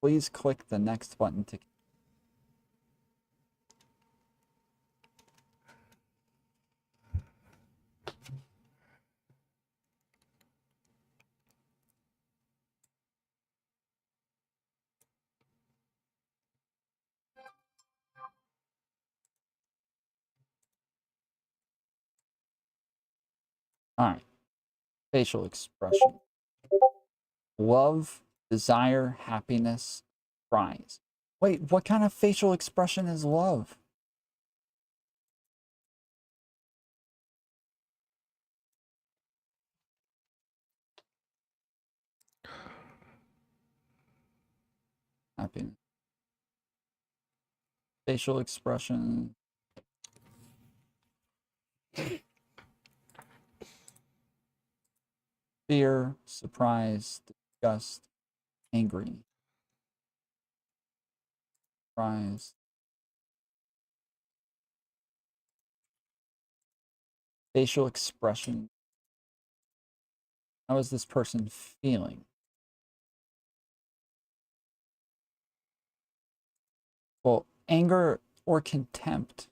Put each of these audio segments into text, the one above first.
Please click the next button to... All right. Facial expression. Love, desire, happiness, surprise. Wait, what kind of facial expression is love? Happiness. Facial expression. Fear, surprise, disgust, angry. Surprise. Facial expression. How is this person feeling? Well, anger or contempt.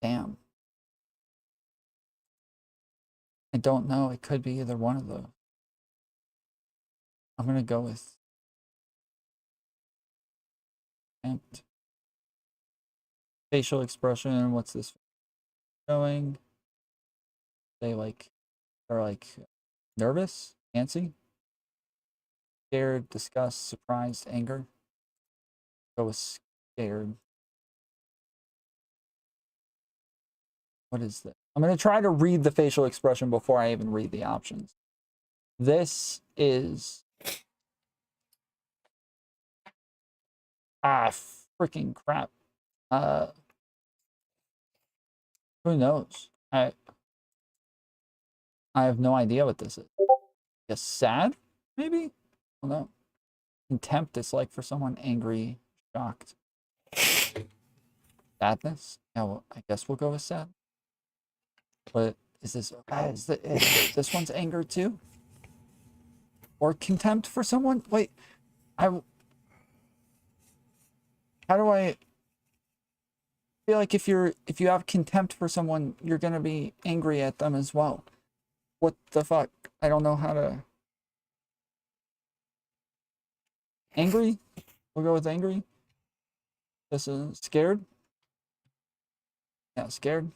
Damn. I don't know. It could be either one of those. I'm going to go with contempt. Facial expression. What's this showing? They like are like nervous, antsy, scared, disgust, surprised, anger. Go with scared. What is this? I'm going to try to read the facial expression before I even read the options. This is... freaking crap. Who knows? I have no idea what this is. Guess sad? Maybe? I don't know. Contempt is like for someone angry, shocked. Sadness? Yeah, well, I guess we'll go with sad. But is this... is this one's anger too? Or contempt for someone? Wait, how do I feel like if you have contempt for someone, you're gonna be angry at them as well? What the fuck? I don't know how to... Angry? We'll go with angry. This is scared. Yeah, scared.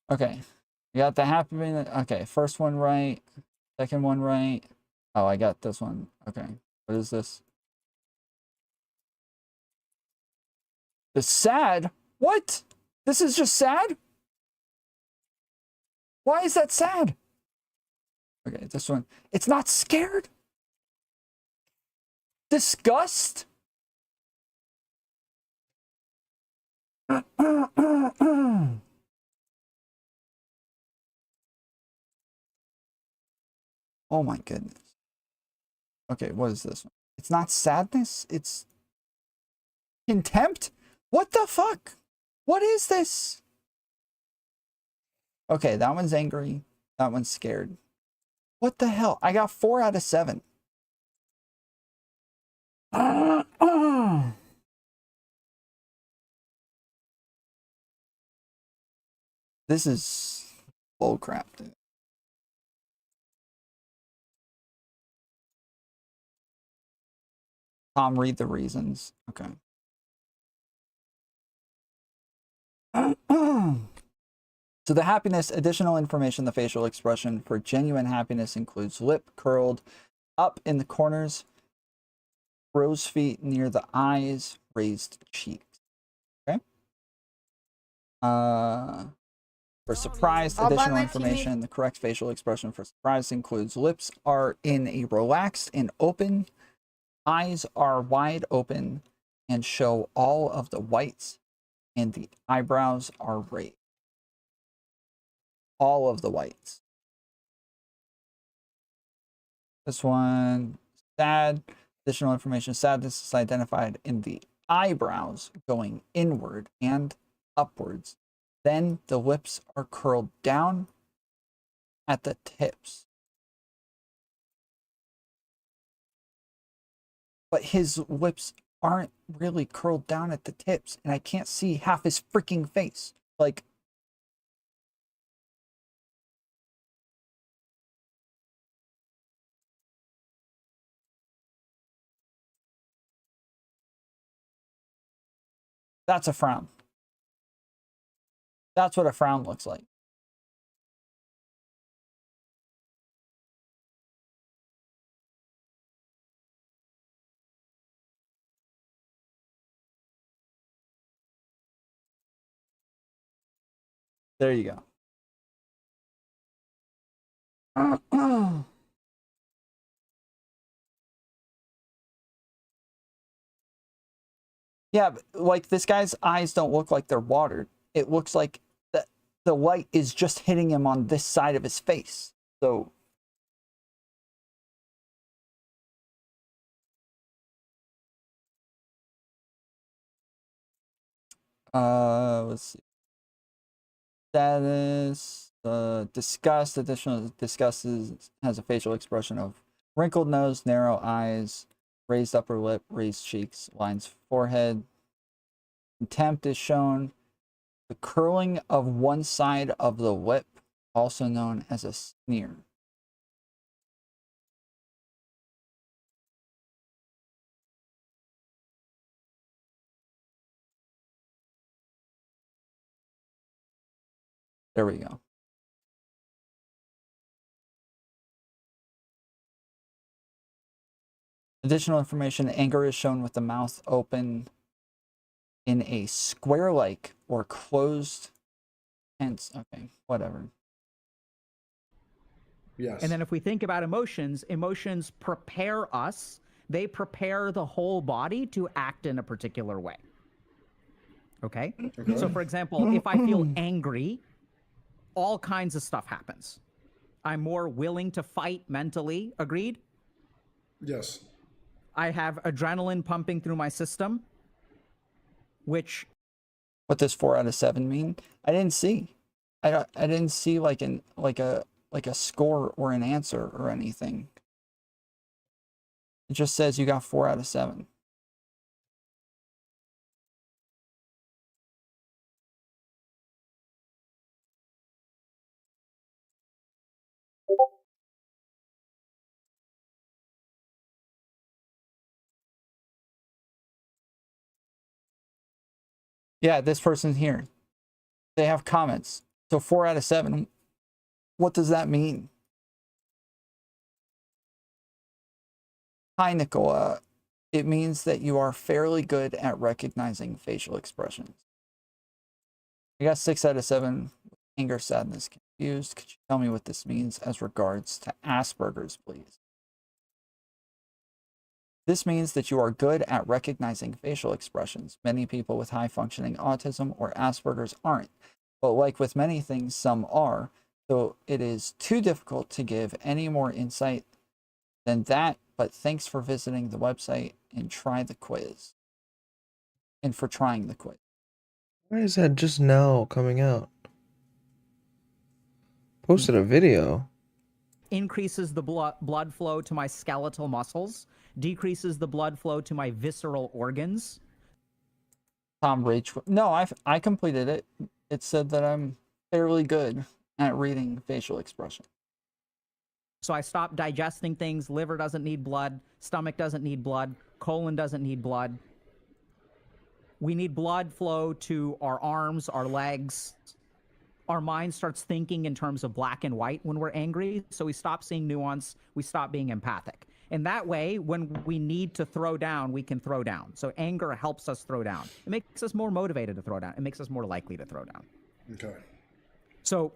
Okay. We got the happy minute. Okay, first one right. Second one right. Oh, I got this one. Okay. What is this? The sad? What? This is just sad? Why is that sad? Okay, this one. It's not scared? Disgust? Oh my goodness. Okay, what is this one? It's not sadness, it's contempt? What the fuck? What is this? Okay, that one's angry. That one's scared. What the hell? I got 4 out of 7. This is bullcrap, dude. Tom, read the reasons. Okay. So the happiness, additional information, the facial expression for genuine happiness includes lip curled up in the corners, crow's feet near the eyes, raised cheeks. Okay. For surprise, additional information, the correct facial expression for surprise includes lips are in a relaxed and open, eyes are wide open and show all of the whites, and the eyebrows are raised. All of the whites. This one, sad. Additional information, sadness is identified in the eyebrows going inward and upwards. Then the lips are curled down at the tips. But his lips aren't really curled down at the tips, and I can't see half his freaking face. Like, that's a frown. That's what a frown looks like. There you go. Yeah, but like this guy's eyes don't look like they're watered. It looks like the light is just hitting him on this side of his face. So let's see. Status, disgust. Additional disgust has a facial expression of wrinkled nose, narrow eyes, raised upper lip, raised cheeks, lines forehead. Contempt is shown. The curling of one side of the lip, also known as a sneer. There we go. Additional information, anger is shown with the mouth open in a square-like or closed tense. Okay, whatever. Yes. And then if we think about emotions, emotions prepare us. They prepare the whole body to act in a particular way. Okay? So for example, if I feel angry, all kinds of stuff happens. I'm more willing to fight mentally. Agreed? Yes. I have adrenaline pumping through my system, which... What does 4 out of 7 mean? I didn't see. I didn't see like a score or an answer or anything. It just says you got 4 out of 7. Yeah, this person's here. They have comments. So 4 out of 7. What does that mean? Hi, Nicola. It means that you are fairly good at recognizing facial expressions. I got 6 out of 7. Anger, sadness, confused. Could you tell me what this means as regards to Asperger's, please? This means that you are good at recognizing facial expressions. Many people with high-functioning autism or Asperger's aren't, but like with many things, some are, so it is too difficult to give any more insight than that, but thanks for visiting the website and trying the quiz. Why is that just now coming out? Posted a video. increases the blood flow to my skeletal muscles, decreases the blood flow to my visceral organs. Tom Rach. No, I completed it. It said that I'm fairly good at reading facial expression. So I stop digesting things. Liver doesn't need blood. Stomach doesn't need blood. Colon doesn't need blood. We need blood flow to our arms, our legs. Our mind starts thinking in terms of black and white when we're angry. So we stop seeing nuance. We stop being empathic. And that way, when we need to throw down, we can throw down. So anger helps us throw down. It makes us more motivated to throw down. It makes us more likely to throw down. Okay. So,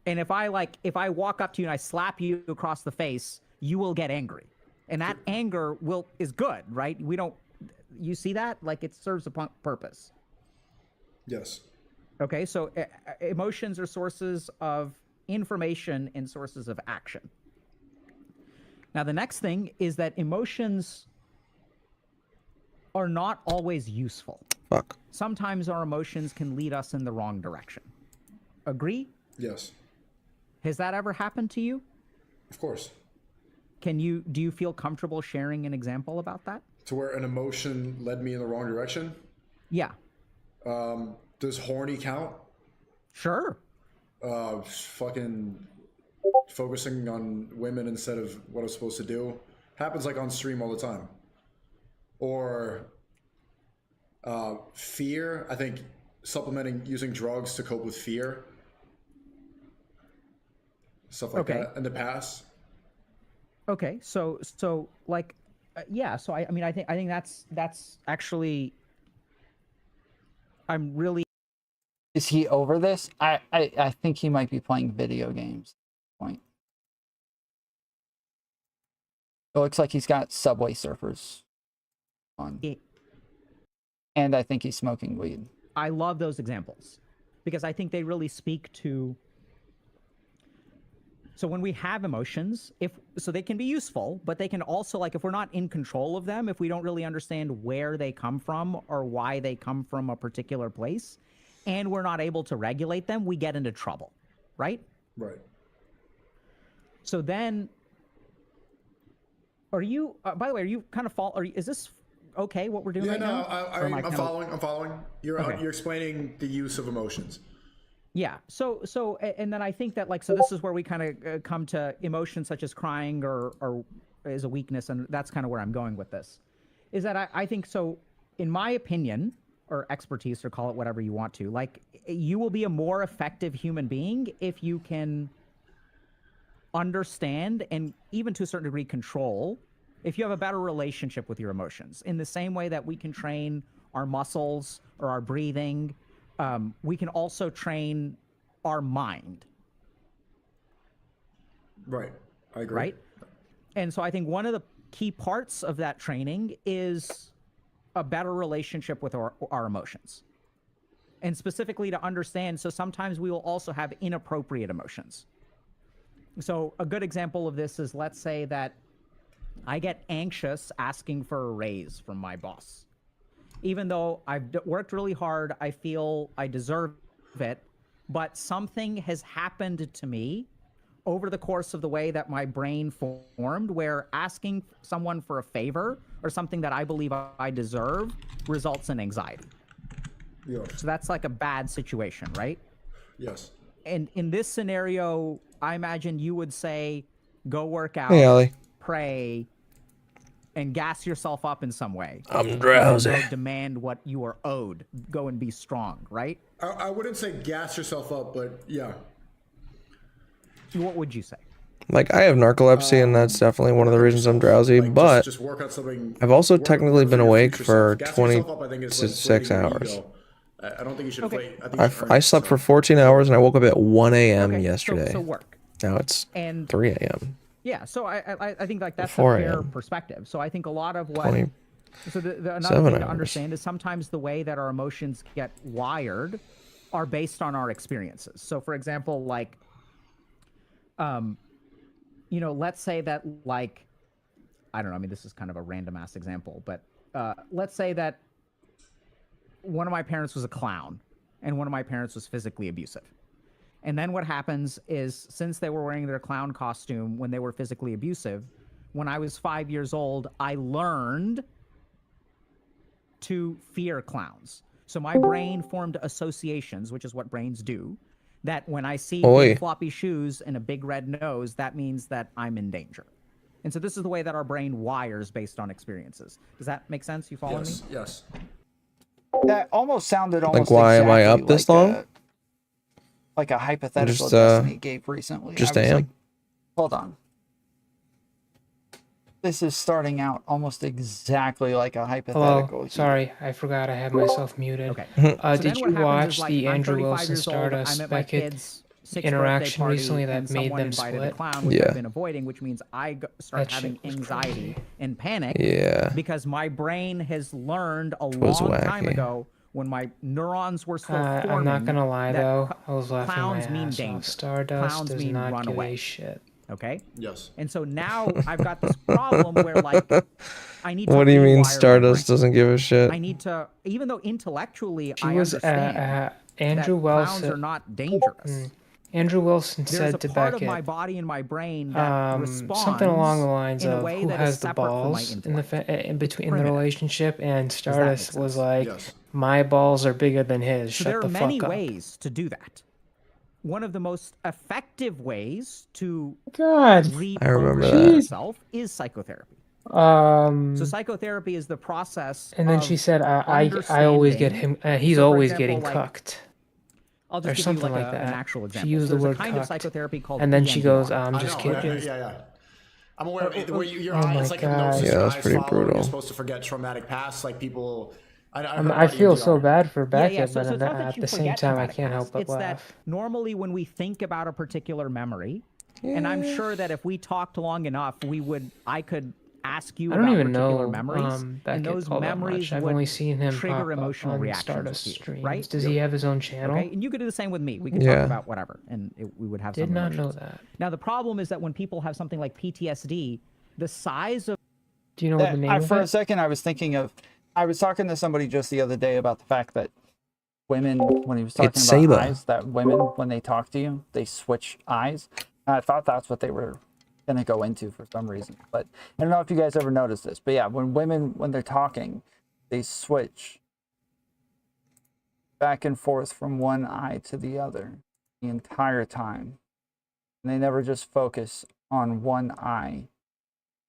and if I walk up to you and I slap you across the face, you will get angry. And that anger is good, right? You see that? Like, it serves a purpose. Yes. Okay, so emotions are sources of information and sources of action. Now, the next thing is that emotions are not always useful. Fuck. sometimes our emotions can lead us in the wrong direction. Agree? Yes. Has that ever happened to you? Of course. Do you feel comfortable sharing an example about that? To where an emotion led me in the wrong direction? Yeah. Does horny count? Sure. Fucking focusing on women instead of what I'm supposed to do. Happens like on stream all the time. Or fear. I think using drugs to cope with fear. Stuff like that in the past. Okay, so like, yeah. So I mean, I think that's actually. I'm really. Is he over this? I think he might be playing video games at this point. It looks like he's got Subway Surfers on. And I think he's smoking weed. I love those examples because I think they really speak to. So when we have emotions, so they can be useful, but they can also, like, if we're not in control of them, if we don't really understand where they come from or why they come from a particular place, and we're not able to regulate them, we get into trouble, right? Right. So then, are you? By the way, are you kind of is this okay? What we're doing right now? I'm following. I'm following. You're explaining the use of emotions. Yeah. So, and then I think that, like, so this is where we kind of come to emotions such as crying or as a weakness, and that's kind of where I'm going with this. Is that I think so, in my opinion, or expertise, or call it whatever you want to, like, you will be a more effective human being if you can understand and even to a certain degree control, if you have a better relationship with your emotions, in the same way that we can train our muscles or our breathing. We can also train our mind. Right. I agree. Right? And so I think one of the key parts of that training is a better relationship with our emotions. And specifically to understand, so sometimes we will also have inappropriate emotions. So a good example of this is, let's say that I get anxious asking for a raise from my boss. Even though I've worked really hard, I feel I deserve it, but something has happened to me over the course of the way that my brain formed, where asking someone for a favor or something that I believe I deserve results in anxiety. Yes. So that's like a bad situation, right? Yes. And in this scenario, I imagine you would say, go work out, Hey, Allie. pray, and gas yourself up in some way. I'm drowsy. Go demand what you are owed. Go and be strong, right? I wouldn't say gas yourself up, but yeah. What would you say? Like, I have narcolepsy, and that's definitely one of the reasons I'm drowsy, Like, but just work on something. I've also work technically been your awake future for self. Gas yourself up, I think, is like 26 inflating your hours. ego. I don't think you should inflate. I think I you should earn slept yourself. for 14 hours, and I woke up at 1 a.m. yesterday. So work. Now it's And 3 a.m. yeah, so I think like that's a 4 fair a.m. perspective. So I think a lot of what 20. so another 7 thing to hours. understand is sometimes the way that our emotions get wired are based on our experiences. So for example, like let's say that, like, I don't know, I mean, this is kind of a random ass example, but let's say that one of my parents was a clown and one of my parents was physically abusive. And then what happens is, since they were wearing their clown costume when they were physically abusive, when I was 5 years old, I learned to fear clowns. So my brain formed associations, which is what brains do, that when I see big floppy shoes and a big red nose, that means that I'm in danger. And so this is the way that our brain wires based on experiences. Does that make sense? You follow me? Yes. That almost sounded almost why am I exactly up this like long? like a hypothetical Just, Destiny gave recently. just I was am. like, hold on. This is starting out almost exactly like a hypothetical. Hello, sorry, I forgot I had myself muted. Okay. Did you watch the Andrew Wilson Stardust Beckett interaction recently that made them split? Clown, which Yeah. I've been avoiding, which means I start That having shit was anxiety crazy. and panic. Yeah. Because my brain has learned a was long time wacky. ago, when my neurons were still forming. I'm not gonna lie that though, I was laughing my clowns mean ass danger. off. Stardust Clowns does mean not run give away. a shit. Okay. Yes. And so now I've got this problem where like I need to What do you mean rewire my Stardust brain. doesn't give a shit? I need to, even though intellectually She I was understand Andrew that clowns Wilson. are not dangerous. Andrew Wilson There's a said to part of my Beckett, body and my brain that responds something along the lines in a of way who that is has the separate from my balls in intellect. in between in the primitive. relationship, and that Stardust make was sense? like, Yes. my balls are bigger than his. So Shut there the are many fuck up. ways to do that. One of the most effective ways to God. I remember refocus that. yourself is psychotherapy. So Um, psychotherapy is the process and then of she said, I always get understanding. him. He's So, for always example, getting like, cucked. I'll Or just give you something like like an that. actual She example. used So the there's word a kind of cucked. psychotherapy called And then she goes, EMDR. I'm I just know. kidding. Yeah. I'm aware. Where your Oh eye, my it's like God. hypnosis. Yeah, Your that's eyes pretty follow, and brutal. you're supposed to forget traumatic past. Like people, I heard I about feel so EMDR. bad for Beckett, Yeah. So but it's not that at you the same forget time, I traumatic can't help past. but It's that laugh. normally when we think about a particular memory, and I'm sure that if we talked long enough, I could ask you I don't about even particular know memories, and Beckett those all that memories much. I've would only seen him trigger pop up emotional on reactions Stardust with you, streams. right? Does he have his own channel? Okay, and you could do the same with me. We could talk Yeah. about whatever, and we would have Did some not know emotions. that. Now the problem is that when people have something like PTSD, the size of Do you know what the name of For a it? second, I was thinking of, I was talking to somebody just the other day about the fact that women, when he was talking It's about Saber. eyes, that women, when they talk to you, they switch eyes. And I thought that's what they were going to go into for some reason. But I don't know if you guys ever noticed this. But yeah, when women, when they're talking, they switch back and forth from one eye to the other the entire time. And they never just focus on one eye.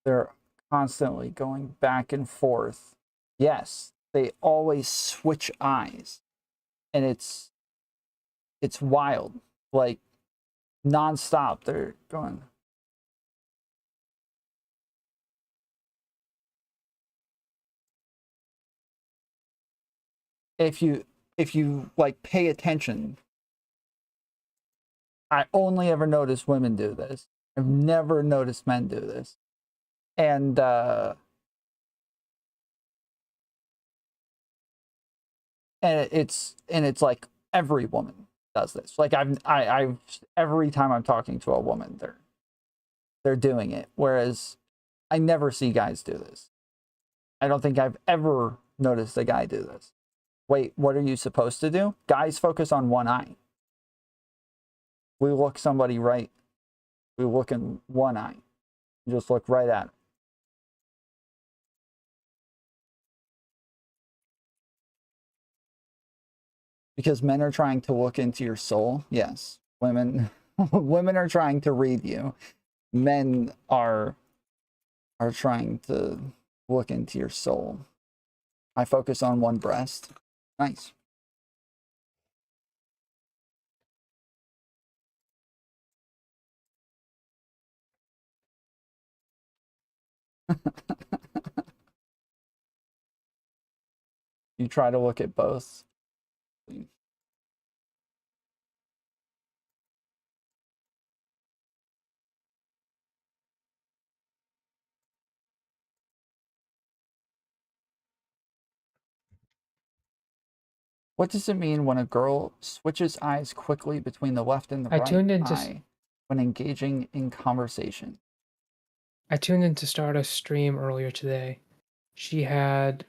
They're constantly going back and forth. Yes, they always switch eyes. And it's wild. Like nonstop. They're going. If you like pay attention, I only ever notice women do this. I've never noticed men do this. And it's like every woman does this. Like I've every time I'm talking to a woman, they're doing it. Whereas I never see guys do this. I don't think I've ever noticed a guy do this. Wait, what are you supposed to do? Guys focus on one eye. We look somebody right. We look in one eye. Just look right at them. Because men are trying to look into your soul. Yes. Women women are trying to read you. Men are trying to look into your soul. I focus on one breast. Nice. You try to look at both. What does it mean when a girl switches eyes quickly between the left and the I right tuned into eye when engaging in conversation? I tuned into Stardust stream earlier today. She had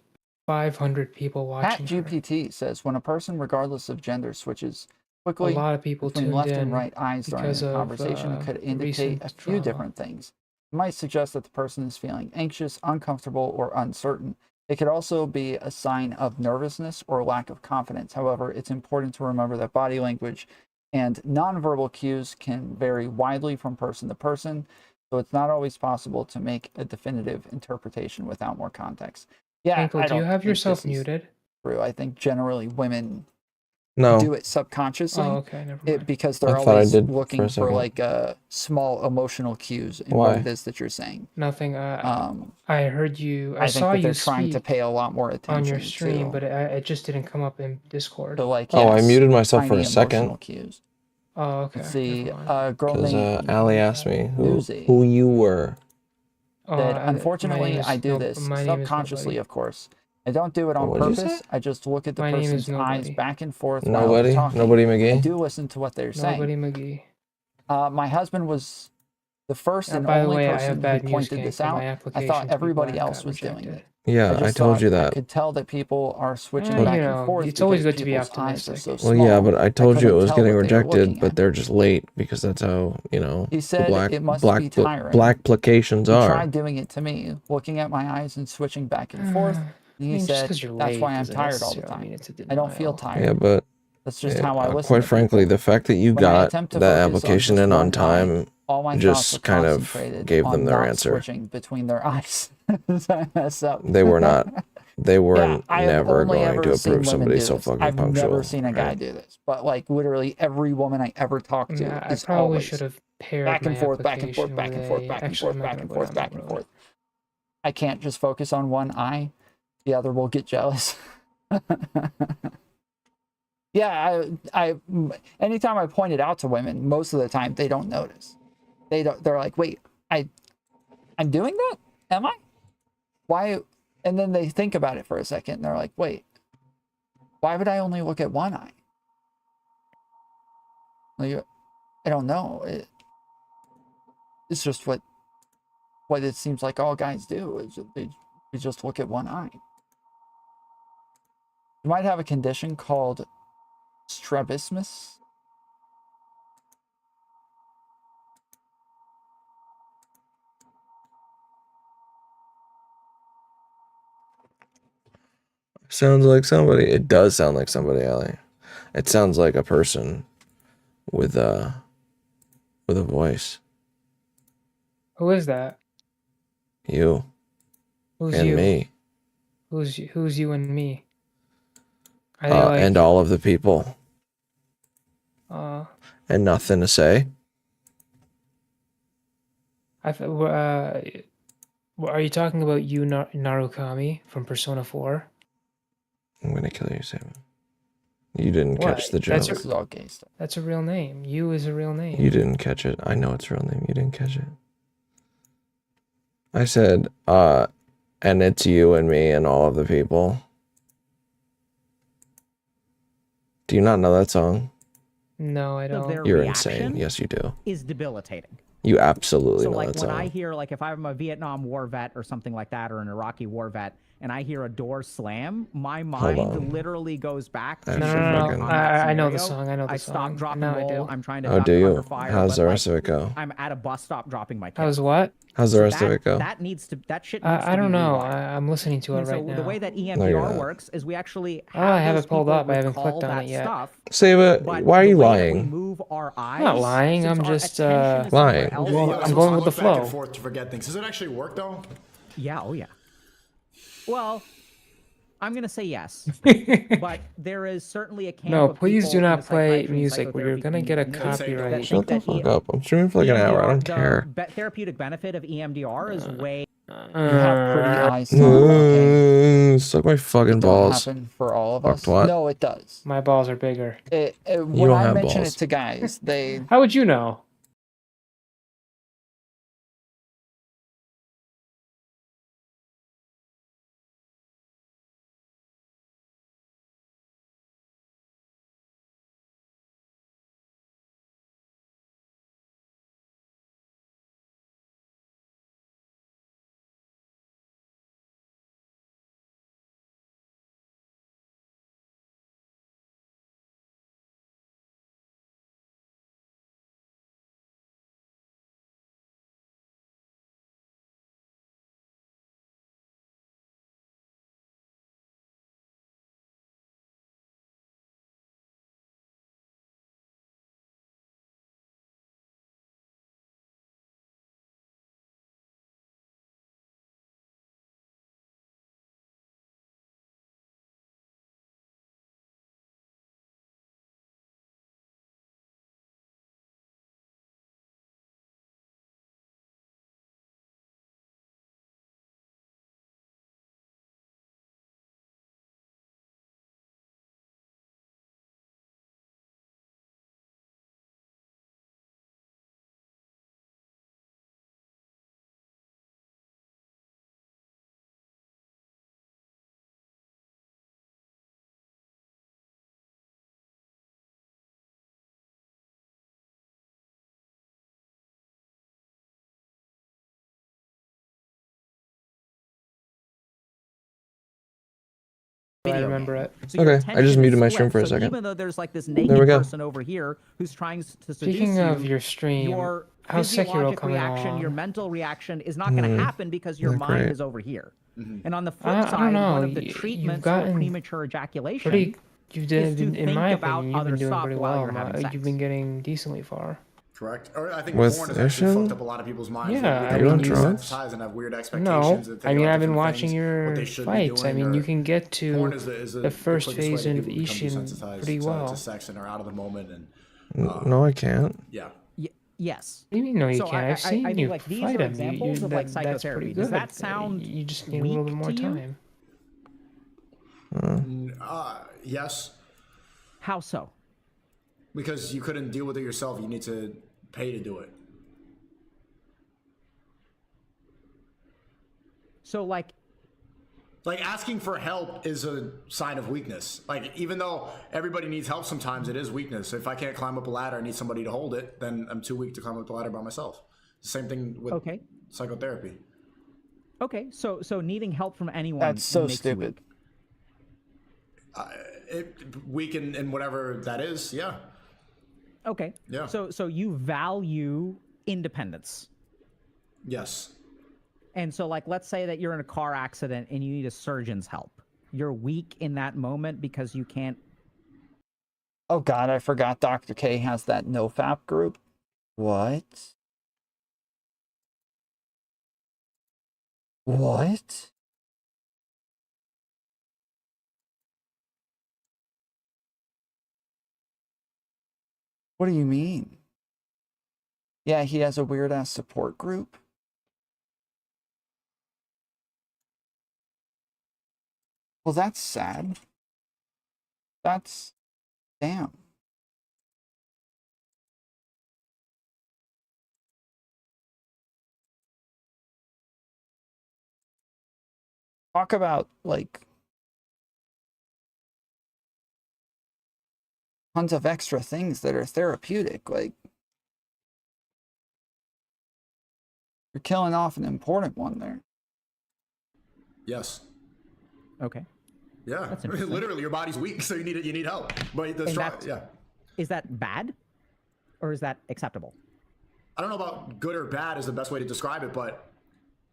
500 people watching her. ChatGPT says when a person, regardless of gender, switches A quickly lot of people between tuned left and in right eyes during because a of conversation could indicate recent a few drama. different things. It might suggest that the person is feeling anxious, uncomfortable, or uncertain. It could also be a sign of nervousness or lack of confidence. However, it's important to remember that body language and nonverbal cues can vary widely from person to person, so it's not always possible to make a definitive interpretation without more context. Yeah, Ankle, I do you don't have think yourself this is muted? true. I think generally women No. do it subconsciously. Oh, okay, never mind. Because they're I thought I always did for looking a for second. like small emotional cues in Why? what it is that you're saying. Nothing. I heard you. I think saw that they're you trying to speak pay a lot more attention on your stream, to, but it just didn't come up in Discord. like, Oh, I yes, muted myself for tiny a second. emotional cues. Oh, okay. Let's see, Never mind. a girl Because named Allie asked me Newsy who you were. said, my unfortunately, name is I do this my name is subconsciously, nobody. of course. I don't do it on What'd you purpose. say? I just look at the My name is person's eyes nobody. back and forth while Nobody? they're talking. Nobody I McGee? do listen to what they're saying. Nobody McGee. My husband was The first and by the only way, I person have bad who news, pointed Gank. this My out, I application thought to be everybody black else got was doing rejected. it. Yeah, I just told thought you I that. could tell that people are switching You back know, and forth it's always because good to be people's eyes are optimistic. so Well, small. yeah, but I told you it couldn't was tell getting what they were rejected, looking but at. they're just late because that's how, you know, He the said it must be tiring. black placations He are. tried doing it to me, looking at my eyes and switching back and forth. And I he mean, just said, because you're that's late why I'm doesn't tired all the necessarily mean time. it's a I don't feel denial. tired. Yeah, but That's just how I listen quite to frankly, people. the fact that you When I got attempt to that focus on application just in on one eye, time all my thoughts just are kind of concentrated gave them on their not answer. switching between their eyes. I mess up. They were not. They were Yeah, I have never only going ever to seen approve women somebody do so this. fucking I've punctual. never seen a guy right? do this, but like literally every woman I ever talk to I is probably always should have paired back and my forth, back and forth, application back with and forth, a. back and Actually, forth, I'm not back gonna and go forth, down back that and road. forth. I can't just focus on one eye; the other will get jealous. Yeah, anytime I point it out to women, most of the time they don't notice. They don't. They're like, "Wait, I'm doing that? Am I? Why?" And then they think about it for a second, and they're like, "Wait, why would I only look at one eye?" Like, I don't know. It's just what it seems like all guys do. Is they just look at one eye. You might have a condition called strabismus. Sounds like somebody. It does sound like somebody, Ellie. It sounds like a person with a voice. Who is that? You Who's and you? me. Who's you and me? Are they like? And all of the people. And nothing to say. Are you talking about you, Narukami from Persona 4? I'm gonna kill you, Sam. You didn't What? catch the joke. This is all gay stuff. That's a real name. You is a real name. You didn't catch it. I know it's real name. You didn't catch it. I said, and it's you and me and all of the people. Do you not know that song? No, I don't. Their You're reaction insane. Yes, you do. is debilitating. You absolutely So know like that when song. I hear, like if I'm a Vietnam War vet or something like that, or an Iraqi war vet, and I hear a door slam, my mind literally goes back to No. I know the scenario. song. I know the I song. stop, drop, and Now I roll. do. I'm trying to Oh, duck do you? under fire. How's but, the like, rest of it go? I'm at a bus stop dropping my kids. How's what? How's the rest of it go? That shit needs to I don't be know. rewired. I'm listening to it And right so now. the way that No, you're EMDR not. works is we actually Oh, I have those it pulled people up. I haven't recall clicked on that it yet. stuff, Save but it. Why are you the way that we lying? move our eyes, I'm not lying. since I'm our just attention is lying. somewhere else, Well, I'm So going I with the look back and flow. forth to forget things. Does it actually work though? Yeah, oh yeah. Well, I'm gonna say yes, but there is certainly a camp No, of please people do in not the play psychiatry and music where you're psychotherapy gonna get a community copyright. that Shut think the that fuck up. I'm streaming for like an hour. I don't the care. therapeutic benefit of EMDR is way. You have pretty eyes, Tom. Okay. Suck my fucking It don't balls. happen for all of Fuck us. twat. No, it does. My balls are bigger. When don't I have mention balls. it to guys, they How would you know? video remember game. it. So your Okay, I attention just is muted my split. stream for a So second. even though there's like this There we naked go. person over here who's trying to seduce Speaking you, of your stream, your how's Sekiro physiologic coming reaction, your along? mental reaction is not going to happen because your Not mind great. is over here. And on the flip I don't side, know. one of the You've treatments for gotten premature ejaculation Pretty, you've is to been, in think my about opinion, you've other been doing stuff pretty while well. you're having sex. You've been getting decently far. Correct. Or I think With porn has actually Ishin? fucked up a lot of people's minds. Yeah, Like, I they mean, become you- desensitized and have weird No, expectations. And I think mean, about I've been different watching things, what your they should be fights. I doing, mean, or you can get porn to is the first quickest way phase to of people become Ishin desensitized pretty to well. sex and are out of the moment. And No, I can't. yeah, Yes. What do you mean, no, you So can't? I've seen I mean, you like, these fight are him. examples of, like, that's psychotherapy. pretty Does good. that sound You just need a little bit weak more to you? time. yes, How so? because you couldn't deal with it yourself. You need to pay to do it. So, like, Like, asking for help is a sign of weakness. Like, even though everybody needs help sometimes, it is weakness. If I can't climb up a ladder, I need somebody to hold it, then I'm too weak to climb up the ladder by myself. Same thing with okay. psychotherapy. Okay, so needing help from anyone That's so makes you stupid. Weak in whatever that is, yeah. Okay. Yeah. So you value independence. Yes. And so, like, let's say that you're in a car accident and you need a surgeon's help. You're weak in that moment because you can't. Oh God, I forgot Dr. K has that NoFap group. What? What? What do you mean? Yeah, he has a weird ass support group. Well, that's sad. That's damn. Talk about like tons of extra things that are therapeutic. Like you're killing off an important one there. Yes. Okay. Yeah. That's interesting. Literally, your body's weak, so you need help. But the And strong, that's- yeah. Is that bad? Or is that acceptable? I don't know about good or bad is the best way to describe it, but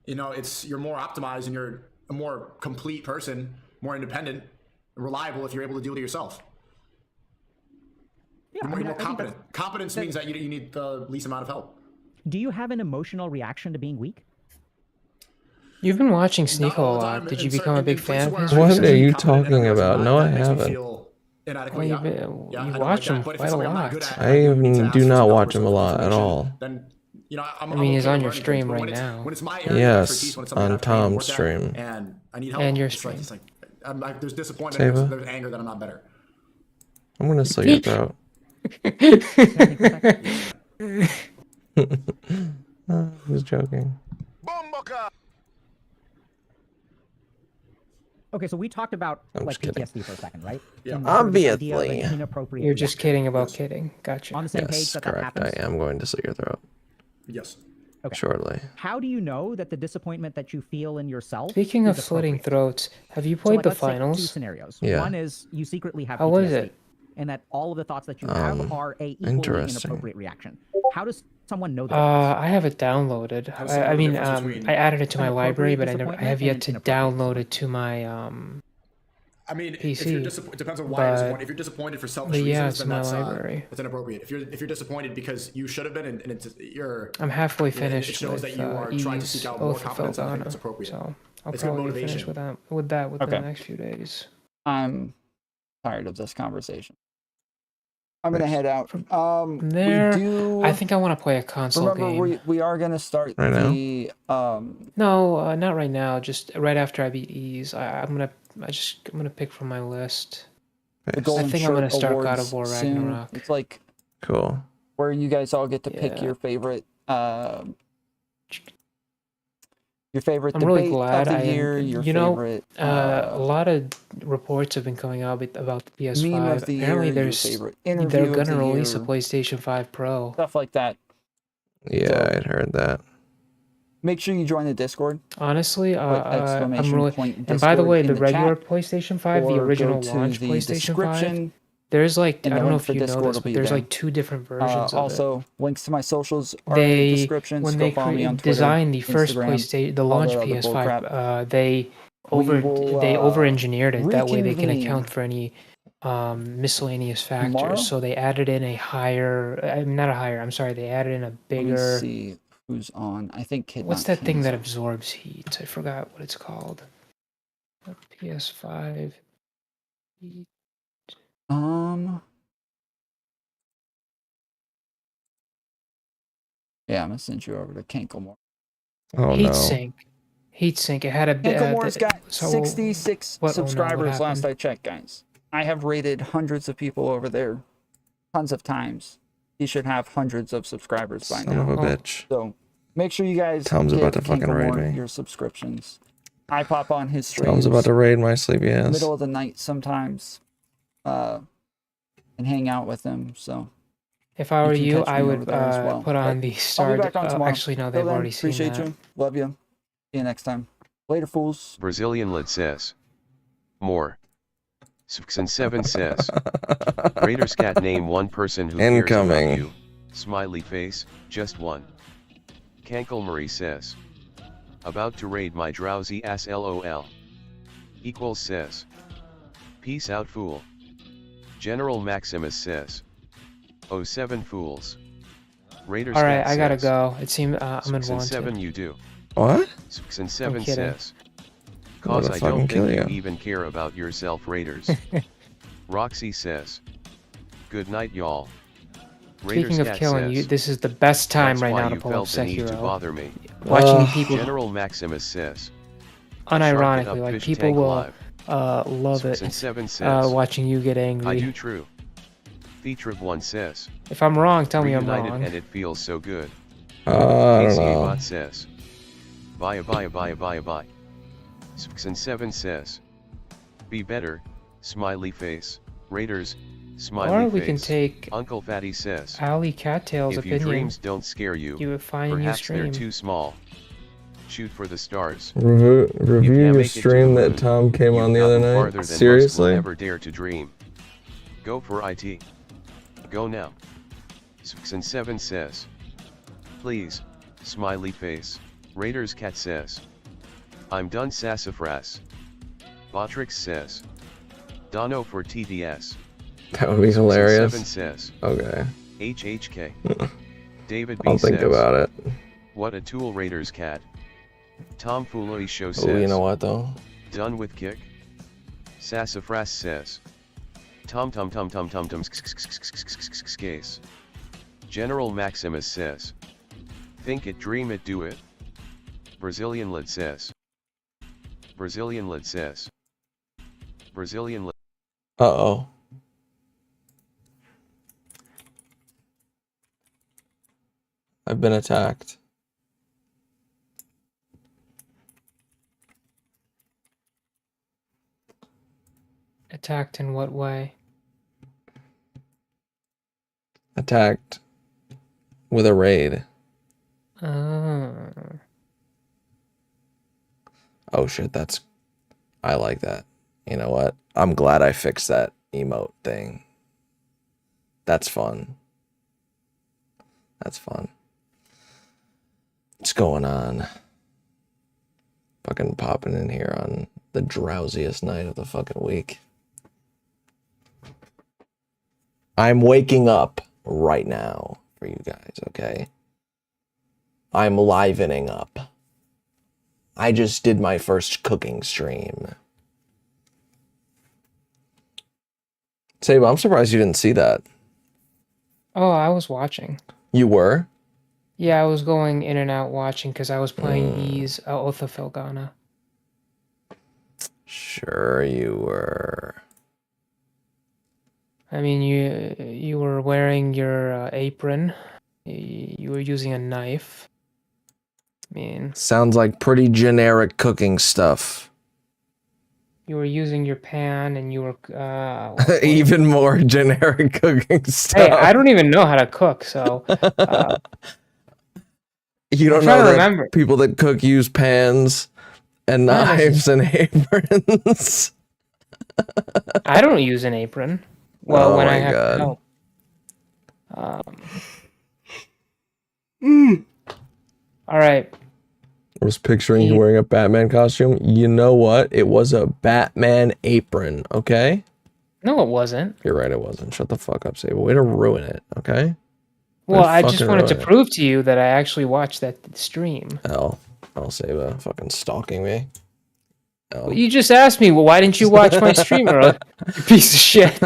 you know, you're more optimized and you're a more complete person, more independent, reliable if you're able to deal with it yourself. Yeah, You're more, I mean, more I think competent. Competence means that you need the least amount of help. do you have an emotional reaction to being weak? You've been watching Not Sneeko a all the lot. time. Did In you become certain- a big in fan places of his? where I'm What are you competent and talking others about? not, No, I that makes me haven't. feel inadequate. Well, Yeah. you I don't watch like him that. But if quite it's a something I'm not lot. good at, I and need to do ask for not some help watch or him a some lot at information, all. Then you know, I'm mean, he's okay on to your learn things, stream but when right it's- now. When it's my area of Yes, expertise, when it's something on that I've trained and Tom's worked at, stream. and I need help. And your it's like, stream. I'm like, there's disappointment, Saba? there's anger that I'm not better. I'm gonna slit your throat. I was joking. Okay, so we talked about I'm like just kidding. PTSD for a second, right? Yeah. And sort of this idea of an Obviously. inappropriate You're just reaction. kidding about kidding. Gotcha. On the same page Yes, that correct. happens. I am going to slit your throat Yes. Okay. shortly. How do you know that the disappointment that you feel in yourself? Speaking of is slitting appropriate? throats, have you So, played like, the let's take two finals? scenarios. Yeah. One is you secretly have How PTSD, was it? and that all of the thoughts that you have are a equally interesting. inappropriate reaction. How does someone know that? I have it downloaded. How does someone I know the mean, difference between I added it to an my library, appropriate but I have disappointment yet and to an inappropriate download it to my I mean, if PC, you're it depends on why you're but- disappointed. If you're disappointed for selfish but yeah, reasons, it's then my that's library. that's inappropriate. If you're disappointed because you should have been and you're I'm halfway it finished shows with that you are trying to seek out more Oath of confidence, I think Feldana, that's appropriate. so I'll It's good probably finish motivation. with that within the Okay. next few days. I'm tired of this conversation. I'm gonna head out. From there, we do. I think I want to play a console remember game. we are gonna start Right now? the No, not right now. Just right after I beat Ease. I'm gonna pick from my list. the Nice. Golden think I'm gonna Shirt start God Awards of War soon. Ragnarok. It's like Cool. where you guys all get to pick Yeah. your favorite I'm debate really glad of the I year, your you know, favorite a lot of reports have been coming out about the PS5. meme of the Apparently, year, your there's favorite interview they're of gonna the release a year, PlayStation 5 Pro. stuff like that. Yeah, So- I'd heard that. Make sure you join the Discord. Honestly, Put I'm exclamation really. point And by the Discord way, in the regular chat, PlayStation 5, the or original go to launch the PlayStation 5, description, there's like, and I the don't know link if for you know Discord this, will but be there's there. like 2 different versions of it. Also, links to my socials are in the They, description. when So they follow me on Twitter, designed the first Instagram, PlayStation, the all launch that other bullcrap. PS5, they We will over-engineered it. That way they can reconvene account for any miscellaneous factors. tomorrow. So they added in a higher, not a higher, I'm sorry, they added in a Let me bigger. see who's on. I think Kid What's Not that thing King's that on. absorbs heat? I forgot what it's called. A PS5 heat. Yeah, I'm gonna send you over to Canklemore. Oh Heat no. sink. Heat sink. It had a Canklemore's got so 66 what- oh no, what subscribers last happened? I checked, guys. I have rated hundreds of people over there tons of times. He should have hundreds of subscribers by Son now. of a bitch. So make sure you guys Tom's give about to fucking raid Canklemore me. your subscriptions. I pop on his Tom's streams about to raid my sleepy ass. middle of the night sometimes, and hang out with him. So If I were can you, catch I me would over there as well. put on But the I'll be start. back on tomorrow. Actually, no, Till they've then, already seen appreciate that. you. Love you. See you next time. Later, fools. Brazilian Lid says. More. Suksen7 says. Raiders cat name one person who cares Incoming. about you. Smiley face, just one. Canklemore says. About to raid my drowsy ass LOL. Equals says. Peace out fool. General Maximus says. 07 fools. Raiders All right, cat I gotta says. go. It seems I'm in Suksen7 wanted. you do. What? Suksen7 kidding. says. Cause I'll I fucking don't kill think you you. even care about yourself, Raiders. Roxy says. Good night, y'all. Raiders Speaking of cat killing says, you, this is the best time "That's right why now to you pull up felt the need to Sekiro. bother me." Watching people, General Maximus says. unironically, like Fish people tank will live. love it. Suksen7 says. Watching you get I angry. do true. Feature1 says. If I'm wrong, tell me I'm Reunited wrong. and it feels so good. I don't KCA know. Bot says. Bye. Suksen7 says. Be better, smiley face. Raiders, smiley Or we face. can take Uncle Fatty says. Ali Cattail's If your opinion. dreams don't scare you, You would find a new perhaps they're stream. too small. Shoot for the stars. Review can't your make it to stream the that moon, Tom came You've on the other gotten farther night. than most will Seriously? ever dare to dream. Go for IT. Go now. Suksen7 says. Please, smiley face. Raiders cat says. I'm done sassafras. Botrix says. Dono for TDS. That would be hilarious. Suksen7 says. Okay. HHK. David B I'll think says. about it. What a tool, Raiders cat. tomfooleryshow says. Oh, you know what though? Done with kick. Sassafras says. Tom case. General Maximus says. Think it, dream it, do it. Brazilian Lid says. Brazilian Lid says. Brazilian Lid. Uh-oh. I've been attacked. Attacked in what way? Attacked with a raid. Oh. Oh shit, that's... I like that. You know what? I'm glad I fixed that emote thing. That's fun. That's fun. What's going on? Fucking popping in here on the drowsiest night of the fucking week. I'm waking up right now for you guys, okay? I'm livening up. I just did my first cooking stream. Saba, I'm surprised you didn't see that. Oh, I was watching. You were? Yeah, I was going in and out watching because I was playing Ys Otha Felgana. Sure you were. I mean, you were wearing your apron. You were using a knife. I mean, Sounds like pretty generic cooking stuff. you were using your pan and you were Even more generic cooking stuff. Hey, I don't even know how to cook, so You don't I'm know trying to that remember. people that cook use pans and knives and aprons. I don't use an apron. Well, Oh when I my have to God. help. All right. I was picturing you wearing a Batman costume. You know what? It was a Batman apron, okay? No, it wasn't. You're right, it wasn't. Shut the fuck up, Sable. Way to ruin it, okay? Well, I just fucking wanted to ruin it. prove to you that I actually watched that stream. I'll Sable fucking stalking me. Well, you just asked me, well, why didn't you watch my stream earlier? You piece of shit.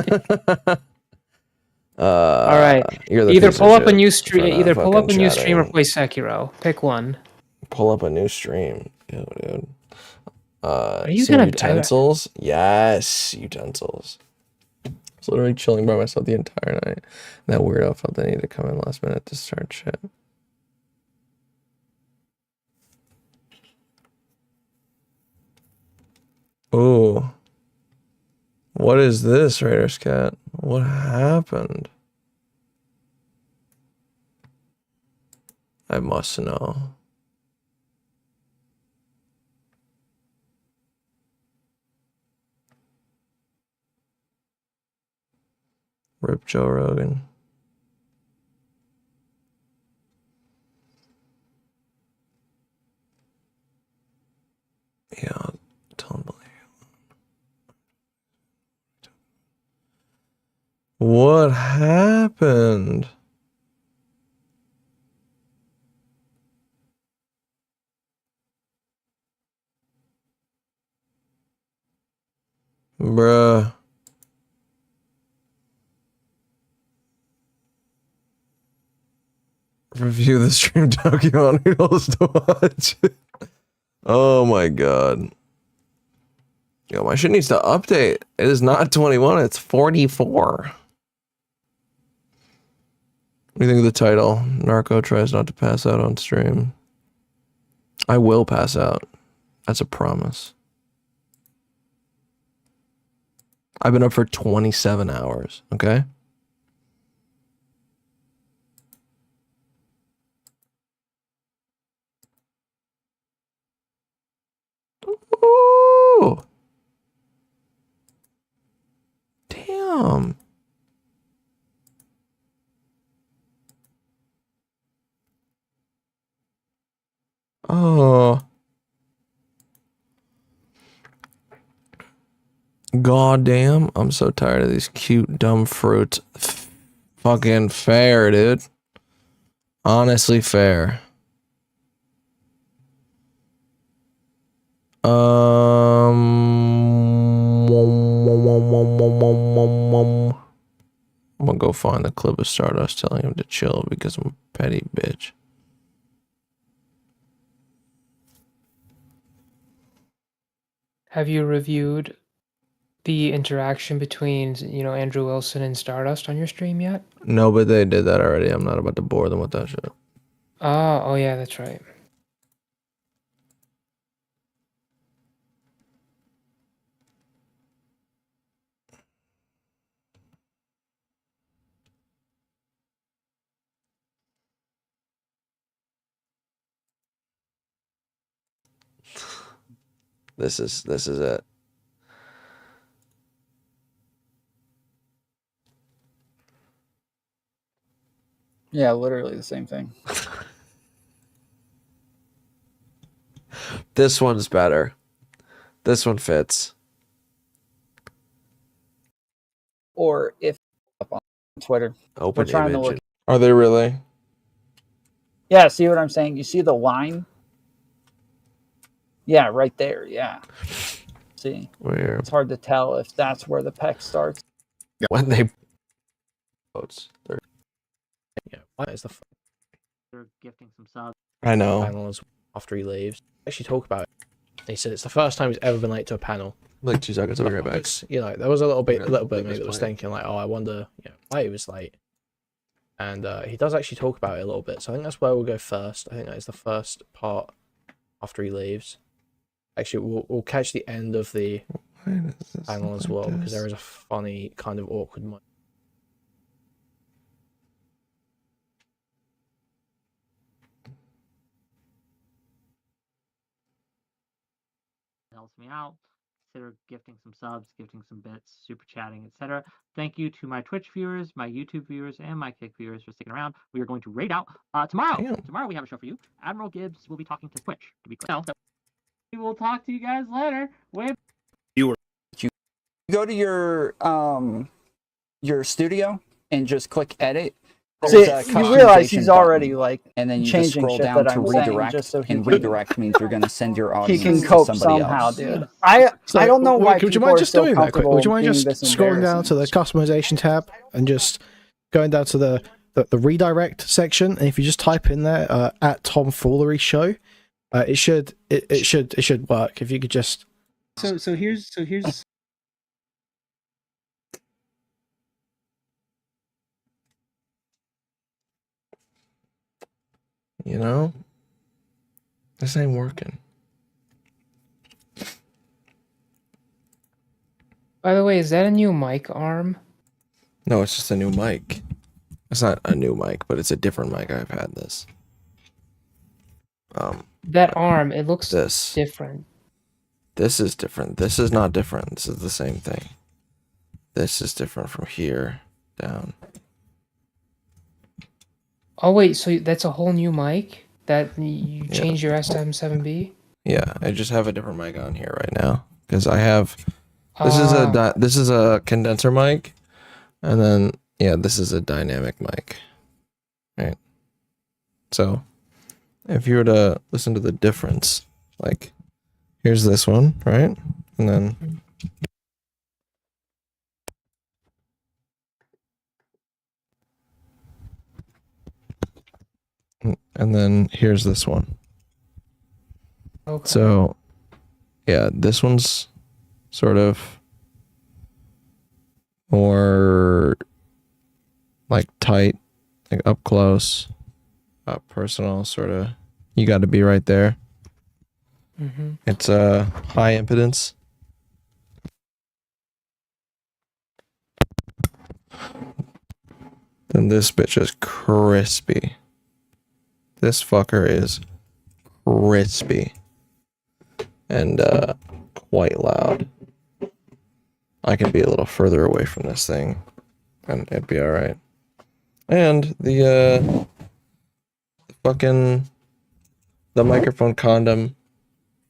All right. You're the Either piece of pull up a shit new for stream. not Either pull up a fucking new stream or chatting. play Sekiro. Pick one. Pull up a new stream. Yo, dude. Are you some gonna utensils? Yes, utensils. I was literally chilling by myself the entire night. That weirdo felt the need to come in last minute to start shit. Ooh. What is this, Raiders Cat? What happened? I must know. Rip Joe Rogan. Yeah, I'll tell him to leave. What happened? Bruh. Review the stream document noodles to watch. Oh my god. Yo, my shit needs to update. It is not 21, it's 44. What do you think of the title? Narco tries not to pass out on stream. I will pass out. That's a promise. I've been up for 27 hours, okay? Ooh. Damn. Oh. God damn. I'm so tired of these cute, dumb fruits. Fucking fair, dude. Honestly fair. I'm gonna go find the clip of Stardust telling him to chill because I'm a petty bitch. Have you reviewed the interaction between, Andrew Wilson and Stardust on your stream yet? No, but they did that already. I'm not about to bore them with that shit. Oh yeah, that's right. This is it. Yeah, literally the same thing. This one's better. This one fits. Or if up on Twitter, Open we're trying to image. look. Are they really? Yeah, see what I'm saying? You see the line? Yeah, right there. Yeah. See, Where? it's hard to tell if that's where the peck starts. When they votes. Yeah, why is the they're gifting some subs? I know. Panels after he leaves. Actually, talk about it. He said it's the first time he's ever been late to a panel. Like 2 seconds, I'll be right back. There was a little bit of me that was thinking like, oh, I wonder, why he was late. And he does actually talk about it a little bit. So I think that's where we'll go first. I think that is the first part after he leaves. Actually, we'll catch the end of the panel as well because there is a funny kind of awkward moment. helps me out. Consider gifting some subs, gifting some bits, super chatting, etc. Thank you to my Twitch viewers, my YouTube viewers, and my Kick viewers for sticking around. We are going to raid out tomorrow. Damn. Tomorrow we have a show for you. Admiral Gibbs will be talking to Twitch. To be clear, we will talk to you guys later. You go to your studio and just click edit. See, There's a you realize customization he's already button, like and then you just changing scroll shit down that to I'm saying redirect, just so he and can, redirect means you're going to send your he audience can to cope somebody somehow, else. dude. I don't know why Would you people mind are just so doing that quick? comfortable Would you mind being just this scrolling down to the embarrassing. customization tab and just going down to the redirect section? And if you just type in there at tomfooleryshow, it should work. If you could just So here's You know, this ain't working. By the way, is that a new mic arm? No, it's just a new mic. It's not a new mic, but it's a different mic. I've had this. That arm, it looks This. different. This is different. This is not different. This is the same thing. This is different from here down. Oh wait, so that's a whole new mic that you changed your SM7B? Yeah, I just have a different mic on here right now because I have. This is a condenser mic, and then this is a dynamic mic. Right. So, if you were to listen to the difference, like, here's this one, right, and then. And then here's this one. Okay. So, yeah, this one's sort of more like tight, like up close, personal, sort of. You got to be right there. Mm-hmm. It's high impedance. Then this bitch is crispy. This fucker is crispy and quite loud. I can be a little further away from this thing and it'd be alright. And the microphone condom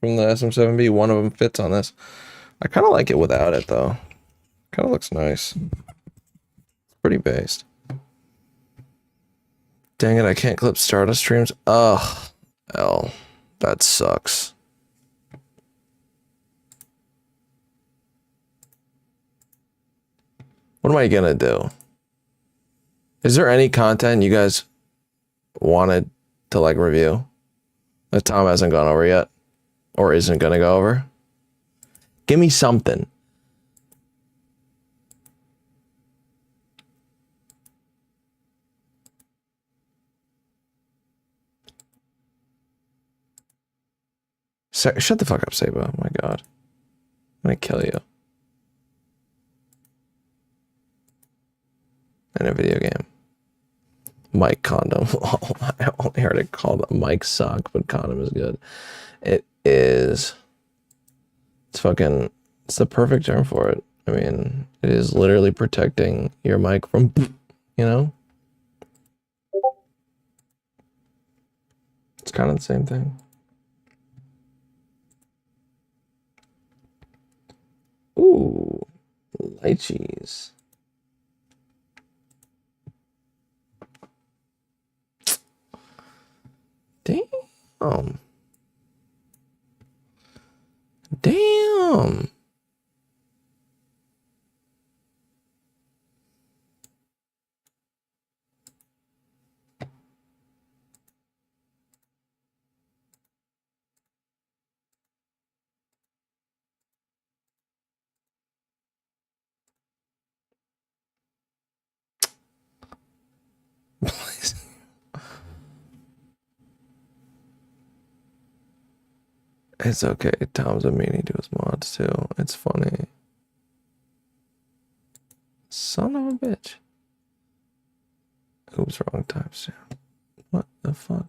from the SM7B, one of them fits on this. I kind of like it without it though. Kind of looks nice. It's pretty based. Dang it, I can't clip Stardust streams. Ugh. L. That sucks. What am I gonna do? Is there any content you guys wanted to like review that Tom hasn't gone over yet? Or isn't gonna go over? Give me something. Shut the fuck up, Sabo. Oh my god. I'm gonna kill you. In a video game. Mike condom. I only heard it called Mike sock, but condom is good. It is. It's the perfect term for it. I mean, it is literally protecting your mic from, you know? It's kind of the same thing. Ooh, lychees. Damn. Damn. It's okay. Tom's a meanie to his mods too. It's funny. Son of a bitch. Oops, wrong timestamp. What the fuck?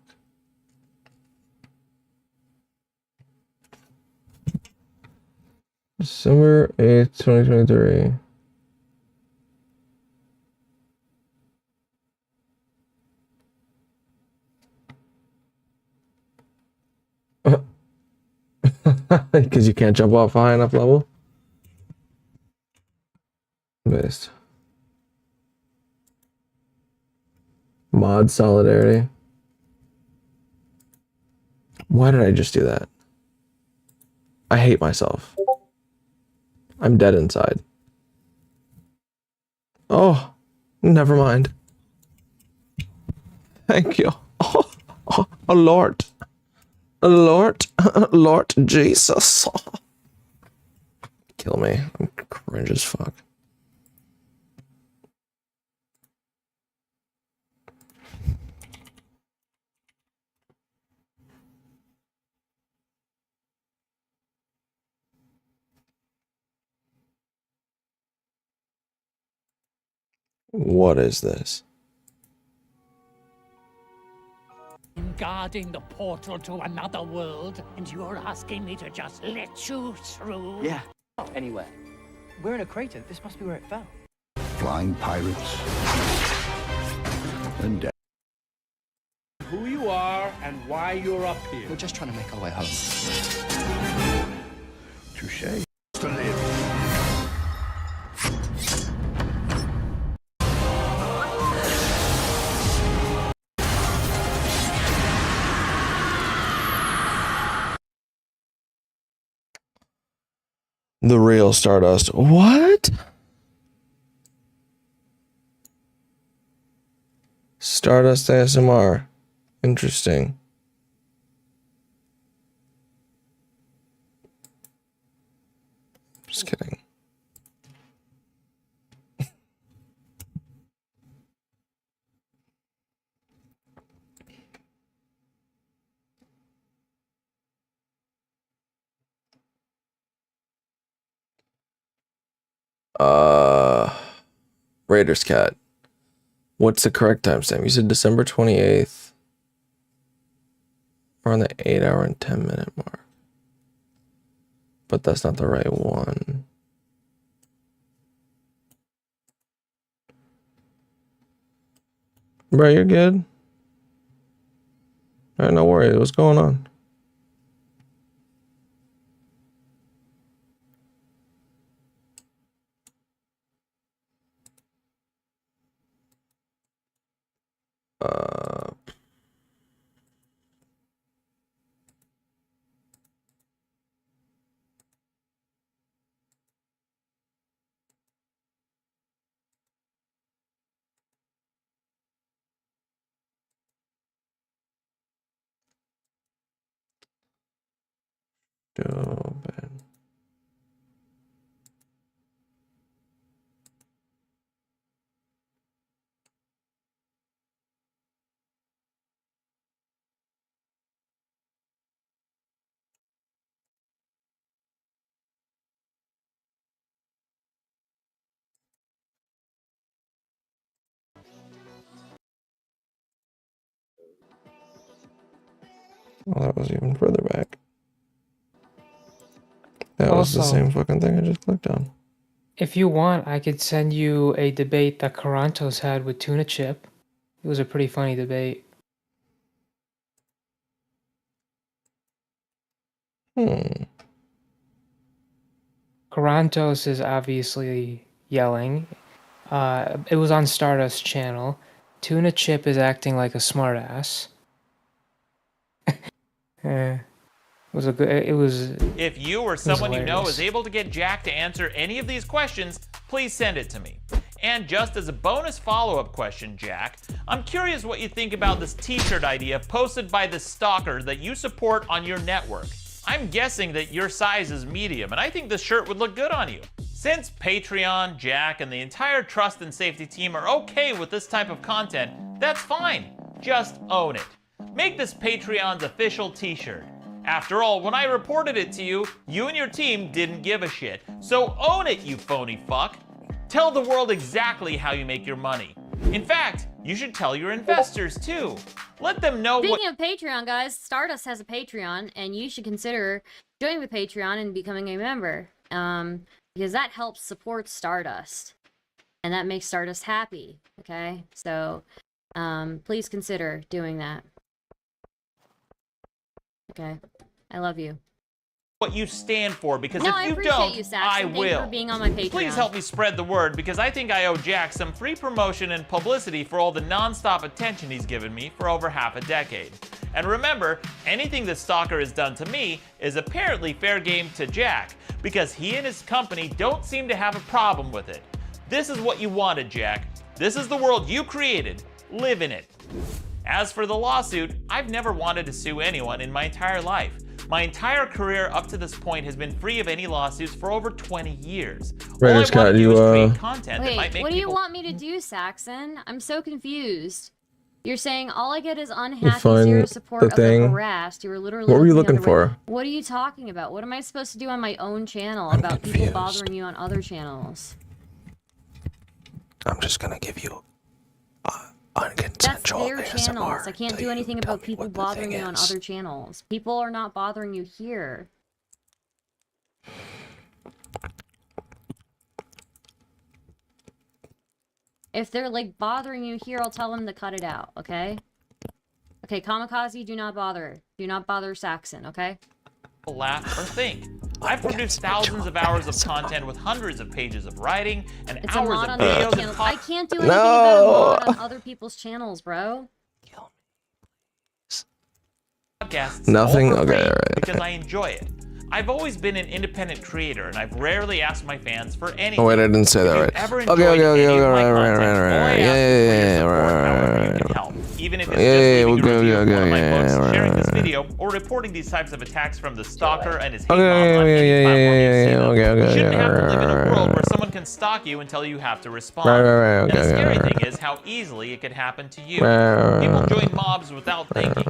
December 8th, 2023. Because you can't jump off a high enough level? Based. Mod solidarity. Why did I just do that? I hate myself. I'm dead inside. Oh, never mind. Thank you. Oh, Lord. Lord. Lord Jesus. Kill me. I'm cringe as fuck. What is this? Guarding the portal to another world, and you're asking me to just let you through? Yeah. Anyway, we're in a crater. This must be where it fell. Flying pirates and death. Who you are and why you're up here. We're just trying to make our way home. Touché. To live. The real Stardust. What? Stardust ASMR. Interesting. Just kidding. Raiders Cat. What's the correct timestamp? You said December 28th. We're on the 8-hour and 10-minute mark. But that's not the right one. Bro, you're good. Alright, no worries. What's going on? Stupid. Well, that was even further back. That was the same fucking thing I just clicked on. If you want, I could send you a debate that Carantos had with Tuna Chip. It was a pretty funny debate. Carantos is obviously yelling. It was on Stardust channel. Tuna Chip is acting like a smartass. It was a good. It was. If you or someone you know is able to get Jack to answer any of these questions, please send it to me. And just as a bonus follow-up question, Jack, I'm curious what you think about this t-shirt idea posted by this stalker that you support on your network. I'm guessing that your size is medium, and I think this shirt would look good on you. Since Patreon, Jack, and the entire Trust and Safety team are okay with this type of content, that's fine. Just own it. Make this Patreon's official t-shirt. After all, when I reported it to you, you and your team didn't give a shit. So own it, you phony fuck. Tell the world exactly how you make your money. In fact, you should tell your investors too. Let them know Speaking of Patreon, guys, Stardust has a Patreon, and you should consider joining the Patreon and becoming a member. because that helps support Stardust, and that makes Stardust happy. Okay, so please consider doing that. Okay, I love you. What you stand for, because No, if I you appreciate don't, you, Saxon. I Thank will. you for being on my Patreon. Please help me spread the word, because I think I owe Jack some free promotion and publicity for all the non-stop attention he's given me for over half a decade. And remember, anything the stalker has done to me is apparently fair game to Jack, because he and his company don't seem to have a problem with it. This is what you wanted, Jack. This is the world you created. Live in it. As for the lawsuit, I've never wanted to sue anyone in my entire life. My entire career up to this point has been free of any lawsuits for over 20 years. All I want to do is create content that might Wait, make what do you people... want me to do, Saxon? I'm so confused. You're saying all I get is You unhappy, find zero support the of the thing. harassed. You were literally What were you looking looking the other way. for? What are you talking about? What am I supposed to do on my own channel I'm about people confused. bothering you on other channels? I'm just gonna give you That's unconsensual their channels. I can't till do you anything tell about me people what the bothering thing you on is. other channels. People are not bothering you here. If they're like bothering you here, I'll tell them to cut it out, okay? Okay, Kamikaze, do not bother. Do not bother Saxon, okay? laugh or think. I've produced thousands of hours of content with hundreds of pages of writing and It's a hours mod of on their videos channel. and I can't do anything about a mod on other people's channels, bro. podcasts Nothing? all for Okay, free alright. because I enjoy it. I've always been an independent creator, and I've rarely asked my fans for anything. Oh wait, I didn't say that right. Ever Okay, enjoyed okay, any okay, of my right, content, right, all I right, ask yeah, is for your yeah, support however you right, can help. Even if it's yeah, just leaving a okay, review of one of my okay, books, yeah, sharing right, this right. video, or reporting these types of attacks from the stalker and his hate Okay, mob on yeah, any yeah, platform yeah, you see yeah, them. okay, You okay, shouldn't yeah, have to live in a right, world where right. someone can stalk you until you have to respond. Right, right, And the okay, scary okay, thing is how easily it could happen to you. Right, People right, join mobs without thinking.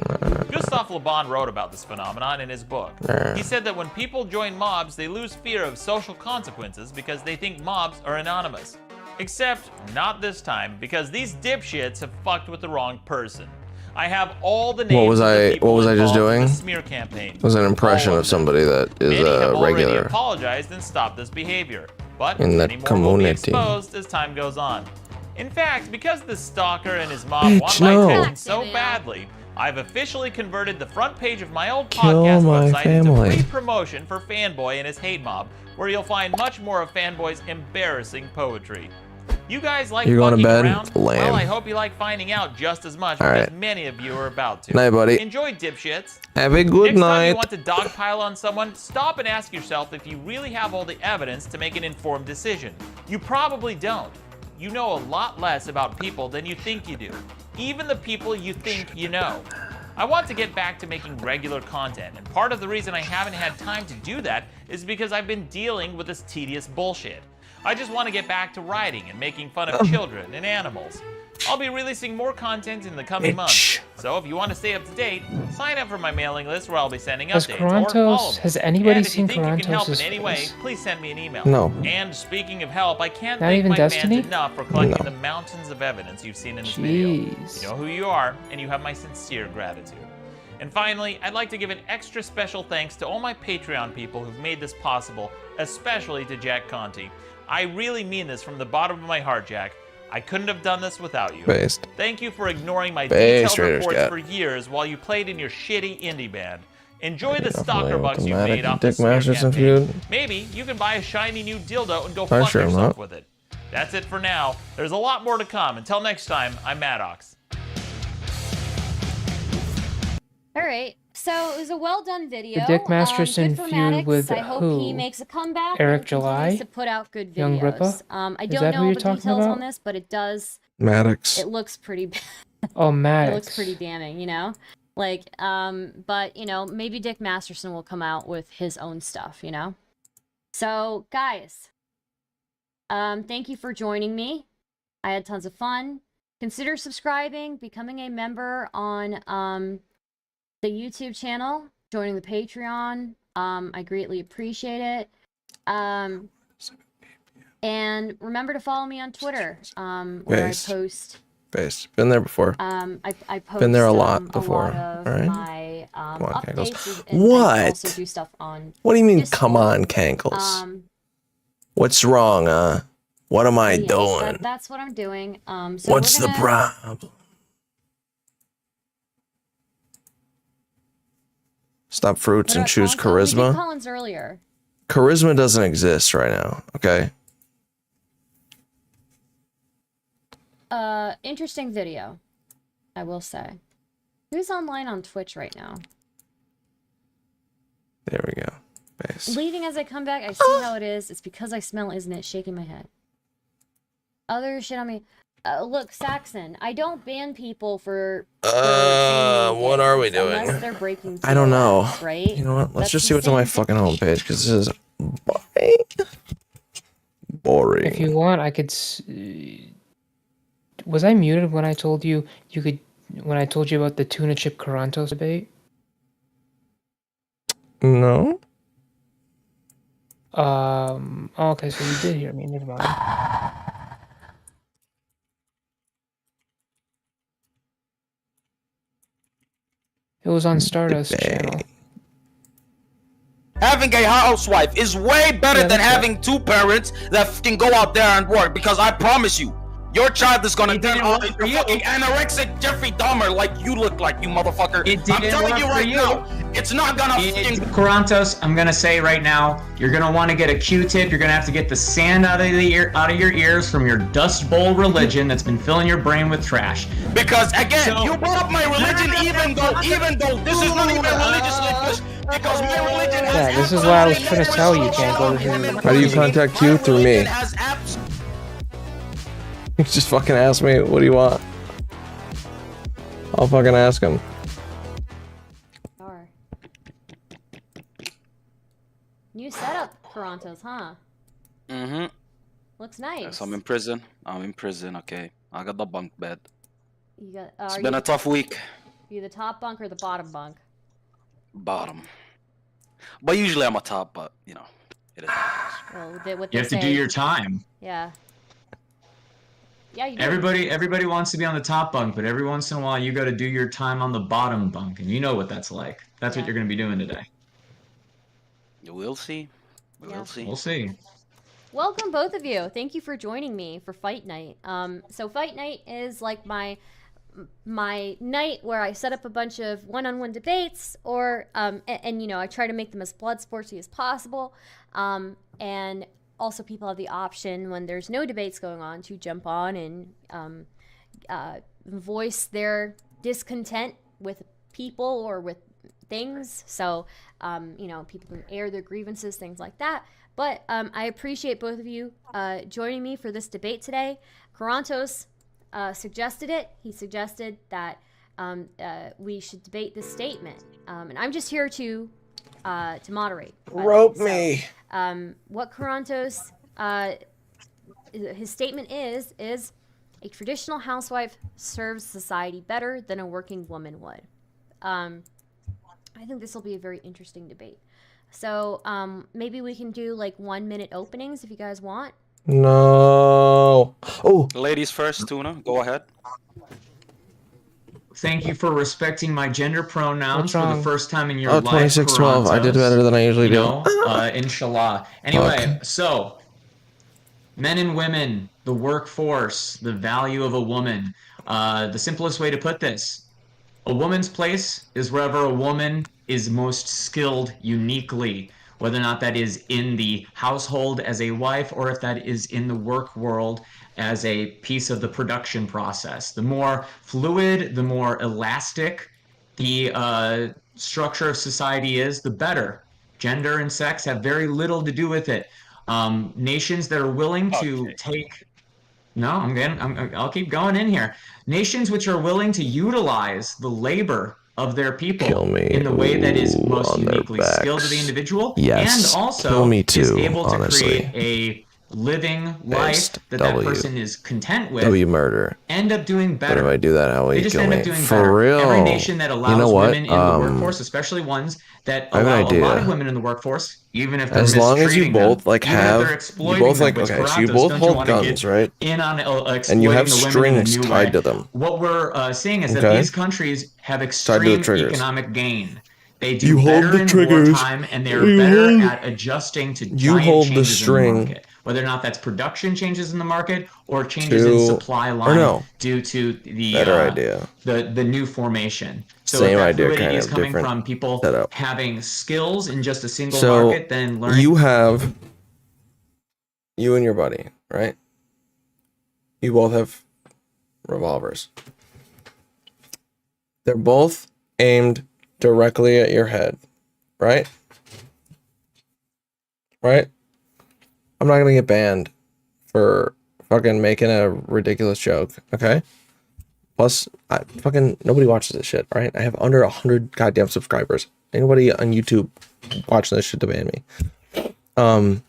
Gustav Le Bon wrote about this phenomenon in his book. He said that when people join mobs, they lose fear of social consequences because they think mobs are anonymous. Except not this time, because these dipshits have fucked with the wrong person. I have all the names What was of the I? people What was I just involved in doing? the smear campaign. It was an impression All of somebody that is Many have already regular apologized and stopped this behavior, but in the many more will be community. exposed as time goes on. In fact, because the stalker and his mob want Bitch, my no. attention so badly, I've officially converted the front page of my old Kill podcast my website family. into free promotion for Fanboy and his hate mob, where you'll find much more of Fanboy's embarrassing poetry. You guys like You're going to fucking bed? around? Lame. Well, I hope you like finding out just as much, All because right. many of you are about to. Night, buddy. Enjoy, dipshits. Have a good Next time night. you want to dogpile on someone, stop and ask yourself if you really have all the evidence to make an informed decision. You probably don't. You know a lot less about people than you think you do, even the people you think you know. I want to get back to making regular content, and part of the reason I haven't had time to do that is because I've been dealing with this tedious bullshit. I just want to get back to writing and making fun of children and animals. I'll be releasing more content in the coming months, so if you want to stay up to date, sign up for my mailing list where I'll be sending Has updates or follow Karantos, me. has anybody And if you seen think you can help in Karantos' any way, face? please send me an email. No. And speaking of help, I can't Not thank even my Destiny? fans enough for collecting the mountains of evidence you've seen in this video. You know who you are, and you have my sincere gratitude. And finally, I'd like to give an extra special thanks to all my Patreon people who've made this possible, especially to Jack Conti. I really mean this from the bottom of my heart, Jack. I couldn't have done this without you. Based. Thank you for ignoring my Based, detailed Raiders, reports Cat. for years while you played in your shitty indie band. Enjoy the Enough stalker playing bucks with you the made Matic off the Dick smear Masterson campaign. feud. Maybe you can buy a shiny new dildo and go I'm fuck sure I'm yourself not. with it. That's it for now. There's a lot more to come. Until next time, I'm Maddox. All right. So it was a well done video. The Dick Masterson good for feud Maddox. with I hope who? he makes a comeback. Eric and continues July? to put out good videos. Young Rippa? I Is don't that know who all you're the talking details on about? this, but it does. Maddox. It looks pretty bad. Oh, It Maddox. looks pretty damning, you know? Like, but, you know, maybe Dick Masterson will come out with his own stuff, you know? So, guys, thank you for joining me. I had tons of fun. Consider subscribing, becoming a member on the YouTube channel, joining the Patreon. I greatly appreciate it. And remember to follow me on Twitter, where Based. I post. Based. Been there before. I post Been there a lot before. a lot of All right. my come on, Cankles. updates and I also What? do stuff on What do you mean, Discord. come on, Cankles? What's wrong, What am I Yes, doing? that's what I'm doing. So What's we're the gonna, problem? Stop fruits and choose We did charisma. Collins earlier. Charisma doesn't exist right now, okay? Interesting video, I will say. Who's online on Twitch right now? There we go. Base. Leaving as I come back, I see how it is. It's because I smell, isn't it? Shaking my head. Other shit on me. Look, Saxon, I don't ban people for saying what are we doing? unless they're breaking I don't know. TOS, right? You know what? Let's That's just the see what's on my same fucking homepage, because this is boring. If you want, I could. Was I muted when I told you could? When I told you about the tuna chip Carantos debate? No. Okay, so you did hear me. Never mind. It was on Stardust channel. Having a housewife is way better than having two parents that can go out there and work, because I promise you, your child is gonna turn out into fucking anorexic Jeffrey Dahmer like you look like, you motherfucker. I'm telling you right now, it's not gonna fucking... Carantos, I'm gonna say right now, you're gonna want to get a Q-tip. You're gonna have to get the sand out of your ears from your Dust Bowl religion that's been filling your brain with trash. Because again, you brought up my religion, even though this is not even religiously pushed. Because my religion has... Yeah, this is what I was trying to tell you, Cankle. How do you contact you? Through me. You just fucking ask me, what do you want? I'll fucking ask him. New setup, Carantos, huh? Mm-hmm. Looks nice. Yes, I'm in prison. Okay. I got the bunk bed. You got, it's been a tough week. You the top bunk or the bottom bunk? Bottom. But usually I'm a top, but, you know, it is. Well, what You have to do your time. Yeah. Yeah, you do. Everybody wants to be on the top bunk, but every once in a while you got to do your time on the bottom bunk, and you know what that's like. That's what you're going to be doing today. We'll see. We'll see. We'll see. Welcome, both of you. Thank you for joining me for Fight Night. So Fight Night is like my night where I set up a bunch of one-on-one debates, or and you know, I try to make them as blood sporty as possible. And also people have the option when there's no debates going on to jump on and voice their discontent with people or with things. So, you know, people can air their grievances, things like that. But I appreciate both of you joining me for this debate today. Carantos suggested it. He suggested that we should debate this statement. And I'm just here to moderate. Rope me. What Carantos, his statement is a traditional housewife serves society better than a working woman would. I think this will be a very interesting debate. So maybe we can do like 1-minute openings if you guys want. No. Oh. Ladies first, Tuna. Go ahead. Thank you for respecting my gender pronouns for the first time in your life. 2612. I did better than I usually do. Inshallah. Anyway, so men and women, the workforce, the value of a woman. The simplest way to put this: a woman's place is wherever a woman is most skilled uniquely, whether or not that is in the household as a wife or if that is in the work world as a piece of the production process. The more fluid, the more elastic the structure of society is, the better. Gender and sex have very little to do with it. Nations that are willing to take... No, I'll keep going in here. Nations which are willing to utilize the labor of their people in the way that is most uniquely skilled to the individual, yes. and also Kill me too, is able to honestly. create a living life that that person is content with, murder. end up doing better. But if I do that, how will They you just kill end me? up doing For better. real. Every nation that allows You know what? women in the workforce, especially ones that I have an allow a lot idea. of women in the workforce, even if they're As long as you mistreating both them, like even if have, they're you exploiting both like them, which okay, so you Carantos, both don't hold wanna guns, get right? in on And you have exploiting the women in a strings new tied way. to them. What we're seeing is that Okay. these countries have Tied to the extreme triggers. economic gain. They do better in wartime, and they're better at adjusting to giant changes in the market. Whether or not that's production changes in the market or changes in supply line due to the new formation. So Same if that idea, fluidity kind is of coming different from people setup. having skills in just a single So market, then learning. You and your buddy, right? You both have revolvers. They're both aimed directly at your head, right? Right? I'm not gonna get banned for fucking making a ridiculous joke, okay? Plus, nobody watches this shit, right? I have under 100 goddamn subscribers. Anybody on YouTube watching this shit to ban me?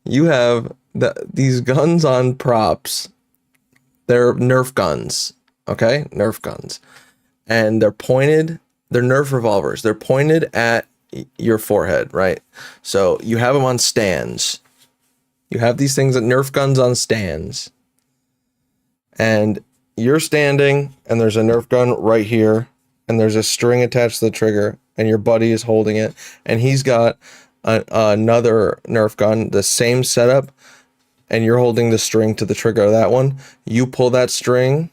You have these guns on props. They're Nerf guns, okay? Nerf guns. And they're Nerf revolvers. They're pointed at your forehead, right? So you have them on stands. You have these things, Nerf guns on stands. And you're standing, and there's a Nerf gun right here, and there's a string attached to the trigger, and your buddy is holding it, and he's got another Nerf gun, the same setup, and you're holding the string to the trigger of that one. You pull that string,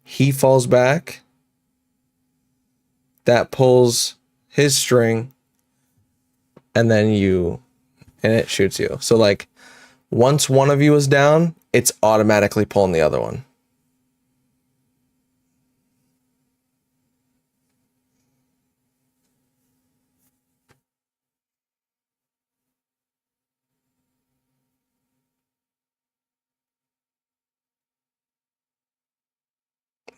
he falls back, that pulls his string, and then it shoots you. So like, once one of you is down, it's automatically pulling the other one.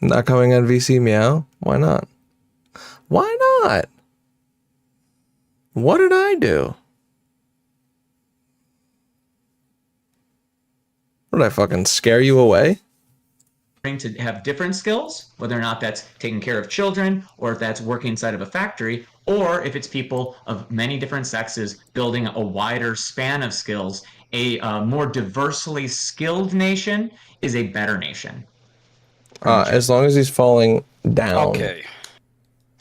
Not coming on VC Meow? Why not? Why not? What did I do? What did I fucking scare you away? To have different skills, whether or not that's taking care of children, or if that's working inside of a factory, or if it's people of many different sexes building a wider span of skills. A more diversely skilled nation is a better nation. As long as he's falling down. Okay.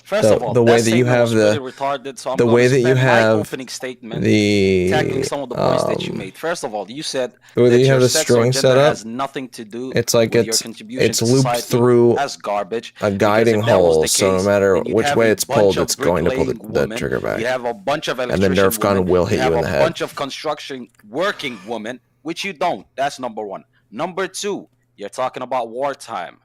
First of all, the way that you have really retarded, so I'm the way that you have opening statement the tackling some of the points that you made. First of all, you said the way that you your have the sex or string gender set up, has nothing to do it's like with your contribution it's to looped society. through That's garbage. a guiding Because if that was hole, the so no case, matter then you'd which have way a it's pulled, bunch of it's going to pull the bricklaying women, trigger back. You have a bunch of And the electrician Nerf gun women, will hit you in the have a head. bunch of construction working women, which you don't. That's number one. Number two, you're talking about wartime.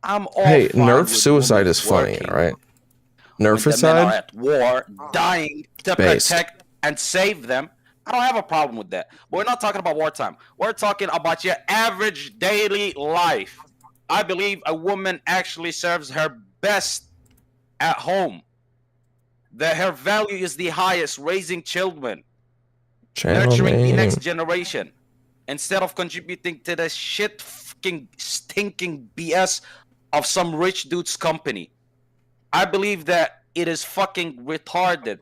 I'm all Hey, fine Nerf with suicide women is funny, working alright? when the men are Nerficide? at war, dying to Based. protect and save them. I don't have a problem with that. But we're not talking about wartime. We're talking about your average daily life. I believe a woman actually serves her best at home. That her value is the highest, raising children, nurturing the next generation, instead of contributing to the shit fucking stinking BS of some rich dude's company. I believe that it is fucking retarded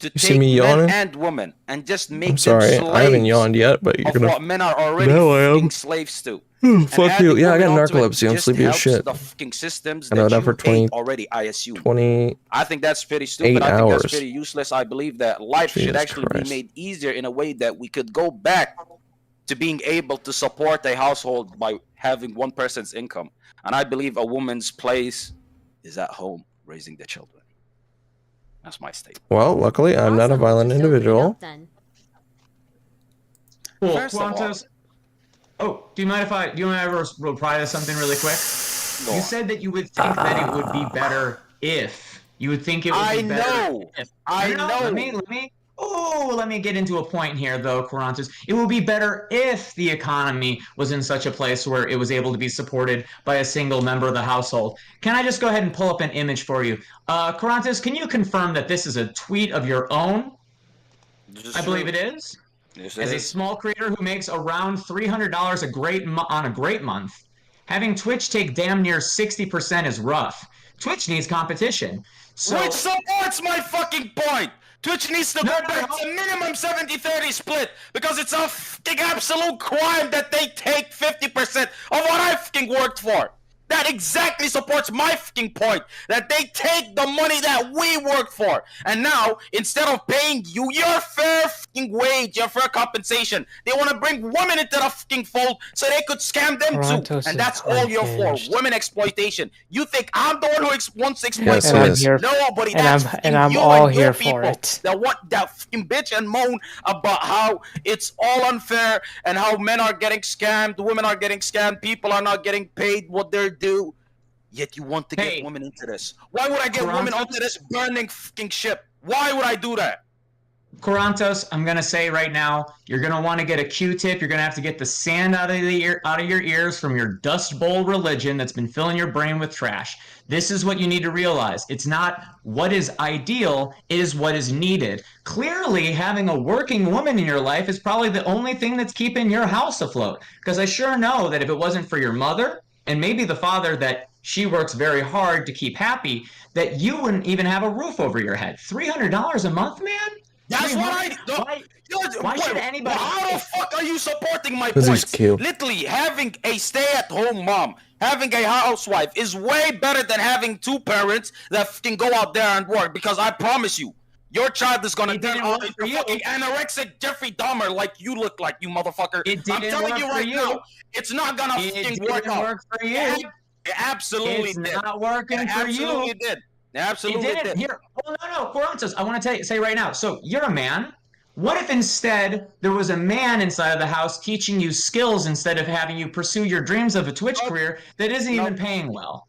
to take men and women and just make I'm sorry, them slaves I haven't yawned yet, but you're of gonna. what men are already No, I am. fucking slaves to. Fuck you. Yeah, I got onto it narcolepsy. I'm just sleepy as helps shit. The fucking systems I know that that for you 20 hate already, I assume. 20. I think that's pretty stupid. 8 I think that's hours. pretty useless. I believe that life should Jesus actually Christ. be made easier in a way that we could go back to being able to support a household by having one person's income. And I believe a woman's place is at home raising the children. That's my statement. Well, luckily, I'm not a violent individual. Cool. First of all- Quantos. Oh, do you mind if I reply to something really quick? You said that you would think that it would be better if. You would think it would be better. know. If. I No, know. Let me get into a point here, though, Quarantus. It would be better if the economy was in such a place where it was able to be supported by a single member of the household. Can I just go ahead and pull up an image for you? Quarantus, can you confirm that this is a tweet of your own? I believe it is. Yes, As a small creator who makes around $300 on a great month, having Twitch take damn near 60% is rough. Twitch needs competition. So Which supports my fucking point. Twitch needs to go back to minimum 70-30 split because it's a fucking absolute crime that they take 50% of what I fucking worked for. That exactly supports my fucking point, that they take the money that we worked for, and now, instead of paying you your fair fucking wage, your fair compensation, they want to bring women into the fucking fold so they could scam them too, and that's all you're for, women exploitation. You think I'm the one who wants to exploit women? Nobody, I'm all here for it. That what that fucking bitch and moan about how it's all unfair and how men are getting scammed, women are getting scammed, people are not getting paid what they're due. Yet you want to get women into this. Why would I get women onto this burning fucking ship? Why would I do that? Corantos, I'm gonna say right now, you're gonna want to get a Q-tip. You're gonna have to get the sand out of your ears from your Dust Bowl religion that's been filling your brain with trash. This is what you need to realize. It's not what is ideal, it is what is needed. Clearly, having a working woman in your life is probably the only thing that's keeping your house afloat. Because I sure know that if it wasn't for your mother and maybe the father that she works very hard to keep happy, that you wouldn't even have a roof over your head. $300 a month, man? That's what I do. Why should anybody? How the fuck are you supporting my This is points? cute. Literally, having a stay-at-home mom, having a housewife is way better than having two parents that can go out there and work. Because I promise you, your child is gonna turn out into fucking anorexic Jeffrey Dahmer like you look like, you motherfucker. I'm telling you right now, it's not gonna fucking work out. Work for you. It absolutely did. It's not working for you. Absolutely did. Absolutely it didn't. did. Here, well, no, Corantos, I want to say right now. So you're a man. What if instead there was a man inside of the house teaching you skills instead of having you pursue your dreams of a Twitch career that isn't even paying well?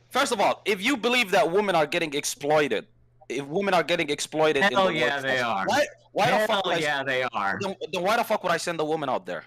First of all, if you believe that women are getting exploited, if women are getting exploited, hell in the yeah, workforce, they are. Why the fuck? Hell yeah, they are. Then why the fuck would I send a woman out there?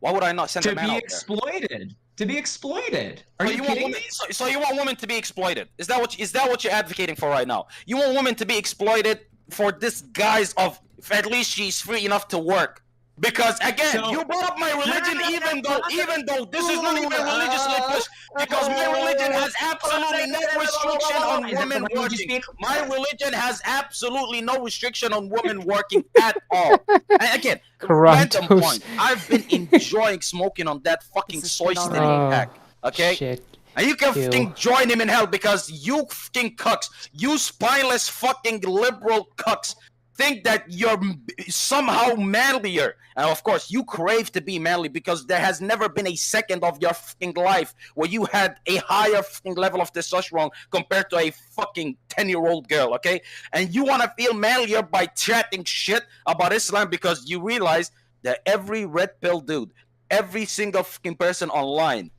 Why would I not send a man out there? To be exploited. Are you want kidding women, me? so you want women to be exploited? Is that what you're advocating for right now? You want women to be exploited for this guise of at least she's free enough to work? Because again, you brought up my religion, even though this is not even religiously pushed, because my religion has absolutely no restriction on women working. My religion has absolutely no restriction on women working at all. And again, random point. I've been enjoying smoking on that fucking soy stinning pack. Okay? Shit. And you can fucking join him in hell because you fucking cucks, you spineless fucking liberal cucks, think that you're somehow manlier. And of course, you crave to be manly because there has never been a second of your fucking life where you had a higher fucking level of testosterone compared to a fucking 10-year-old girl, okay? And you want to feel manlier by chatting shit about Islam because you realize that every red pill dude, every single fucking person online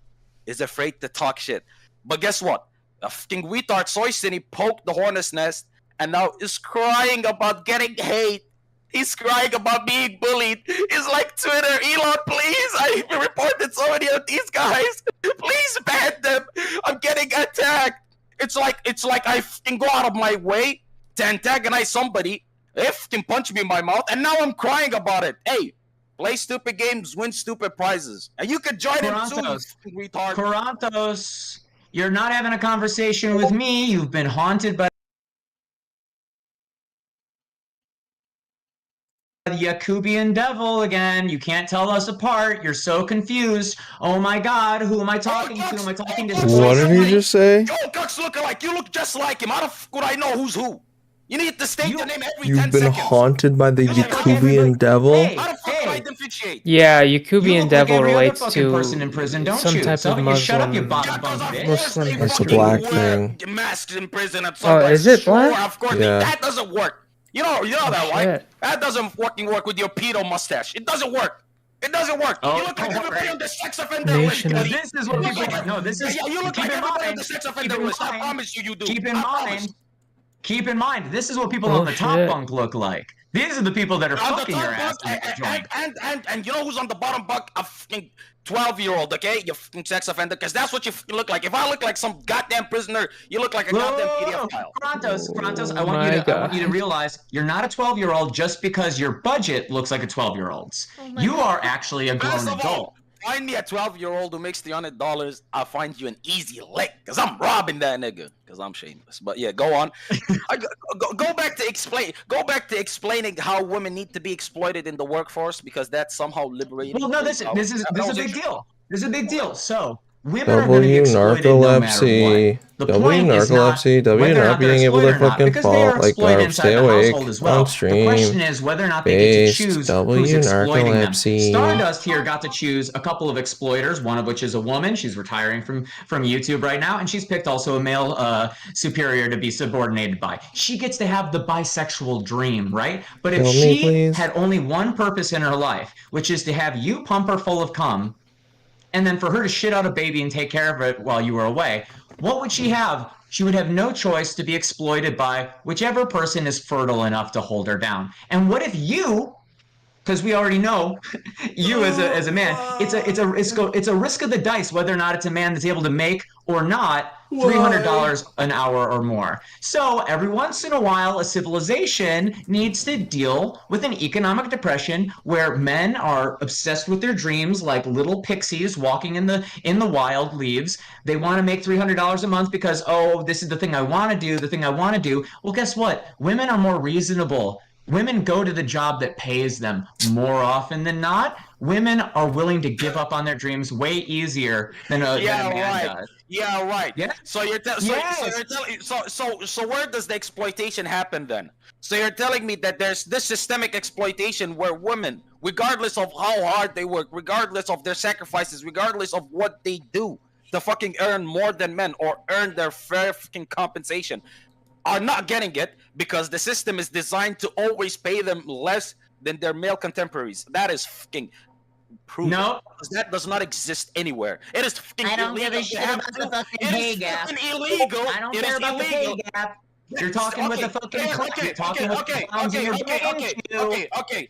is afraid to talk shit. But guess what? A fucking retard soy city poked the hornet's nest and now is crying about getting hate. He's crying about being bullied. He's like, Twitter, Elon, please. I reported so many of these guys. Please ban them. I'm getting attacked. It's like I fucking go out of my way to antagonize somebody. They fucking punch me in my mouth, and now I'm crying about it. Hey, play stupid games, win stupid prizes. And you could join him too, you retard. Corantos, you're not having a conversation with me. You've been haunted by the Yakubian devil again. You can't tell us apart. You're so confused. Oh my god, who am I talking to? Am I talking to What did he just say? Yo, Cucks look alike. You look just like him. How the fuck would I know who's who? You need to state your name every 10 You've been seconds. haunted by the Yakubian devil? How the fuck do I differentiate? Yeah, Yakubian devil relates to person in prison, don't some you? type So of you shut up, you Muslim. bottom bunk bitch. Muslim That's a history. black thing. Masks in prison at Oh, is it black? Of course, Yeah. that doesn't work. You know that, right? shit. That doesn't fucking work with your pedo mustache. It doesn't work. It doesn't work. Oh, You look like don't everybody worry. on the sex offender Nation list. of- buddy. This is what You look people. like- No, this is. Yeah, you look keep like in everybody on mind. the sex Keep offender in list. I mind. promise you do. Keep in I promise. mind. Keep in mind. This is what people Oh, on the top shit. bunk look like. These are the people that are On the fucking your top ass bunk, in the joint. and you know who's on the bottom bunk? A fucking 12-year-old, okay? You fucking sex offender, because that's what you fucking look like. If I look like some goddamn prisoner, you look like a goddamn pedophile. Corantos, I Oh want my you to realize you're not a 12-year-old just because your budget looks like a 12-year-old's. You are actually a grown adult. find me a 12-year-old who makes $300, I'll find you an easy lick, cause I'm robbing that nigga, cause I'm shameless. But yeah, go on. Go back to explaining how women need to be exploited in the workforce, because that's somehow liberating. Well, no, this is a big deal. This is a big deal. So women are going to be exploited no matter what. The point is not whether or not they're exploited or not, because they are exploited inside the household as well. The question is whether or not they get to choose who's exploiting them. Stardust here got to choose a couple of exploiters, one of which is a woman. She's retiring from YouTube right now, and she's picked also a male superior to be subordinated by. She gets to have the bisexual dream, right? But if she had only one purpose in her life, which is to have you pump her full of cum, and then for her to shit out a baby and take care of it while you were away, what would she have? She would have no choice to be exploited by whichever person is fertile enough to hold her down. And what if you, because we already know you as a man, it's a risk of the dice whether or not it's a man that's able to make or not $300 an hour or more. So every once in a while, a civilization needs to deal with an economic depression where men are obsessed with their dreams like little pixies walking in the wild leaves. They want to make $300 a month because, oh, this is the thing I want to do, the thing I want to do. Well, guess what? Women are more reasonable. Women go to the job that pays them more often than not. Women are willing to give up on their dreams way easier than a man does. Yeah, right. Yeah. So you're telling so where does the exploitation happen then? So you're telling me that there's this systemic exploitation where women, regardless of how hard they work, regardless of their sacrifices, regardless of what they do to fucking earn more than men or earn their fair fucking compensation, are not getting it because the system is designed to always pay them less than their male contemporaries. That is fucking proven. No, that does not exist anywhere. It is fucking I don't give a shit about the fucking pay gap. It is illegal. I don't care about the pay gap. You're talking with the fucking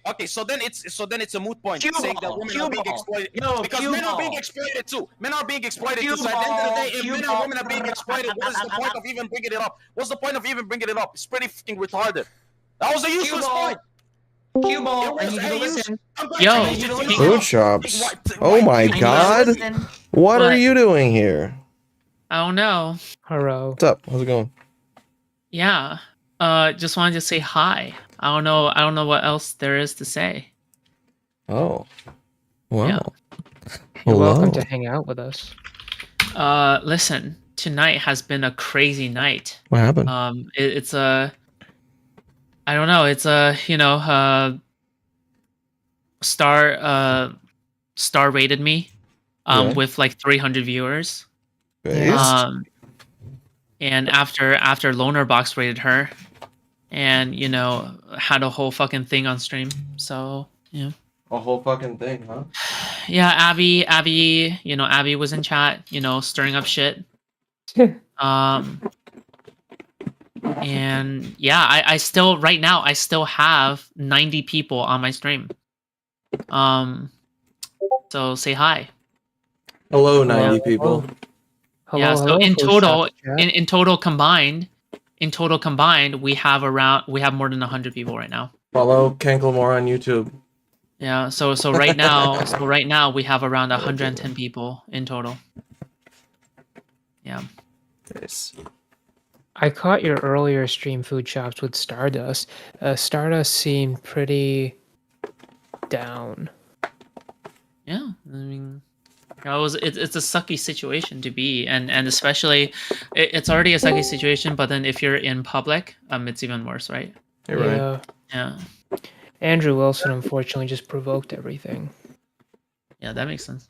okay. So then it's a moot point saying that women are being exploited because men are being exploited too. Men are being exploited too. So at the end of the day, if men and women are being exploited, what is the point of even bringing it up? What's the point of even bringing it up? It's pretty fucking retarded. That was a useless point. Cue ball. I need you to listen. Food shops. Oh my god. What are you doing here? I don't know. Hello. What's up? How's it going? Yeah. Just wanted to say hi. I don't know what else there is to say. Oh. Wow. Yeah. You're welcome to hang out with us. Listen, tonight has been a crazy night. What happened? It's a I don't know, it's a, Star rated me with like 300 viewers. And after Loner Box rated her, and had a whole fucking thing on stream. So yeah, a whole fucking thing, huh? Yeah, Abby, Abby was in chat, stirring up shit. And yeah, I still right now I still have 90 people on my stream. So say hi. Hello, 90 people. Yeah, so in total combined, we have more than 100 people right now. Follow Canklemore on YouTube. Yeah, so right now we have around 110 people in total. Yeah. Nice. I caught your earlier stream food shops with Stardust. Stardust seemed pretty down. Yeah, I mean, it's a sucky situation to be, and especially it's already a sucky situation, but then if you're in public, it's even worse, right? You're right. Yeah. Andrew Wilson unfortunately just provoked everything. Yeah, that makes sense.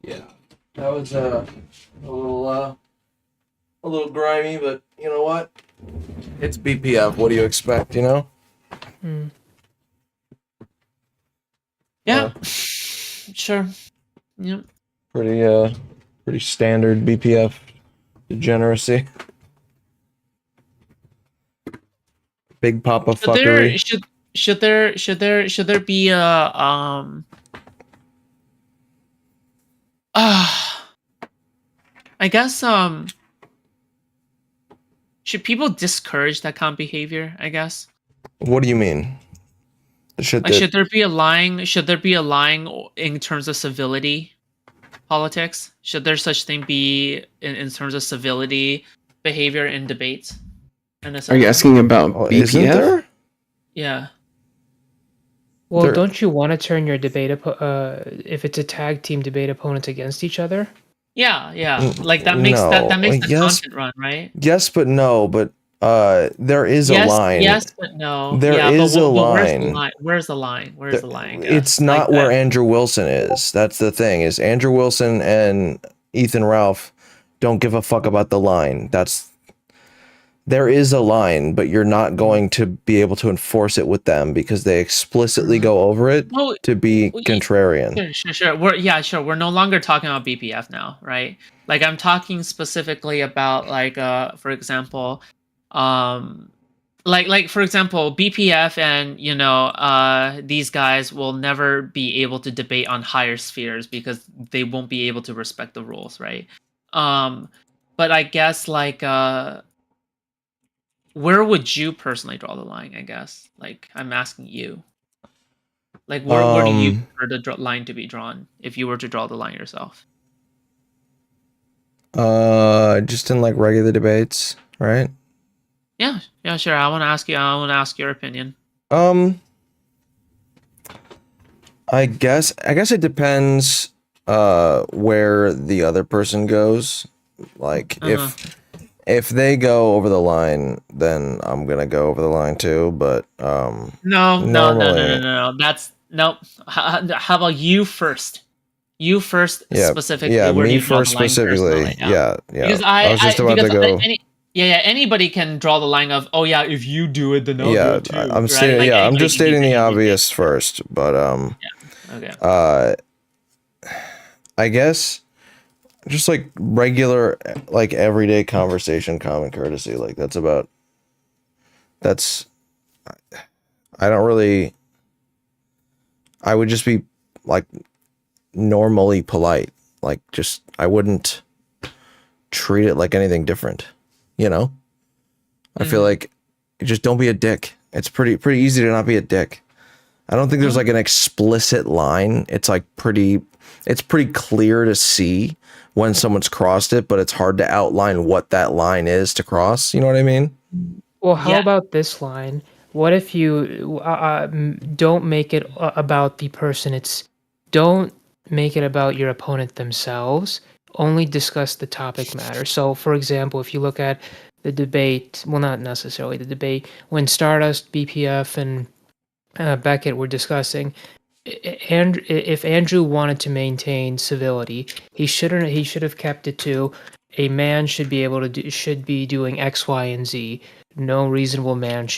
Yeah, that was a little grimy, but you know what? It's BPF. What do you expect? Yeah. Sure. Yep. Pretty standard BPF degeneracy. Big Papa fuckery. Should there be a I guess should people discourage that kind of behavior, I guess? What do you mean? shit Like, that should there be a line? Should there be a line in terms of civility politics? Should there such thing be in terms of civility behavior in debates? Are you asking about BPF? Isn't there? Yeah. Well, There- don't you want to turn your debate if it's a tag team debate opponents against each other? Yeah, yeah. Like that makes that makes the yes, content run, right? yes, but no, but there is a line. Yes, but no. There yeah, is but, a but where's the line. line? Where's the line? Where's the line? It's not where Andrew Wilson is. That's the thing. Is Andrew Wilson and Ethan Ralph don't give a fuck about the line. There is a line, but you're not going to be able to enforce it with them because they explicitly go over it to be contrarian. Sure. We're no longer talking about BPF now, right? Like I'm talking specifically about like for example, like for example, BPF and these guys will never be able to debate on higher spheres because they won't be able to respect the rules, right? But I guess like where would you personally draw the line? I guess like I'm asking you. Like where do you prefer the line to be drawn if you were to draw the line yourself? Just in like regular debates, right? Yeah, sure. I want to ask your opinion. I guess it depends where the other person goes. Like if they go over the line, then I'm gonna go over the line too. But No. That's nope. How about you first? You first specifically. Yeah, where do me you draw first the line specifically. personally? Yeah. Because I was just about to go. Anybody can draw the line of, oh yeah, if you do it, then I'll do it too. I'm right? stating. Like, I'm anybody just can do stating the anything. obvious first. But Okay. I guess just like regular, like everyday conversation, common courtesy. Like that's. I don't really. I would just be like normally polite. Like just I wouldn't treat it like anything different. I feel like just don't be a dick. It's pretty easy to not be a dick. I don't think there's like an explicit line. It's like it's pretty clear to see when someone's crossed it, but it's hard to outline what that line is to cross. You know what I mean? Well, how about this line? What if you don't make it about the person? Don't make it about your opponent themselves. Only discuss the topic matter. So, for example, if you look at the debate, well, not necessarily the debate, when Stardust, BPF, and Beckett were discussing, and if Andrew wanted to maintain civility, he should have kept it to a man should be doing X, Y, and Z. No reasonable man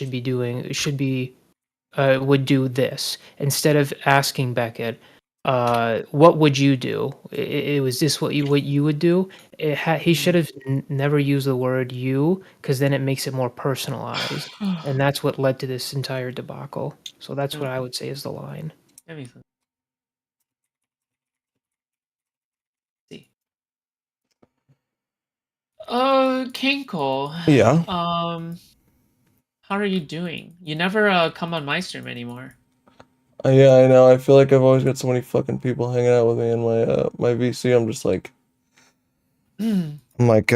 would do this, instead of asking Beckett, what would you do? Was this what you would do? He should have never used the word you, because then it makes it more personalized, and that's what led to this entire debacle. So that's what I would say is the line. That makes sense. See. Kinkle. Yeah. How are you doing? You never come on my stream anymore. Yeah, I know. I feel like I've always got so many fucking people hanging out with me in my VC. I'm just like, I'm like,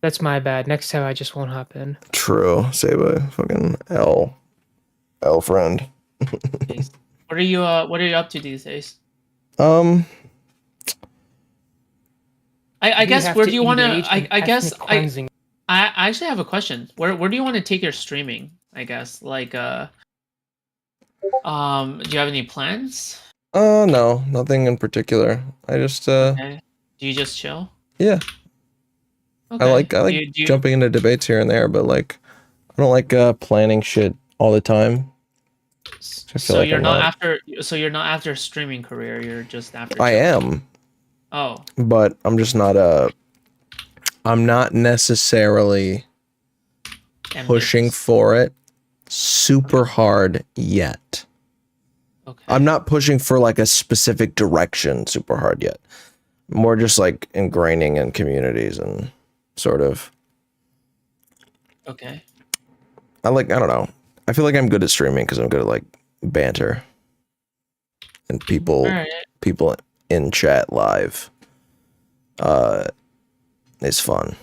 That's my bad. Next time I just won't hop in. True. Say by fucking L friend. What are you up to these days? I guess where do you want to? I guess I actually have a question. Where do you want to take your streaming? I guess like do you have any plans? No, nothing in particular. I just Okay. Do you just chill? Yeah. Okay. I like Do you- jumping into debates here and there, but like I don't like planning shit all the time. I feel So like you're I'm not after. So you're not after a streaming career. You're just after. I am. Oh. But I'm just not I'm not necessarily pushing for it super hard yet. Okay. I'm not pushing for like a specific direction super hard yet. More just like ingraining in communities and sort of. Okay. I don't know. I feel like I'm good at streaming because I'm good at like banter and people in chat live. It's fun.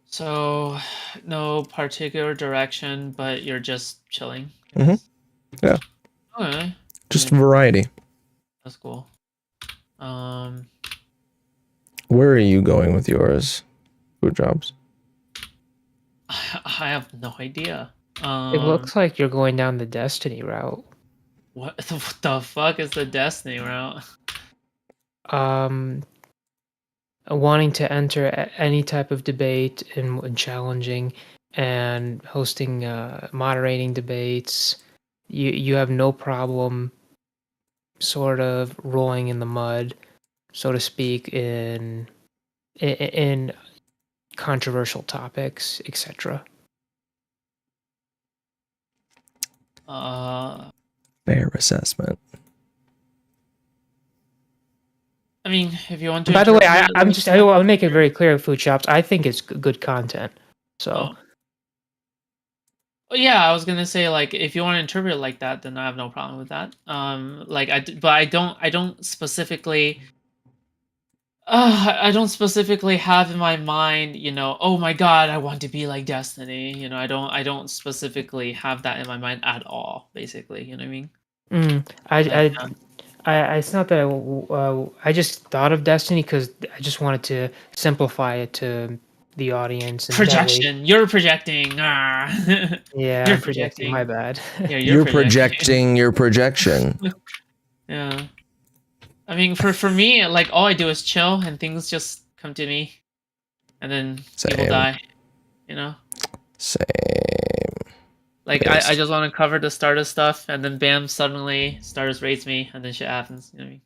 So, no particular direction, but you're just chilling. Yeah. Okay. Just variety. That's cool. Where are you going with yours? Food jobs? I have no idea. It looks like you're going down the Destiny route. What the fuck is the Destiny route? Wanting to enter any type of debate and challenging and hosting, moderating debates. You have no problem sort of rolling in the mud, so to speak, in controversial topics, etc. Fair assessment. I mean, if you want to. By the way, interpret it I'll make it very clear, Food Shops. I think it's good content. So. Well, yeah, I was gonna say, like, if you want to interpret it like that, then I have no problem with that. But I don't specifically. I don't specifically have in my mind, oh my god, I want to be like Destiny. I don't specifically have that in my mind at all. Basically, you know what I mean? It's not that I just thought of Destiny because I just wanted to simplify it to the audience. And Projection. You're projecting. Yeah, you're I'm projecting. My bad. Yeah, you're projecting your projection. Yeah. I mean, for me, like, all I do is chill and things just come to me, and then people die. Same. Like, I just want to cover the Stardust stuff, and then bam, suddenly Stardust raids me, and then shit happens. You know what I mean?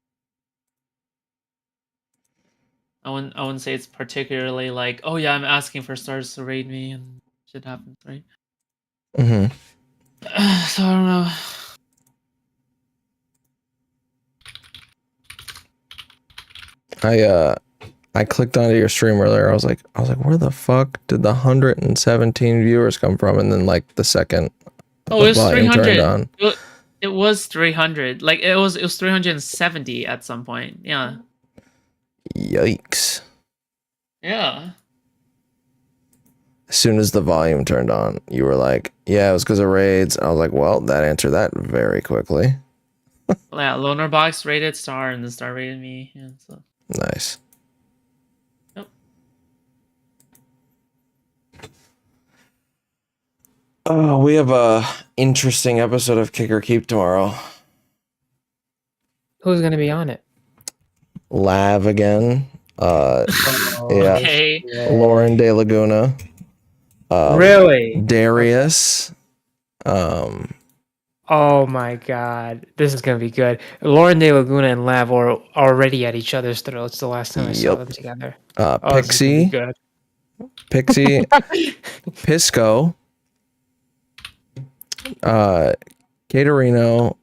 I wouldn't say it's particularly like, oh yeah, I'm asking for Stardust to raid me, and shit happens, right? Mm-hmm. So I don't know. I clicked onto your stream earlier. I was like, where the fuck did the 117 viewers come from? And then like the second it was volume 300. turned on. It was 300. Like it was 370 at some point. Yeah. Yikes. Yeah. As soon as the volume turned on, you were like, yeah, it was because of raids. I was like, well, that answered that very quickly. Yeah, Loner Box rated Star and the Star rated me. Yeah, so. Nice. Yep. Oh, we have a interesting episode of Kick or Keep tomorrow. Who's gonna be on it? Lav again. Yeah. Okay. Lauren De Laguna. Really? Darius. Oh my god, this is gonna be good. Lauren De Laguna and Lav are already at each other's throats. The last time I saw them together. Pixie. Good. Pixie. Pisco. Caterino,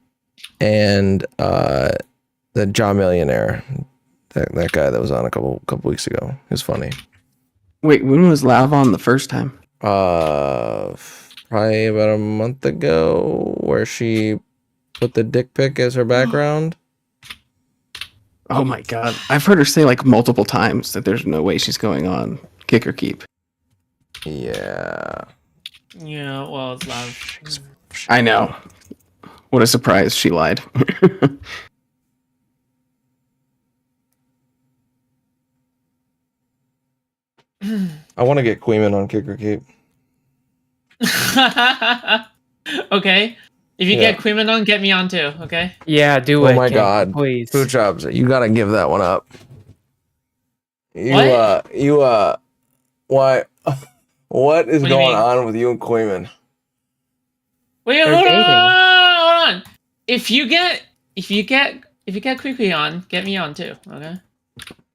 and the John Millionaire. That guy that was on a couple weeks ago. He was funny. Wait, when was Lav on the first time? Probably about a month ago, where she put the dick pic as her background. Oh my god. I've heard her say like multiple times that there's no way she's going on Kick or Keep. Yeah. Yeah, well, it's loud. I know. What a surprise, she lied. I want to get Queeman on Kick or Keep. Okay. If you get Queeman on, get me on too, okay? Yeah, do it. Oh my god. Please. Food Jobs, you gotta give that one up. What is going on with you and Queeman? Wait, hold on. If you get Quiqui on, get me on too, okay?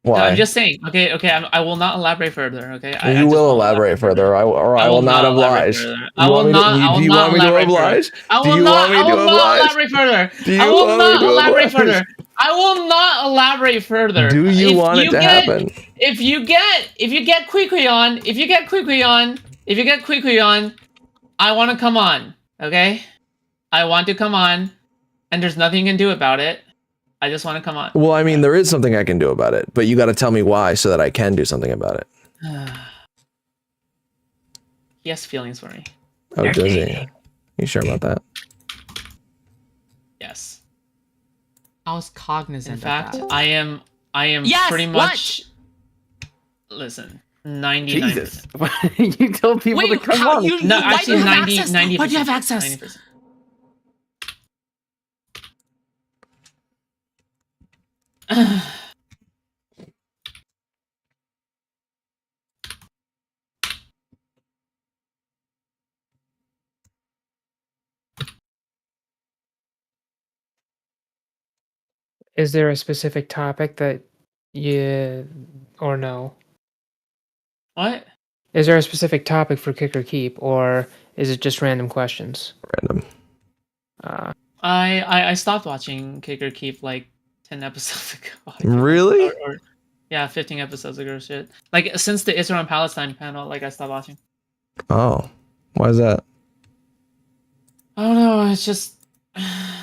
Why? No, I'm just saying. Okay. I will not elaborate further. Okay. You will elaborate further, or I will not oblige. I will not. Do you want me to oblige? I will not elaborate further. I will not elaborate further. I will not elaborate further. Do you want it to happen? If you get Quiqui on, if you get Kui on, I want to come on. Okay, I want to come on, and there's nothing you can do about it. I just want to come on. Well, I mean, there is something I can do about it, but you got to tell me why so that I can do something about it. He has feelings for me. Oh, does he? You sure about that? Yes. I was cognizant. In fact, of that. I am Yes, pretty much. Listen, 99%. Jesus. You told people to come on. No, actually, 90%. Why do you have access? 90%. Is there a specific topic that you or no? What? Is there a specific topic for Kick or Keep, or is it just random questions? Random. I stopped watching Kick or Keep like 10 episodes ago. Really? Or yeah, 15 episodes ago or shit. Like since the Israel and Palestine panel, like I stopped watching. Oh, why is that? I don't know. It's just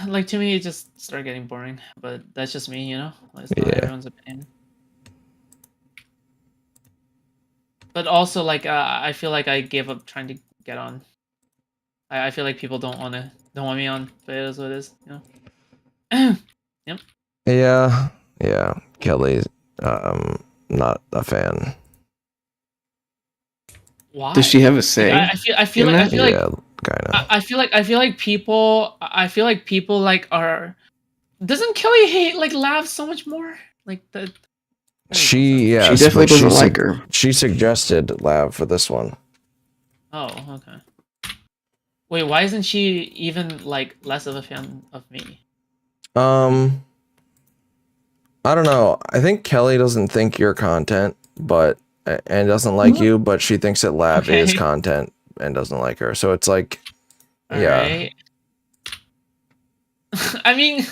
like to me, it just started getting boring. But that's just me, you know. It's not everyone's opinion. But also, like, I feel like I gave up trying to get on. I feel like people don't want me on. But it is what it is, you know. Yep. Yeah. Kelly's not a fan. Why? Does she have a say? I feel like yeah, kind of. I feel like people like are. Doesn't Kelly hate like Lav so much more? Like the. She She definitely doesn't like her. She suggested Lav for this one. Oh, okay. Wait, why isn't she even like less of a fan of me? I don't know. I think Kelly doesn't think you're content, and doesn't like you, but she thinks that Lav is content and doesn't like her. So it's like, Right. I mean,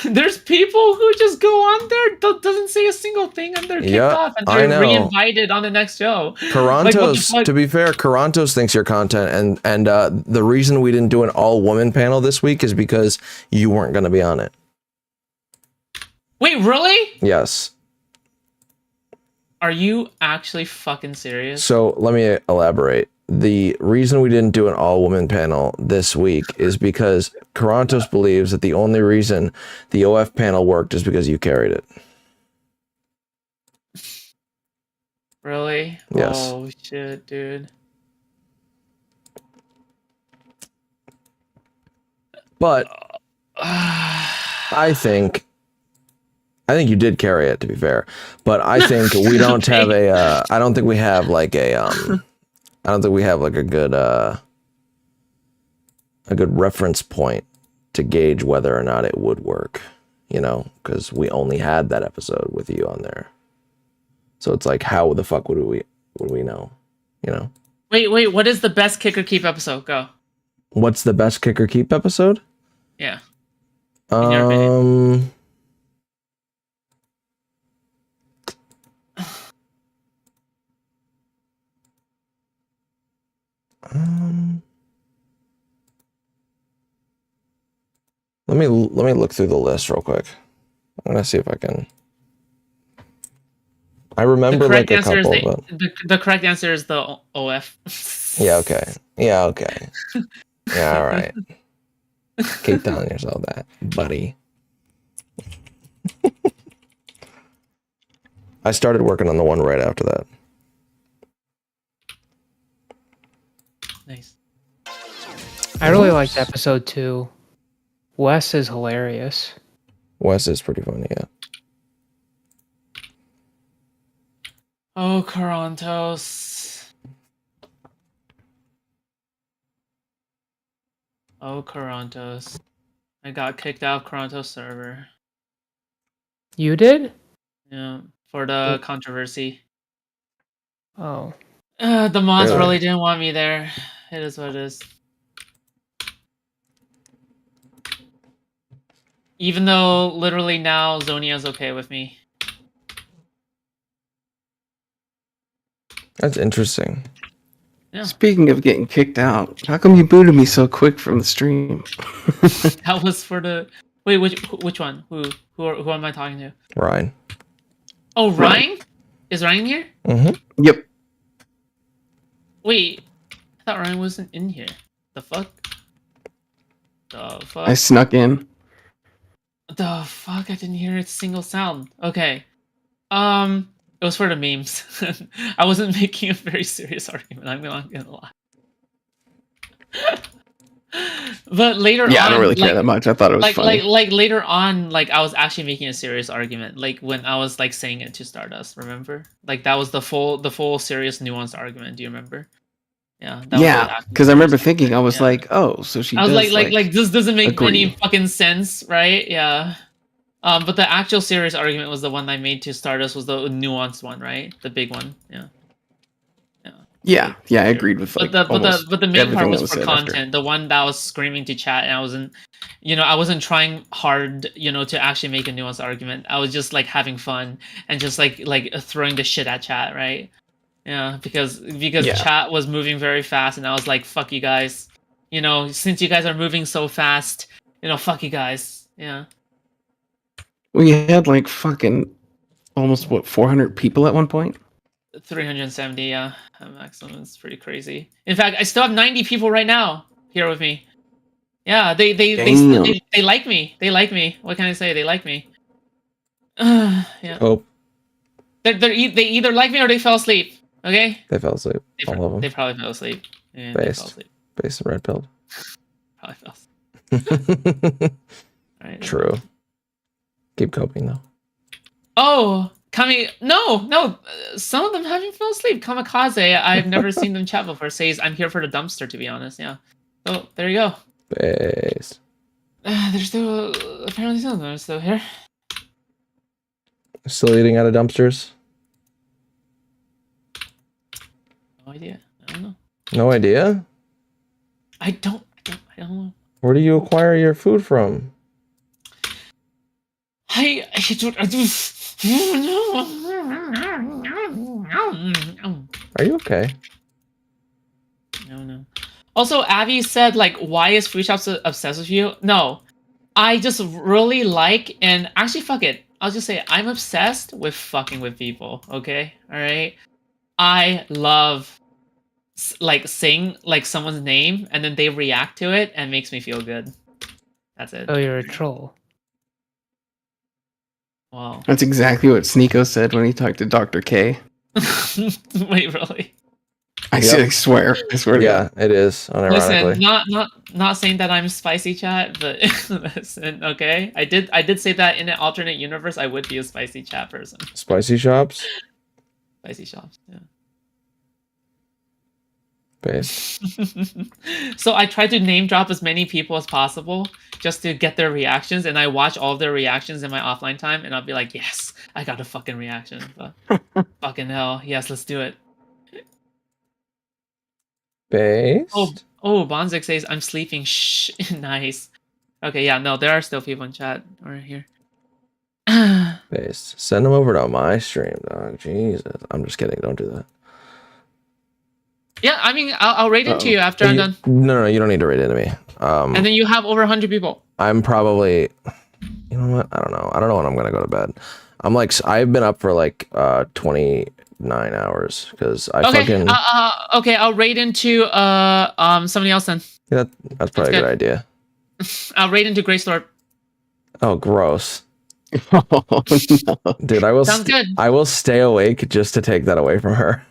there's people who just go on there, doesn't say a single thing, and they're kicked off, and I they're know. re-invited on the next show. Carantos, to be fair, Carantos thinks you're content, and the reason we didn't do an all-woman panel this week is because you weren't going to be on it. Wait, really? Yes. Are you actually fucking serious? So let me elaborate. The reason we didn't do an all-woman panel this week is because Carantos believes that the only reason the OF panel worked is because you carried it. Really? Yes. Oh shit, dude. But I think you did carry it, to be fair. But I think we don't have a. I don't think we have like a. I don't think we have like a good reference point to gauge whether or not it would work. You know, because we only had that episode with you on there. So it's like, how the fuck would we know? You know. Wait. What is the best Kick or Keep episode? Go. What's the best Kick or Keep episode? Yeah. In your opinion. Let me look through the list real quick. I'm gonna see if I can. I remember like a couple, but the correct answer is the OF. yeah, okay. Yeah, all right. Keep telling yourself that, buddy. I started working on the one right after that. Nice. I really liked episode 2. Wes is hilarious. Wes is pretty funny, yeah. Oh, Carantos. Oh, Carantos. I got kicked out of Carantos server. You did? Yeah, for the controversy. Oh. The mods really didn't want me there. It is what it is. Even though literally now Zonia's okay with me. That's interesting. Yeah. Speaking of getting kicked out, how come you booted me so quick from the stream? That was for the wait. Which one? Who am I talking to? Ryan. Oh, Ryan. Is Ryan here? Mm-hmm. Yep. Wait, I thought Ryan wasn't in here. The fuck? The fuck? I snuck in. The fuck? I didn't hear a single sound. Okay. It was for the memes. I wasn't making a very serious argument. I'm not gonna lie. But later on, Yeah, I don't really care that much. I thought it was funny. Like later on, like I was actually making a serious argument. Like when I was like saying it to Stardust. Remember? Like that was the full serious nuanced argument. Do you remember? Yeah. Yeah, because I remember thinking, I was like, oh, so she. I was does, like this doesn't make agree. any fucking sense, right? Yeah. But the actual serious argument was the one I made to Stardust, was the nuanced one, right? The big one. Yeah. Yeah, I agreed with like. But the main part was for said content. after. The one that was screaming to chat, and I wasn't trying hard, to actually make a nuanced argument. I was just like having fun and just like throwing the shit at chat, right? Yeah, because chat was moving very fast, and I was like, fuck you guys. Since you guys are moving so fast, fuck you guys. Yeah. We had like fucking almost 400 people at one point. 370, yeah, maximum. It's pretty crazy. In fact, I still have 90 people right now here with me. Yeah, they like me. They like me. What can I say? They like me. Yeah. Oh. They either like me or they fell asleep. Okay. They fell asleep. All of them. They probably fell asleep. Yeah, Based and red pilled. Probably fell asleep. Right. True. Keep coping though. Oh, no. Some of them haven't fell asleep. Kamikaze, I've never seen them chat before, says, I'm here for the dumpster, to be honest. Yeah. Oh, there you go. Base. They're still, apparently some of them are still here. Still eating out of dumpsters? No idea. I don't know. No idea? I don't know. Where do you acquire your food from? I Are you okay? No. Also, Abby said, like, why is Free Shops obsessed with you? No. I just really like, and actually, fuck it. I'll just say I'm obsessed with fucking with people, okay? Alright? I love, like, saying, like, someone's name, and then they react to it, and it makes me feel good. That's it. Oh, you're a troll. Wow. That's exactly what Sneeko said when he talked to Dr. K. Wait, really? I swear to God. Yeah, it is. Unironically. Listen, not saying that I'm spicy, chat, but listen, okay? I did say that in an alternate universe I would be a spicy chat person. Spicy shops? Spicy shops, yeah. Base. So I try to name drop as many people as possible just to get their reactions, and I watch all of their reactions in my offline time, and I'll be like, yes, I got a fucking reaction. But fucking hell, yes, let's do it. Base. Oh, Bonzik says I'm sleeping. Shh, nice. Okay, yeah, no, there are still people in chat right here. Base. Send them over to my stream, dog. Jesus. I'm just kidding. Don't do that. Yeah, I mean, I'll raid into you after I'm done. No, you don't need to raid into me. And then you have over 100 people. I'm probably, you know what? I don't know when I'm gonna go to bed. I'm like, I've been up for like 29 hours because I fucking. Okay, I'll raid into somebody else then. Yeah, that's probably a good idea. I'll raid into Graystorp. Oh, gross. Oh, no. Dude, I will. Sounds good. I will stay awake just to take that away from her.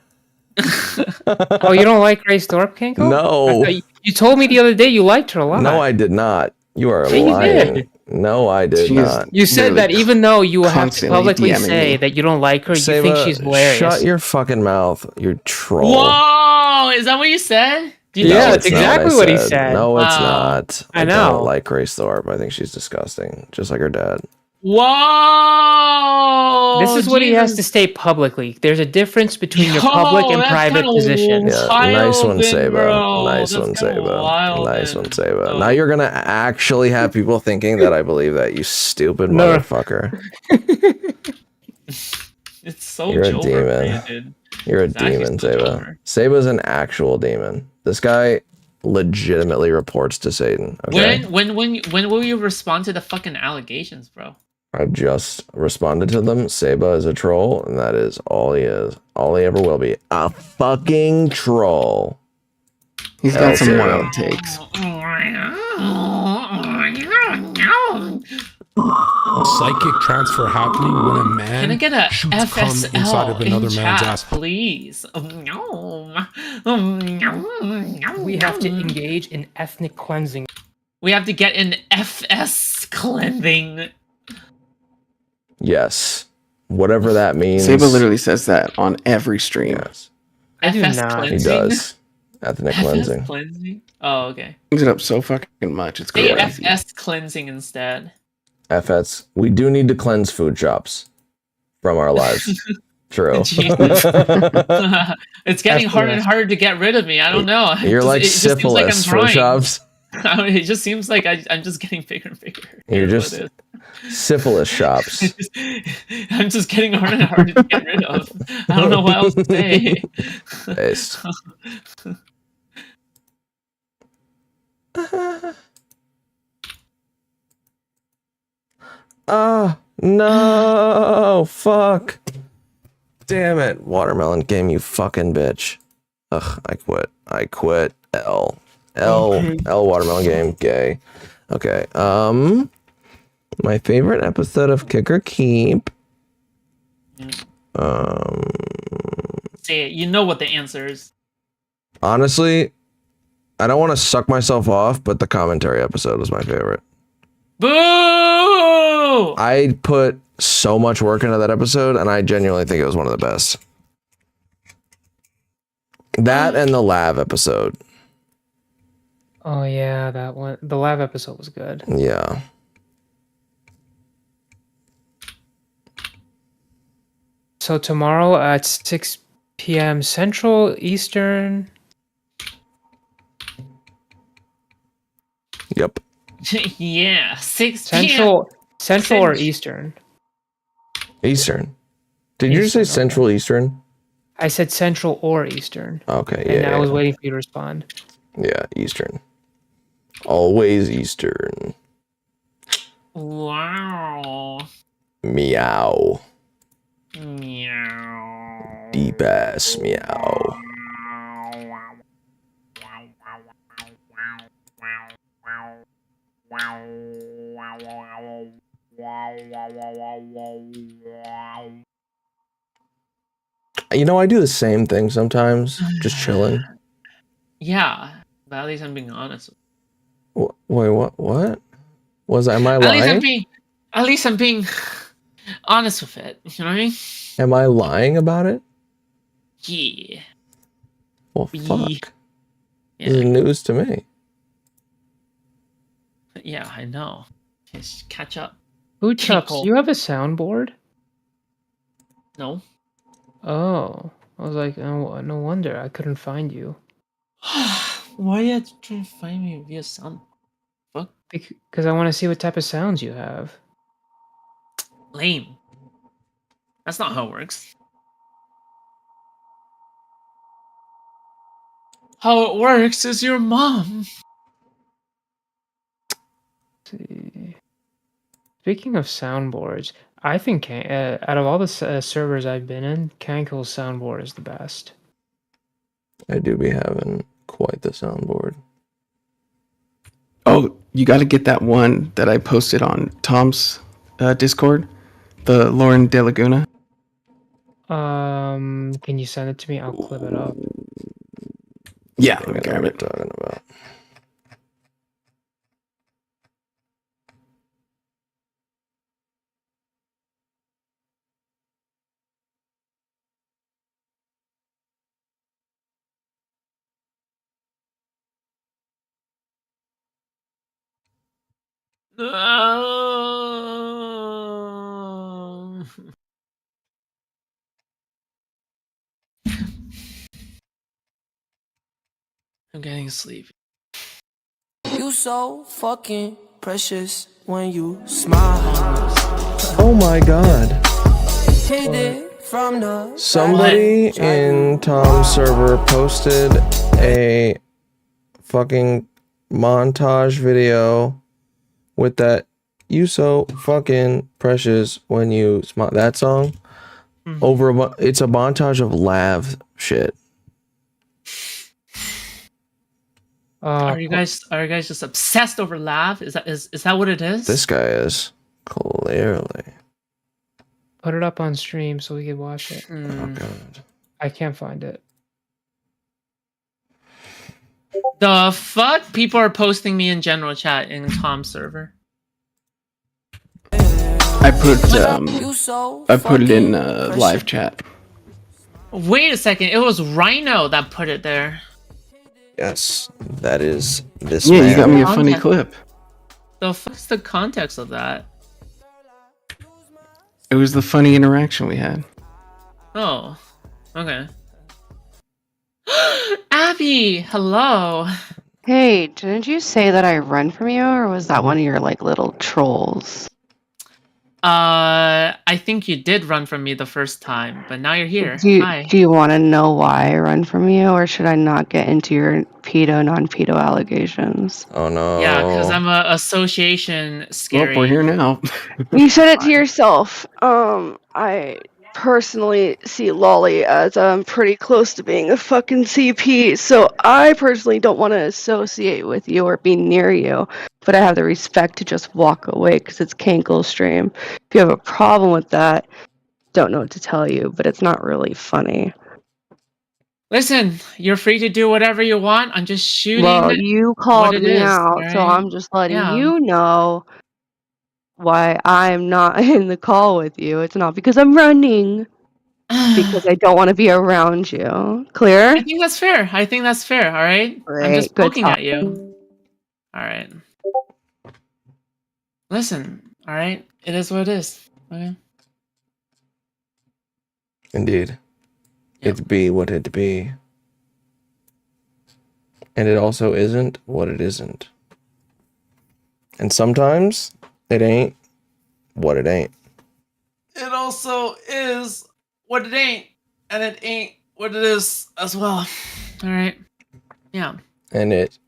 Oh, you don't like Grace Thorpe, Kanko? No. You told me the other day you liked her a lot. No, I did not. You are Yeah, you lying. did. No, I did not. You said that even though you have to constantly publicly DMing say me. that you don't like her, you Seba, think she's hilarious. Shut your fucking mouth, you troll. Whoa, is that what you said? Yeah, that's exactly what he said. No, it's Wow. not. I know. don't like Grace Thorpe. I think she's disgusting, just like her dad. Whoa! This is what he has to state publicly. There's a difference between your public and that's private kinda positions. Yeah, wild, nice one, then, Seba. bro. Nice That's one, kinda Seba. wild, Nice then. one, Seba. Oh. Now you're gonna actually have people thinking that I believe that, you stupid No. motherfucker. It's so You're a Joe demon. for you, dude. You're a demon, Seba. Seba's an actual demon. This guy legitimately reports to Satan. Okay? When will you respond to the fucking allegations, bro? I've just responded to them. Seba is a troll, and that is all he is. All he ever will be. A fucking troll. He's got some wild takes. Psychic transfer happening when a man Can I get a shoots cum FSL inside of another in man's chat, ass. please? We have to engage in ethnic cleansing. We have to get an FS cleansing. Yes. Whatever that means. Seba literally says that on every stream. Yes. I do FS not. cleansing? He does. Ethnic FS cleansing. cleansing? Oh, okay. Brings it up so fucking much. It's Say crazy. FS cleansing instead. FS. We do need to cleanse food shops from our lives. True. Jesus. It's getting harder and harder to get rid of me. I don't know. You're like syphilis I'm for shops. It just seems like I'm just getting bigger and bigger. You're Here's just what it syphilis shops. is. I'm just getting harder and harder to get rid of. I don't know what else to say. Based. No, fuck. Damn it. Watermelon game, you fucking bitch. Ugh, I quit. I quit. L watermelon game, gay. Okay, my favorite episode of Kick or Keep. Say it. You know what the answer is. Honestly, I don't want to suck myself off, but the commentary episode was my favorite. Boo! I put so much work into that episode, and I genuinely think it was one of the best. That and the Lav episode. Oh yeah, that one. The lab episode was good. Yeah. So tomorrow at 6 p.m. Central, Eastern. Yep. Yeah, 6 Central or Eastern? Eastern. Did you say Central Eastern? I said Central or Eastern. Okay, And yeah. I was waiting for you to respond. Yeah, Eastern. Always Eastern. Wow. Meow. Meow. Deep ass meow. You know, I do the same thing sometimes, just chilling. Yeah, but at least I'm being honest. Wait, what? What? Am I At lying? least I'm being honest with it. You know what I mean? Am I lying about it? Yeah. Well, fuck. This is news to me. Yeah, I know. Just catch up. Who Chups? People. You have a soundboard? No. Oh, I was like, oh, no wonder I couldn't find you. Why are you trying to find me via sound? Fuck. Because I want to see what type of sounds you have. Lame. That's not how it works. How it works is your mom. See. Speaking of soundboards, I think out of all the servers I've been in, Cankle's soundboard is the best. I do be having quite the soundboard. Oh, you got to get that one that I posted on Tom's Discord, the Lauren De Laguna. Can you send it to me? I'll clip it up. Yeah, let me grab it. Talking about. I'm getting sleepy. You so fucking precious when you smile. Oh my god. Hit it from the Somebody in Tom's server posted a fucking montage video with that "You So Fucking Precious When You Smile" that song over it's a montage of lav shit. Are you guys just obsessed over lav? Is that what it is? This guy is clearly. Put it up on stream so we can watch it. Oh god. I can't find it. The fuck? People are posting me in general chat in Tom's server. I put it in live chat. Wait a second, it was Rhino that put it there. Yes, that is this Yeah, man. you got me a funny clip. The fuck's the context of that? It was the funny interaction we had. Oh, okay. Abby, hello. Hey, didn't you say that I run from you, or was that one of your like little trolls? I think you did run from me the first time, but now you're here. Hi. Do you want to know why I run from you, or should I not get into your pedo, non-pedo allegations? Oh no. Yeah, because I'm a association scary. Well, we're here now. You said it to yourself. I personally see Lolly as pretty close to being a fucking CP, so I personally don't want to associate with you or be near you, but I have the respect to just walk away because it's Cankle's stream. If you have a problem with that, don't know what to tell you, but it's not really funny. Listen, you're free to do whatever you want. I'm just shooting. Well, you called what it me is, out, so right? I'm just letting Yeah. you know why I'm not in the call with you. It's not because I'm running. Because I don't want to be around you. Clear? I think that's fair. All right. I'm just Good poking talk. at you. All right. Listen. All right. It is what it is. Okay. Indeed. It be what it be. And it also isn't what it isn't. And sometimes it ain't what it ain't. It also is what it ain't, and it ain't what it is as well. All right. Yeah. And it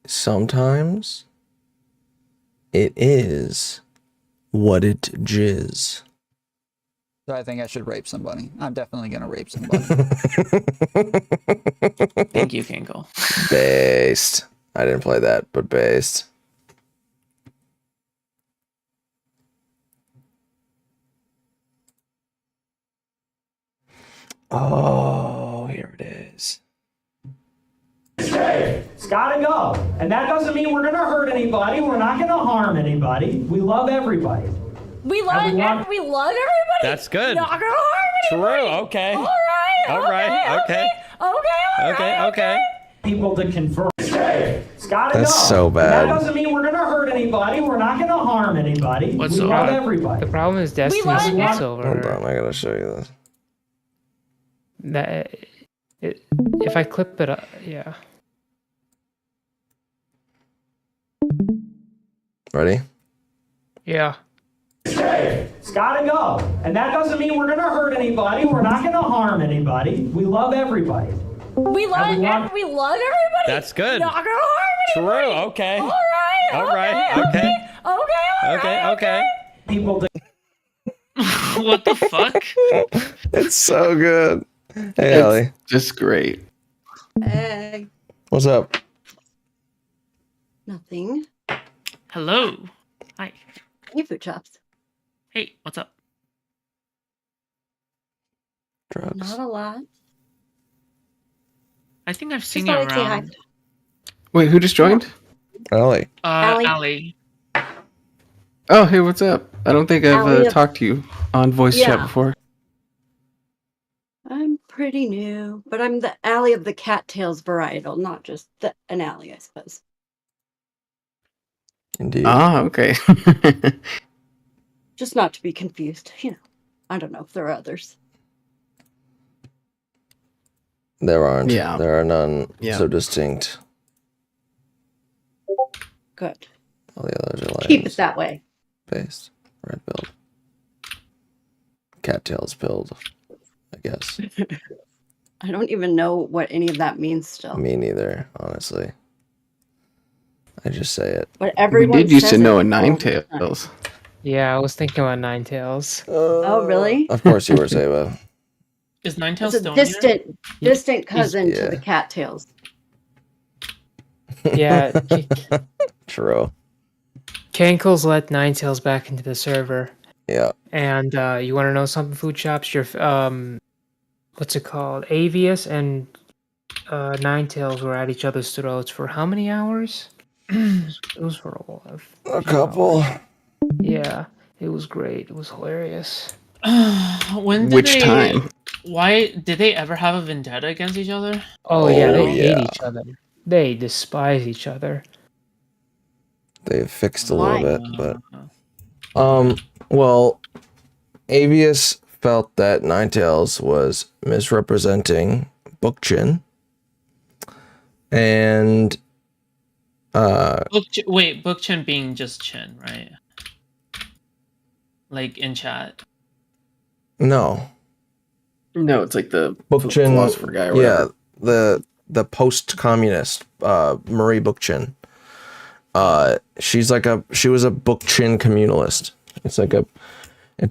sometimes it is what it jizz. So I think I should rape somebody. I'm definitely gonna rape somebody. Thank you, Kinkle. Based. I didn't play that, but based. Oh, here it is. It's gotta go. And that doesn't mean we're gonna hurt anybody. We're not gonna harm anybody. We love everybody. We love everybody. That's good. Not gonna harm anybody. True. Okay. All right. Okay. People to convert. It's gotta That's go. so And bad. that doesn't mean we're gonna hurt anybody. We're not gonna harm anybody. What's we love everybody. The problem is Destiny's love Quicksilver. Hold on, I gotta show you this. If I clip it up, yeah. Ready? Yeah. It's gotta go. And that doesn't mean we're gonna hurt anybody. We're not gonna harm anybody. We love everybody. We love everybody. That's good. Not gonna harm anybody. True. Okay. All right. Okay. People to What the fuck? It's so good. Hey, Ellie. Just great. Hey. What's up? Nothing. Hello. Hi. Hey, Food Chops. Hey, what's up? Drugs. Not a lot. I think I've seen Just you thought I'd say hi. around. Wait, who just joined? Ellie. Allie. Oh, hey, what's up? I don't think I've Allie. talked to you on voice chat Yeah. before. I'm pretty new, but I'm the Alley of the cattails varietal, not just an alley, I suppose. Indeed. Ah, okay. Just not to be confused. I don't know if there are others. There aren't. Yeah. There are none Yeah. so distinct. Good. All the others are like Keep it that way. based. Red build. cattails pilled, I guess. I don't even know what any of that means still. Me neither, honestly. I just say it. But We everyone did used to says know it a all the time. Ninetales. Yeah, I was thinking about Ninetales. Oh, really? Of course you were, Saba. Is It's Ninetales a still here? distant cousin to yeah. the cattails. Yeah, True. Cankles let Ninetales back into the server. Yeah. And you want to know something, Food Chops? Your what's it called? Avius and Ninetales were at each other's throats for how many hours? It was for a couple. Hours. Yeah, it was great. It was hilarious. When did Which they? time? Why did they ever have a vendetta against each other? Oh yeah, they hate yeah. each other. They despise each other. They fixed a Why? little bit, but well, Avius felt that Ninetales was misrepresenting Bookchin, and Wait, Bookchin being just Chin, right? Like in chat. no, No, it's like the Bookchin philosopher guy or whatever. Yeah, the post-communist Marie Bookchin. She was a Bookchin communalist. It's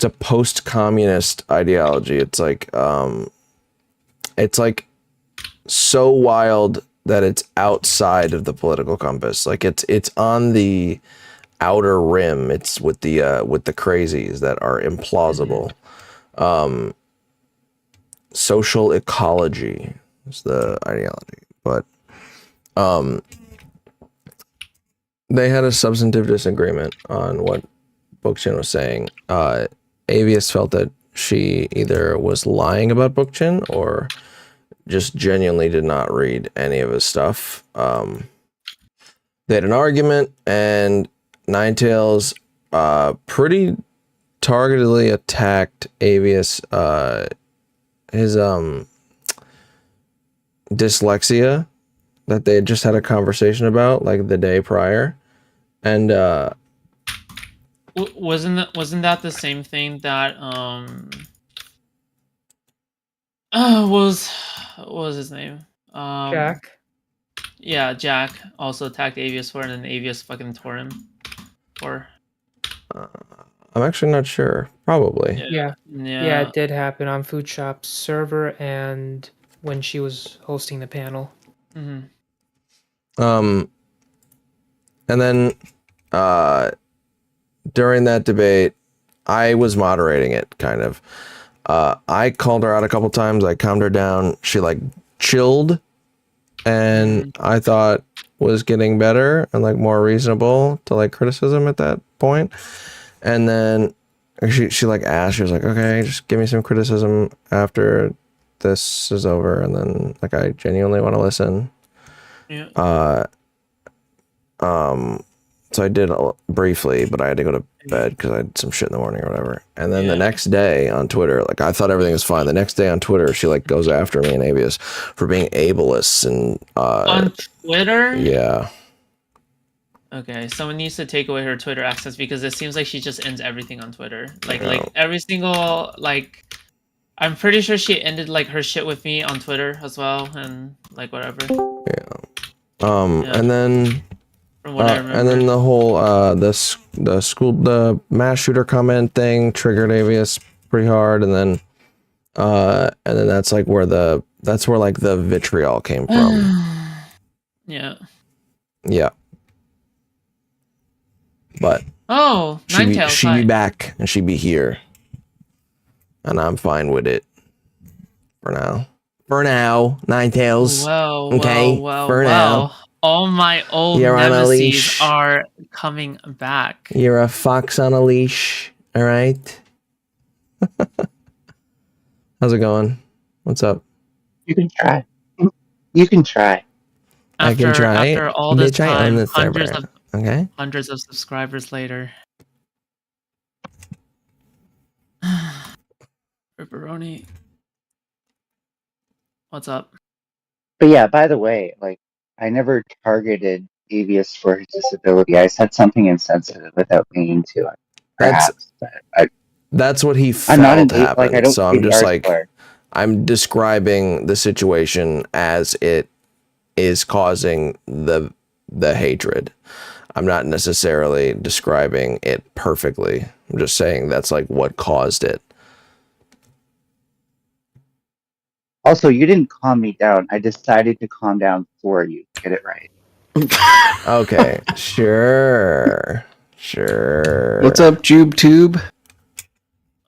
a post-communist ideology. It's like so wild that it's outside of the political compass. Like it's on the outer rim. It's with the crazies that are implausible. Social ecology is the ideology, but they had a substantive disagreement on what Bookchin was saying. Avius felt that she either was lying about Bookchin or just genuinely did not read any of his stuff. They had an argument, and Ninetales pretty targetedly attacked Avius, his dyslexia that they had just had a conversation about like the day prior, and Wasn't that the same thing that what was his name? Jack. Yeah, Jack also attacked Avius for it, and then Avius fucking tore him for. I'm actually not sure. Probably. Yeah, it did happen on Food Shop's server and when she was hosting the panel. Mm-hmm. And then during that debate, I was moderating it, kind of. I called her out a couple times. I calmed her down. She like chilled, and I thought was getting better and like more reasonable to like criticism at that point. And then she like asked, she was like, okay, just give me some criticism after this is over. And then like, I genuinely want to listen. Yeah. So I did briefly, but I had to go to bed because I had some shit in the morning or whatever. And then the next day on Twitter, like I thought everything was fine. The next day on Twitter, she like goes after me and Avius for being ableist and on Twitter. Yeah. Okay, someone needs to take away her Twitter access because it seems like she just ends everything on Twitter. Like every single like, I'm pretty sure she ended like her shit with me on Twitter as well, and like whatever. And then. From what I remember. And then the whole the mass shooter comment thing triggered Avius pretty hard, and then that's where like the vitriol came from. Yeah. Yeah. But Ninetales, she be back and she be here, and I'm fine with it for now. For now, Ninetales. For now. All my old You're on a nemesis leash. are coming back. You're a fox on a leash. All right. How's it going? What's up? You can try. You can try. I can try. After all this Bitch, I own time, the server. Okay. hundreds of subscribers later. Ripperoni. What's up? But yeah, by the way, like, I never targeted Avius for his disability. I said something insensitive without meaning to. Perhaps. That's what he I'm not felt an happened. like I don't So see I'm the just art like, for it. I'm describing the situation as it is causing the hatred. I'm not necessarily describing it perfectly. I'm just saying that's like what caused it. Also, you didn't calm me down. I decided to calm down for you. Get it right. Okay, sure. What's up, Jube Tube?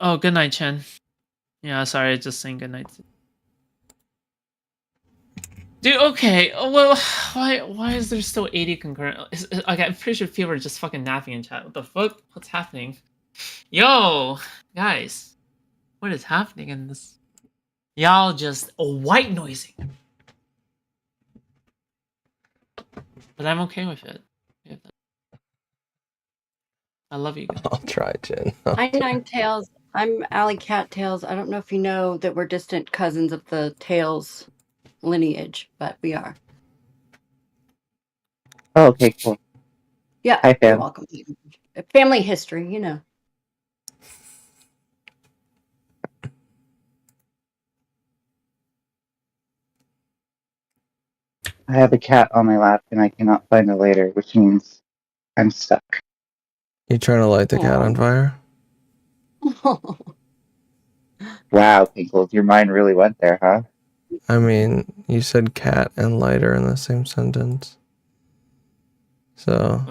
Oh, good night, Chen. Yeah, sorry, just saying good night. Dude, okay. Well, why is there still 80 concurrent? Okay, I'm pretty sure people are just fucking napping in chat. What the fuck? What's happening? Yo, guys, what is happening in this? Y'all just white noising. But I'm okay with it. I love you guys. I'll try, Jen. Hi, Nine Tails. I'm Allie Cattails. I don't know if you know that we're distant cousins of the Tails lineage, but we are. Oh, okay, cool. Yeah, Hi, you're fam. welcome. Family history, you know. I have a cat on my lap and I cannot find it later, which means I'm stuck. You trying to light the cat on fire? Wow, Pinkles, your mind really went there, huh? I mean, you said cat and lighter in the same sentence. So.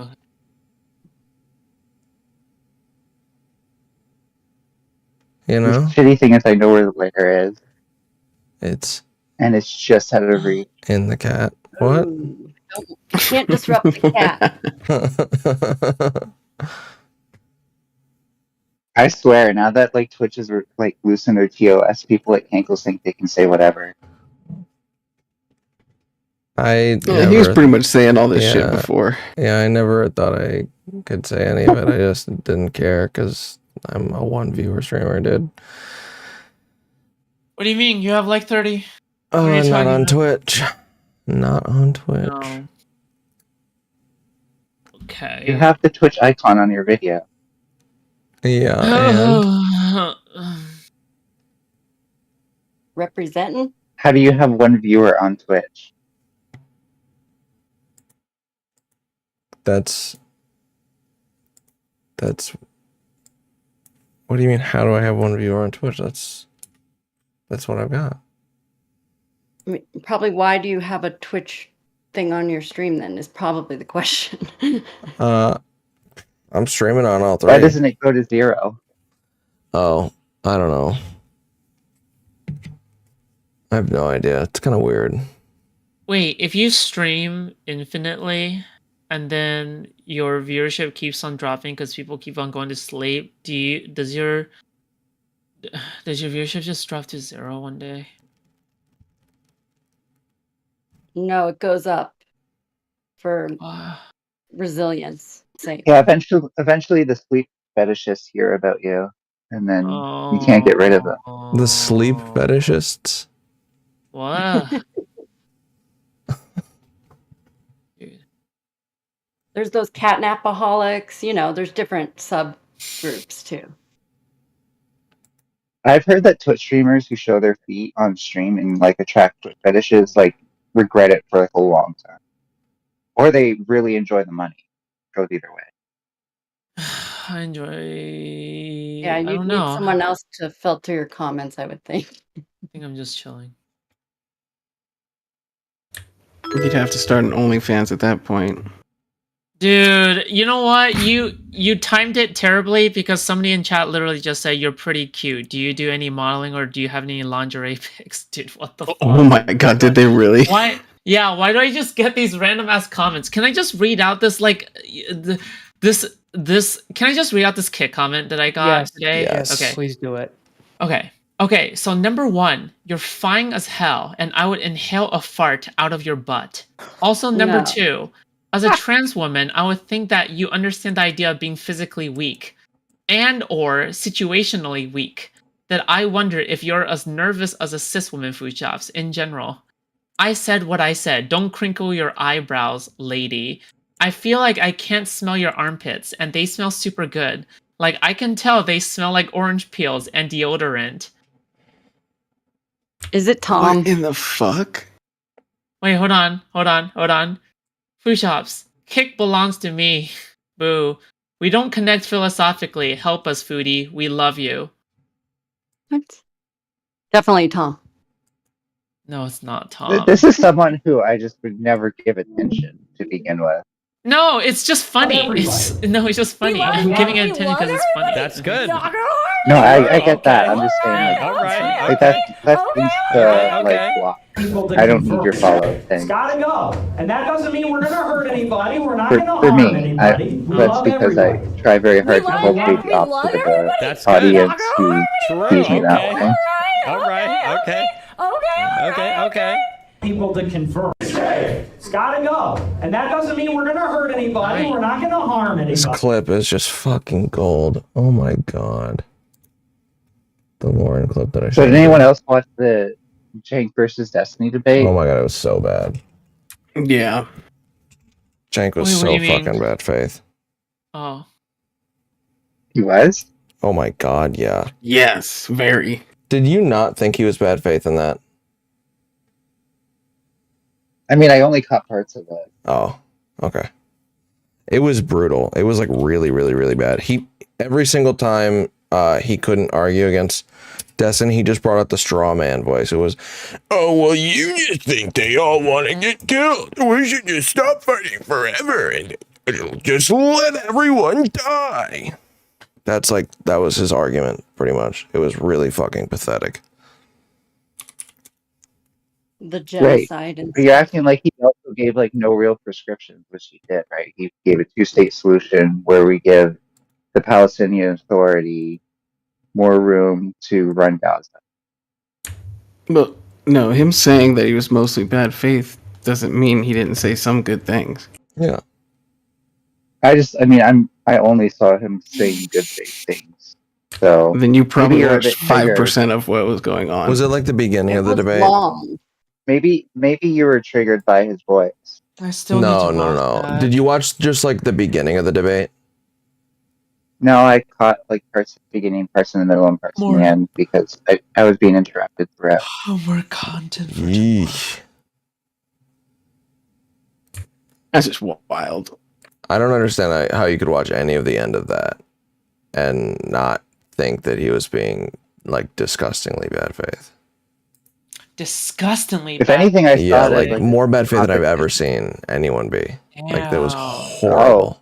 You know? The shitty thing is I know where the liquor is. It's. And it's just out of reach. In the cat. What? You can't disrupt the cat. I swear, now that like Twitch is like loosened their TOS, people at Cankles think they can say whatever. He was pretty much saying all this shit before. Yeah, I never thought I could say any of it. I just didn't care because I'm a one viewer streamer, dude. What do you mean? You have like 30? Oh, What are you not talking on about? Twitch. Not on Twitch. No. Okay. You have the Twitch icon on your video. Yeah, and Representing? How do you have one viewer on Twitch? that's what do you mean, how do I have one viewer on Twitch? That's what I've got. I mean, probably why do you have a Twitch thing on your stream then is probably the question. I'm streaming on all three. Why doesn't it go to 0? Oh, I don't know. I have no idea. It's kind of weird. Wait, if you stream infinitely and then your viewership keeps on dropping because people keep on going to sleep, does your viewership just drop to 0 one day? No, it goes up for resilience sake. Yeah, eventually the sleep fetishists hear about you, and then you can't get rid of them. The sleep fetishists? What? There's those catnapaholics, you know, there's different subgroups too. I've heard that Twitch streamers who show their feet on stream and like attract Twitch fetishes like regret it for like a long time, or they really enjoy the money. It goes either way. I enjoy. Yeah, I you don't need know. someone else to filter your comments, I would think. I think I'm just chilling. You'd have to start an OnlyFans at that point. Dude, you know what? You timed it terribly because somebody in chat literally just said you're pretty cute. Do you do any modeling or do you have any lingerie pics? Dude, what the fuck? Oh my god, did they really? Why? Yeah, why do I just get these random ass comments? Can I just read out this this can I just read out this kick comment that I got today? Yes, Okay. please do it. Okay, so number 1, you're fine as hell, and I would inhale a fart out of your butt. Also, number No. 2, as a trans woman, I would think that you understand the idea of being physically weak, and or situationally weak. That I wonder if you're as nervous as a cis woman, Fuchops, in general. I said what I said. Don't crinkle your eyebrows, lady. I feel like I can't smell your armpits, and they smell super good. Like, I can tell they smell like orange peels and deodorant. Is it Tom? What in the fuck? Wait, hold on. Food shops. Kick belongs to me. Boo. We don't connect philosophically. Help us, foodie. We love you. What? Definitely Tom. No, it's not Tom. This is someone who I just would never give attention to begin with. No, it's just funny. It's just funny. I'm giving it attention because it's funny. That's good. No, I get that. I'm just saying, like, All right. like that's like block. I don't need your follow thing. It's gotta go. And that doesn't mean we're gonna hurt anybody. We're not For gonna harm me, anybody. We that's love because everybody. I try very hard to cultivate the opposite of the That's audience good. who sees me that way. All right. Okay. People to converse. It's gotta go. And that doesn't mean we're gonna hurt anybody. We're not gonna harm This anybody. clip is just fucking gold. Oh my god. The Lauren clip that I So did anyone else watch the Jank versus Destiny debate? Oh my god, it was so bad. Yeah. Jank was Wait, what so do you mean? fucking bad faith. Oh. He was? Oh my god, yeah. Yes, very. Did you not think he was bad faith in that? I mean, I only caught parts of it. Oh, okay. It was brutal. It was like really, really, really bad. Every single time he couldn't argue against Destiny, he just brought out the straw man voice. It was, oh, well, you just think they all want to get killed. We should just stop fighting forever and just let everyone die. That was his argument, pretty much. It was really fucking pathetic. The genocide. And But you're acting like he also gave like no real prescriptions, which he did, right? He gave a two-state solution where we give the Palestinian Authority more room to run Gaza. But no, him saying that he was mostly bad faith doesn't mean he didn't say some good things. Yeah. I only saw him saying good faith things. So Then you probably maybe you're a watched bit triggered. 5% of what was going on. Was it like the beginning of the debate? long. Maybe you were triggered by his voice. I still No. Did you watch just like the beginning of the debate? No, I caught like parts at the beginning, parts in the middle, and parts in the end because I was being interrupted throughout. More content. Yeesh. That's just wild. I don't understand how you could watch any of the end of that and not think that he was being like disgustingly bad faith. Disgustingly If bad. anything, I Yeah, saw like more bad faith than I've ever seen anyone be. Like that was horrible.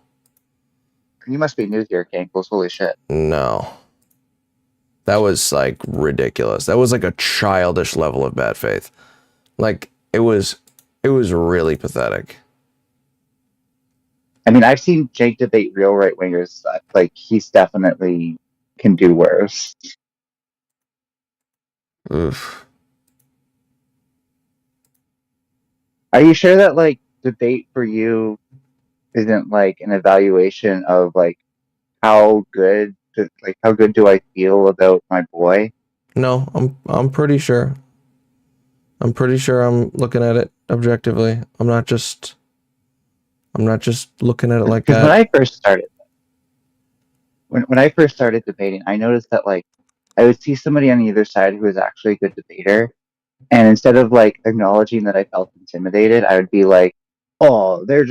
You must be new here, Cankles. Holy shit. No. That was like ridiculous. That was like a childish level of bad faith. Like it was really pathetic. I mean, I've seen Jake debate real right wingers. Like he's definitely can do worse. Oof. Are you sure that like debate for you isn't like an evaluation of like how good do I feel about my boy? No, I'm pretty sure. I'm pretty sure I'm looking at it objectively. I'm not just looking at it like that. When I first started debating, I noticed that like I would see somebody on either side who was actually a good debater, and instead of like acknowledging that I felt intimidated, I would be like, "Oh, they're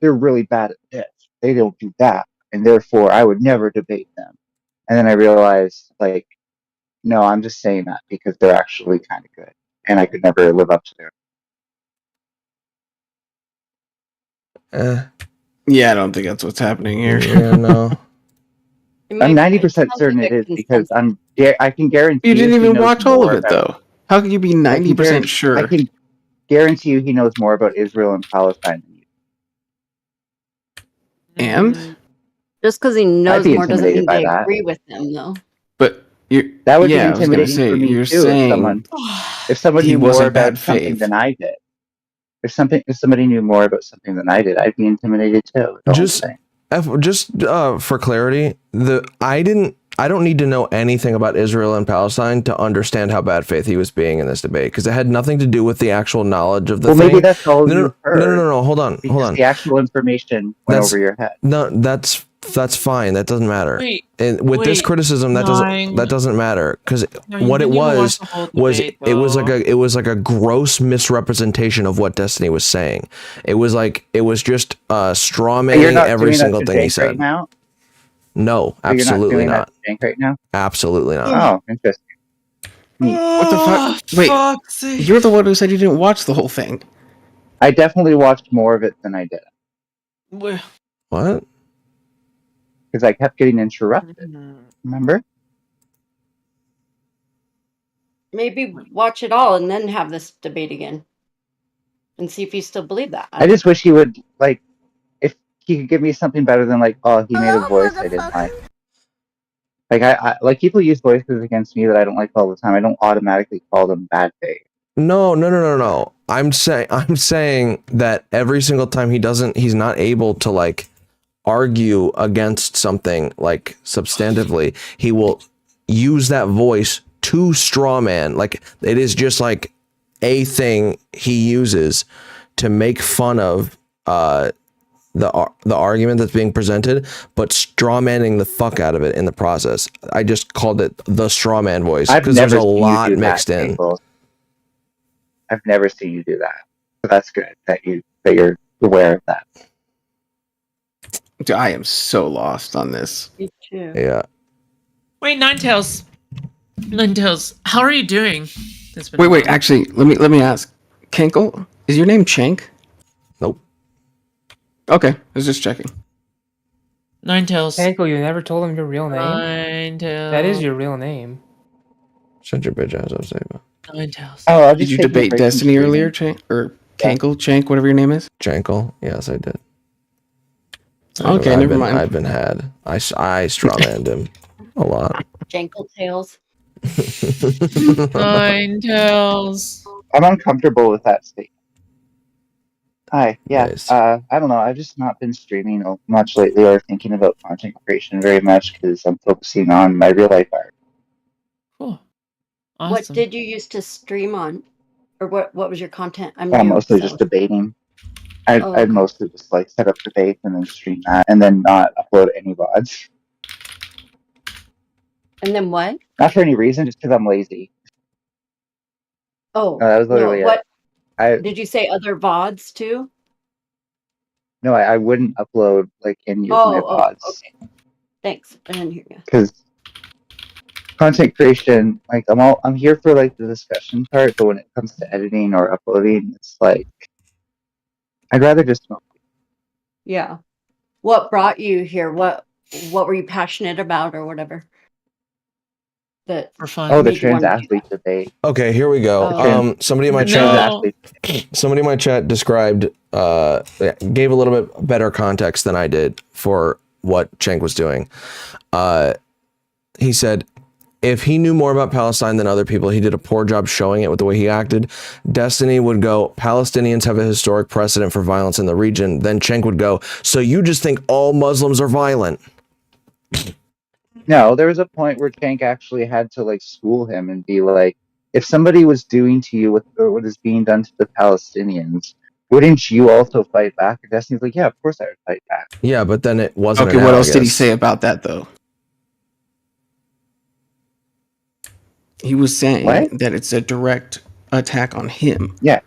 really bad at this. They don't do that, and therefore I would never debate them." And then I realized, like, no, I'm just saying that because they're actually kind of good, and I could never live up to their. Yeah, I don't think that's what's happening here. Yeah, no. I'm 90% certain it is because I can guarantee You didn't he even knows watch all of more it, though. How can you be 90% sure? I can guarantee you he knows more about Israel and Palestine than you. And? Just because he knows be more doesn't mean intimidated by they that. agree with him, though. But that would yeah, be intimidating for me you're too. saying If somebody he knew more wasn't about bad something faith. than I did, if somebody knew more about something than I did, I'd be intimidated too. Just for clarity, I don't need to know anything about Israel and Palestine to understand how bad faith he was being in this debate because it had nothing to do with the actual knowledge of the thing. Maybe that's all No, you heard. no. Hold on. The actual information went over your head. No, that's That's fine. That doesn't matter. Wait, and with this wait, criticism, that doesn't matter because what it was it was like a gross misrepresentation of what Destiny was saying. It was just straw manning every single thing he said. Right now? No, So absolutely you're not not. doing that to Jank right now? Absolutely not. Oh, interesting. What the fuck? Wait, you're the one who said you didn't watch the whole thing. I definitely watched more of it than I did. What? Because I kept getting interrupted. Remember? Maybe watch it all and then have this debate again, and see if you still believe that. I just wish he would, like, if he could give me something better than, like, oh, he made a voice I didn't like. Like, I like, people use voices against me that I don't like all the time. I don't automatically call them bad faith. No. I'm saying that every single time he's not able to like argue against something like substantively, he will use that voice to straw man. Like it is just like a thing he uses to make fun of the argument that's being presented, but straw manning the fuck out of it in the process. I just called it the straw man voice because there's a lot mixed in. I've never seen you do that. So that's good that you're aware of that. Dude, I am so lost on this. Me too. Yeah. Wait, Ninetales, how are you doing? Wait. Actually, let me ask. Cankle, is your name Chank? Nope. Okay, I was just checking. Ninetales. Cankle, you never told him your real name. Ninetales. That is your real name. Shut your bitch ass up, Saber. Ninetales. Oh, did you debate Destiny earlier, Chank or Cankle? Chank, whatever your name is. Jankle. Yes, I did. Okay, never mind. I've been had. I strawmanned him a lot. Jankle tails. Ninetales. I'm uncomfortable with that statement. Hi, yeah. Nice. I don't know. I've just not been streaming much lately or thinking about content creation very much because I'm focusing on my real life art. Cool. What Awesome. did you use to stream on, or what was your content? I'm Well, new, mostly so- just debating. I okay. mostly just like set up debates and then stream that, and then not upload any VODs. And then what? Not for any reason, just because I'm lazy. Oh, No, that was literally no. What it. did you say? Other VODs too? No, I wouldn't upload like any of my VODs. Okay. Thanks. I didn't hear you. Because content creation, like I'm here for like the discussion part, but when it comes to editing or uploading, it's like I'd rather just smoke. Yeah. What brought you here? What were you passionate about or whatever? That for fun. Oh, the trans athlete debate. Okay, here we go. Oh. Somebody in my chat described gave a little bit better context than I did for what Cenk was doing. He said, if he knew more about Palestine than other people, he did a poor job showing it with the way he acted. Destiny would go, Palestinians have a historic precedent for violence in the region. Then Cenk would go, so you just think all Muslims are violent? No, there was a point where Cenk actually had to like school him and be like, if somebody was doing to you what is being done to the Palestinians, wouldn't you also fight back? And Destiny's like, yeah, of course I would fight back. Yeah, but then it wasn't. Okay, what else did he say about that though? He was saying that it's a direct attack on him. Yeah.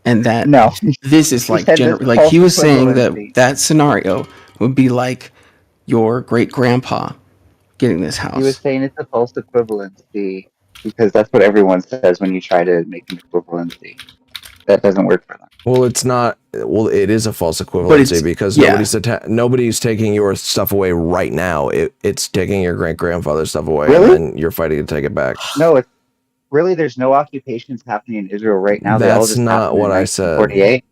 And that no, this is like like he was saying that scenario would be like your great grandpa getting this house. He was saying it's a false equivalency because that's what everyone says when you try to make an equivalency. That doesn't work for them. Well, it's not. Well, it is a false equivalency because nobody's taking your stuff away right now. It's taking your great grandfather's stuff away, and then you're fighting to take it back. No, it's really there's no occupations happening in Israel right now. That's not what I said. 48.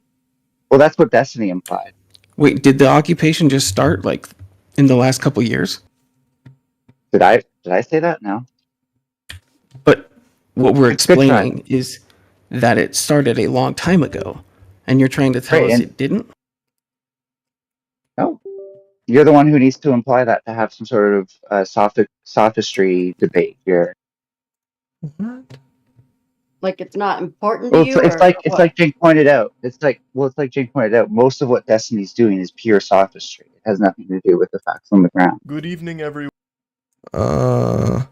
Well, that's what Destiny implied. Wait, did the occupation just start like in the last couple years? Did I say that? No. But what we're explaining is that it started a long time ago, and you're trying to tell us it didn't? No. You're the one who needs to imply that to have some sort of sophistry debate here. like it's not important to Well, you. it's like Jake pointed out. It's like Jake pointed out. Most of what Destiny's doing is pure sophistry. has nothing to do with the facts on the ground. Good evening, everyone. I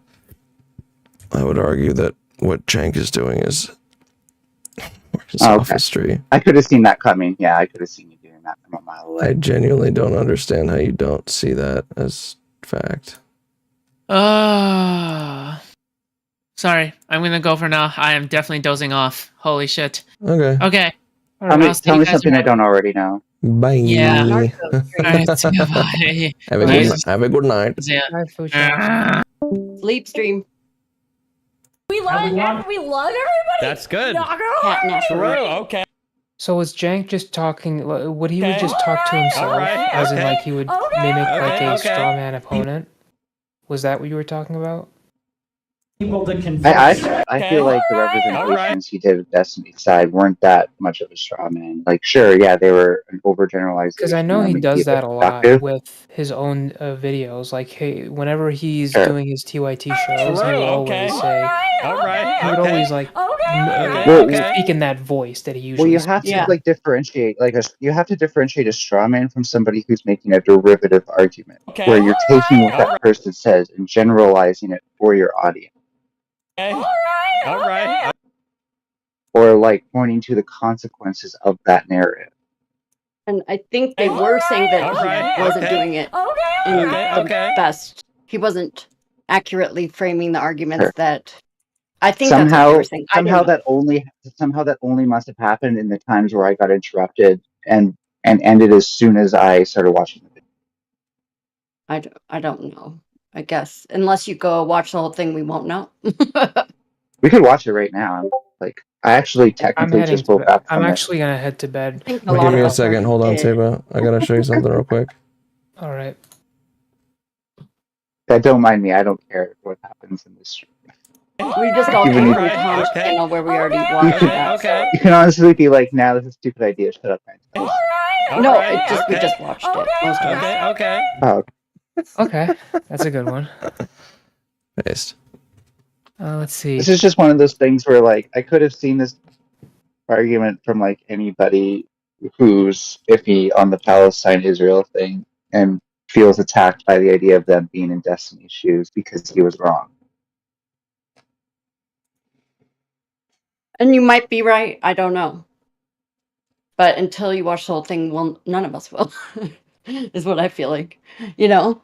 would argue that what Cenk is doing is sophistry. I could have seen that coming. Yeah, I could have seen you doing that from a mile away. I genuinely don't understand how you don't see that as fact. Sorry, I'm gonna go for now. I am definitely dozing off. Holy shit. Okay. Okay. Tell me something I don't already know. Bye. Yeah. Alright, see ya, bye. Have a good night. Sleep stream. We love everybody. That's good. True. Okay. So was Jank just talking? Would he would just talk to himself, as in like he would mimic like a straw man opponent? Was that what you were talking about? I feel like the representations he did of Destiny's side weren't that much of a straw man. Like, sure, yeah, they were an overgeneralization. Because I know he maybe does that a lot productive. with his own videos. Like, hey, whenever he's doing his TYT shows, he would always say, he would always like speak in that voice that he usually. Well, you have to like differentiate, you have to differentiate a straw man from somebody who's making a derivative argument, where you're taking what that person says and generalizing it for your audience. All right. Or like pointing to the consequences of that narrative. And I think they were saying that he wasn't doing it in the best. He wasn't accurately framing the arguments that. I think that's what they were saying. Somehow that only must have happened in the times where I got interrupted and ended as soon as I started watching the video. I don't know. I guess unless you go watch the whole thing, we won't know. We could watch it right now. I actually technically just woke up. I'm actually gonna head to bed. Give me a second. Hold on, Seba. I gotta show you something real quick. All right. Don't mind me. I don't care what happens in this stream. We just all came from Tom's channel where we already watched that. You can honestly be like, "Nah, this is a stupid idea. Shut up, guys." No, we just watched it. Most of us. Oh. Okay, that's a good one. Based. Let's see. This is just one of those things where, like, I could have seen this argument from like anybody who's iffy on the Palestine-Israel thing and feels attacked by the idea of them being in Destiny's shoes because he was wrong. And you might be right. I don't know. But until you watch the whole thing, well, none of us will. Is what I feel like. You know?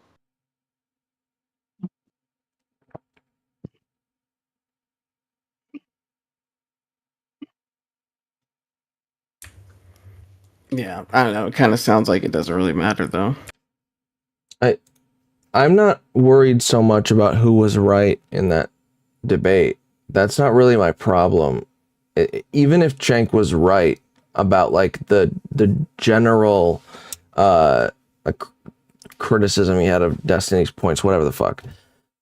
Yeah, I don't know. It kind of sounds like it doesn't really matter, though. I'm not worried so much about who was right in that debate. That's not really my problem. Even if Cenk was right about like the general criticism he had of Destiny's points, whatever the fuck,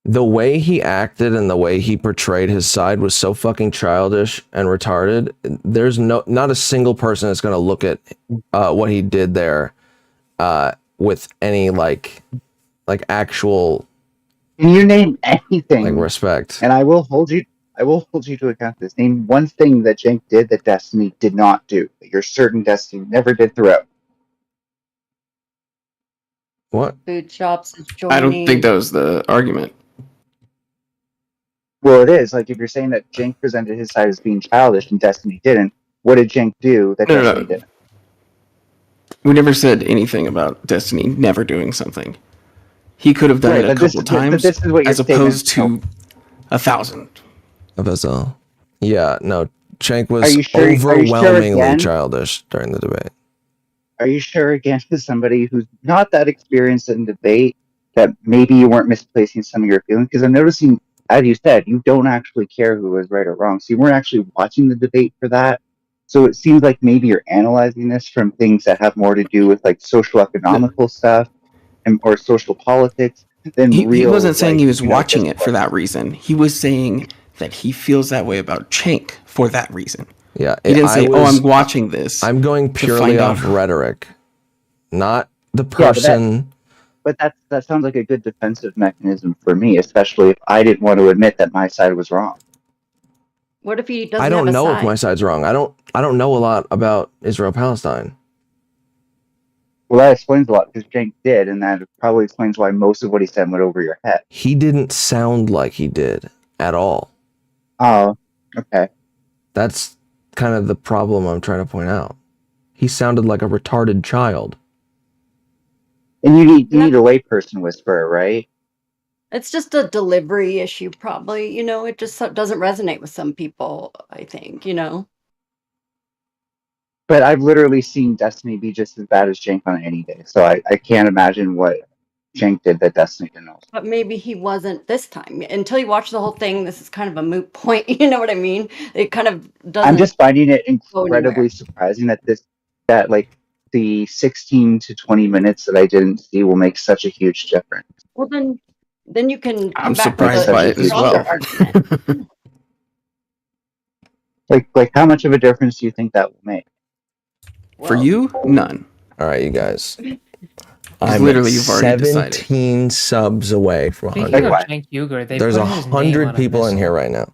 the way he acted and the way he portrayed his side was so fucking childish and retarded. There's not a single person that's going to look at what he did there with any like actual. Can you name anything? Like respect. And I will hold you to account for this. Name one thing that Cenk did that Destiny did not do, that you're certain Destiny never did throughout. What? Food shops is joining. I don't think that was the argument. Well, it is. Like, if you're saying that Cenk presented his side as being childish and Destiny didn't, what did Cenk do that Destiny didn't? We never said anything about Destiny never doing something. He could have done it a couple times, as opposed to 1,000. That's all. Yeah, no, Cenk was overwhelmingly childish during the debate. Are you sure, again, as somebody who's not that experienced in debate, that maybe you weren't misplacing some of your feelings? Because I'm noticing, as you said, you don't actually care who was right or wrong. So you weren't actually watching the debate for that. So it seems like maybe you're analyzing this from things that have more to do with like social economical stuff or social politics than He real. wasn't saying like, he was watching it for that reason. He was saying that he feels that way about Cenk for that reason. Yeah, he didn't say, "Oh, I'm watching this." I'm going purely off rhetoric, not the person. But that sounds like a good defensive mechanism for me, especially if I didn't want to admit that my side was wrong. What if he doesn't I don't have a know side? if my side's wrong. I don't know a lot about Israel Palestine. Well, that explains a lot because Jank did, and that probably explains why most of what he said went over your head. He didn't sound like he did at all. Oh, okay. That's kind of the problem I'm trying to point out. He sounded like a retarded child. And you need a layperson whisperer, right? It's just a delivery issue, probably. You know, it just doesn't resonate with some people, I think, you know? But I've literally seen Destiny be just as bad as Jank on any day, so I can't imagine what Jank did that Destiny didn't also. But maybe he wasn't this time. Until you watch the whole thing, this is kind of a moot point. You know what I mean? It kind of doesn't. I'm just finding it go incredibly anywhere. surprising that like the 16 to 20 minutes that I didn't see will make such a huge difference. Well, then you can come I'm back surprised with by a it as stronger well. argument. Like how much of a difference do you think that will make? For you, none. All right, you guys. I'm literally you've already decided. 17 subs away from Speaking 100. of Cenk Uyghur, they There's put his name 100 on a people in missile. here right now.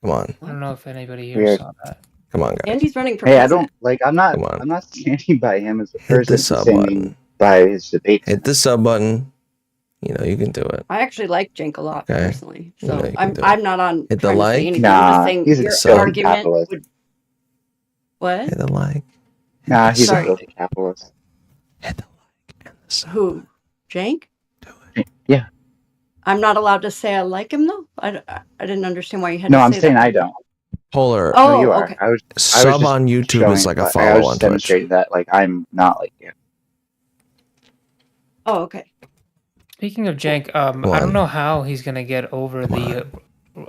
Come on. I don't know if anybody here Weird. saw that. Come on, guys. And he's running for Hey, I president. don't like. I'm not standing by him as a Hit the person. sub Standing button. by his debate. Hit the sub button. You know you can do it. I actually like Cenk a lot Okay. personally. You So know you can do it. I'm not on Hit the trying to say like. anything. Nah, I'm just saying he's a your filthy argument capitalist. would. What? Hit the like. Nah, he's Sorry. a filthy capitalist. Hit the like and the sub. Who? Cenk? Yeah. I'm not allowed to say I like him though. I didn't understand why you had No, to I'm say saying that. I don't. Polar. Oh, No, you are. okay. I was Sub just on YouTube showing, is like a I follow was on just Twitch. demonstrating that like I'm not like you. Oh, okay. Speaking of Cenk, I don't know how he's gonna get over the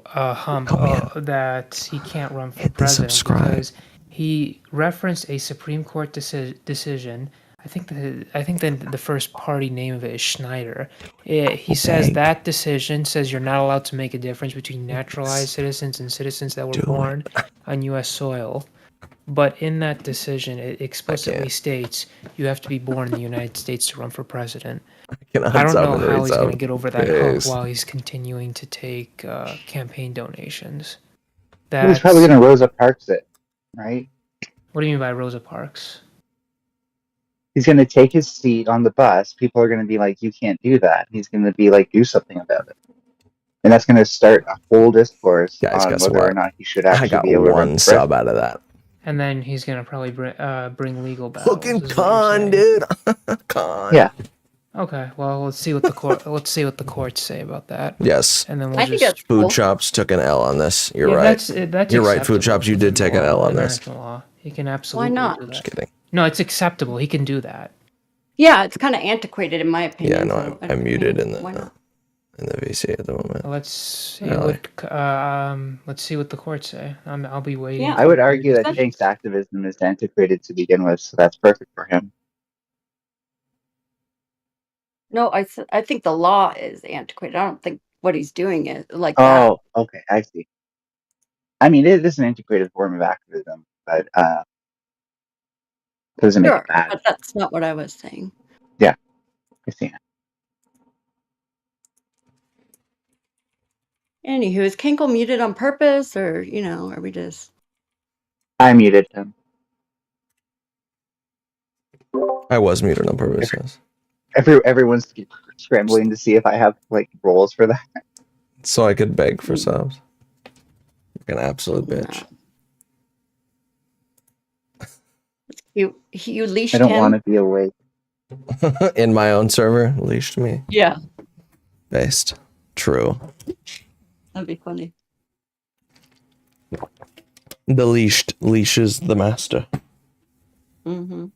hump that he can't run for president because he referenced a Supreme Court decision. I think the first party name of it is Schneider. He says that decision says you're not allowed to make a difference between naturalized citizens and citizens that were born on U.S. soil. But in that decision, it explicitly states you have to be born in the United States to run for president. I don't know how he's going to get over that hump while he's continuing to take campaign donations. He's probably going to Rosa Parks it, right? What do you mean by Rosa Parks? He's going to take his seat on the bus. People are going to be like, you can't do that. He's going to be like, do something about it. And that's going to start a whole discourse on guess whether what? or not he should actually I got be able to run one for sub president. out of that. And then he's going to probably bring legal battles. Fucking is what you're con, saying. dude. Con. Yeah. Okay, well, let's see what the courts say about that. Yes. And then we'll I think just that's Food cool. Shops took an L on this. You're Yeah, right. that's You're right, acceptable. Food Shops. You did take an L on this. International law. He can absolutely not? do that. Just kidding. No, it's acceptable. He can do that. Yeah, it's kind of antiquated in my opinion. Yeah, no, so I'm muted in why not? the VC at the moment. Let's see Really? let's see what the courts say. I'll be waiting. Yeah. I would argue that Jank's activism is antiquated to begin with, so that's perfect for him. No, I think the law is antiquated. I don't think what he's doing is like Oh, okay, I see. I mean, it is an antiquated form of activism, but doesn't that. make Sure, it bad. but that's not what I was saying. Yeah, I see. Anywho, is Kinkle muted on purpose, or are we just? I muted him. I was muted on purpose. Yes. Everyone's scrambling to see if I have like roles for that. So I could beg for subs. Like an absolute bitch. You leashed I don't him. want to be awake. In my own server, leashed me. Yeah, Based. True. that'd be funny. The leashed leashes the master. Mm-hmm.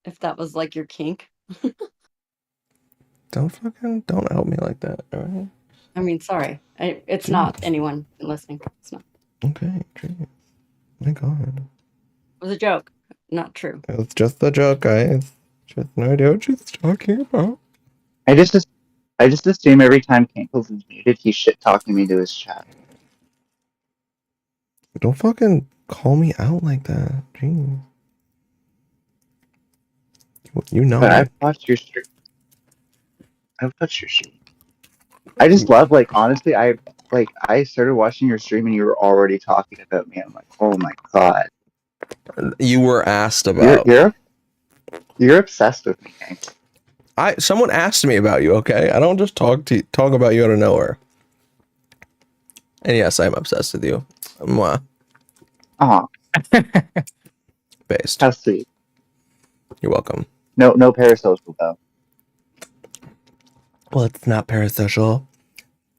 If that was like your kink. Don't help me like that, alright? I mean, sorry. It's not anyone listening. It's not. Okay, geez. My god. It was a joke. Not true. It's just a joke, guys. Just no idea what she's talking about. I just assume every time Cankles is muted, he's shit talking me to his chat. Don't fucking call me out like that. Jeez. You know. But I've watched your stream. I just love, like, honestly, I started watching your stream and you were already talking about me. I'm like, oh my god. You were asked about. You're obsessed with me, Hank. Someone asked me about you, okay? I don't just talk about you out of nowhere. And yes, I'm obsessed with you. Mwah. Aw. Based. How sweet. You're welcome. No parasocial though. Well, it's not parasocial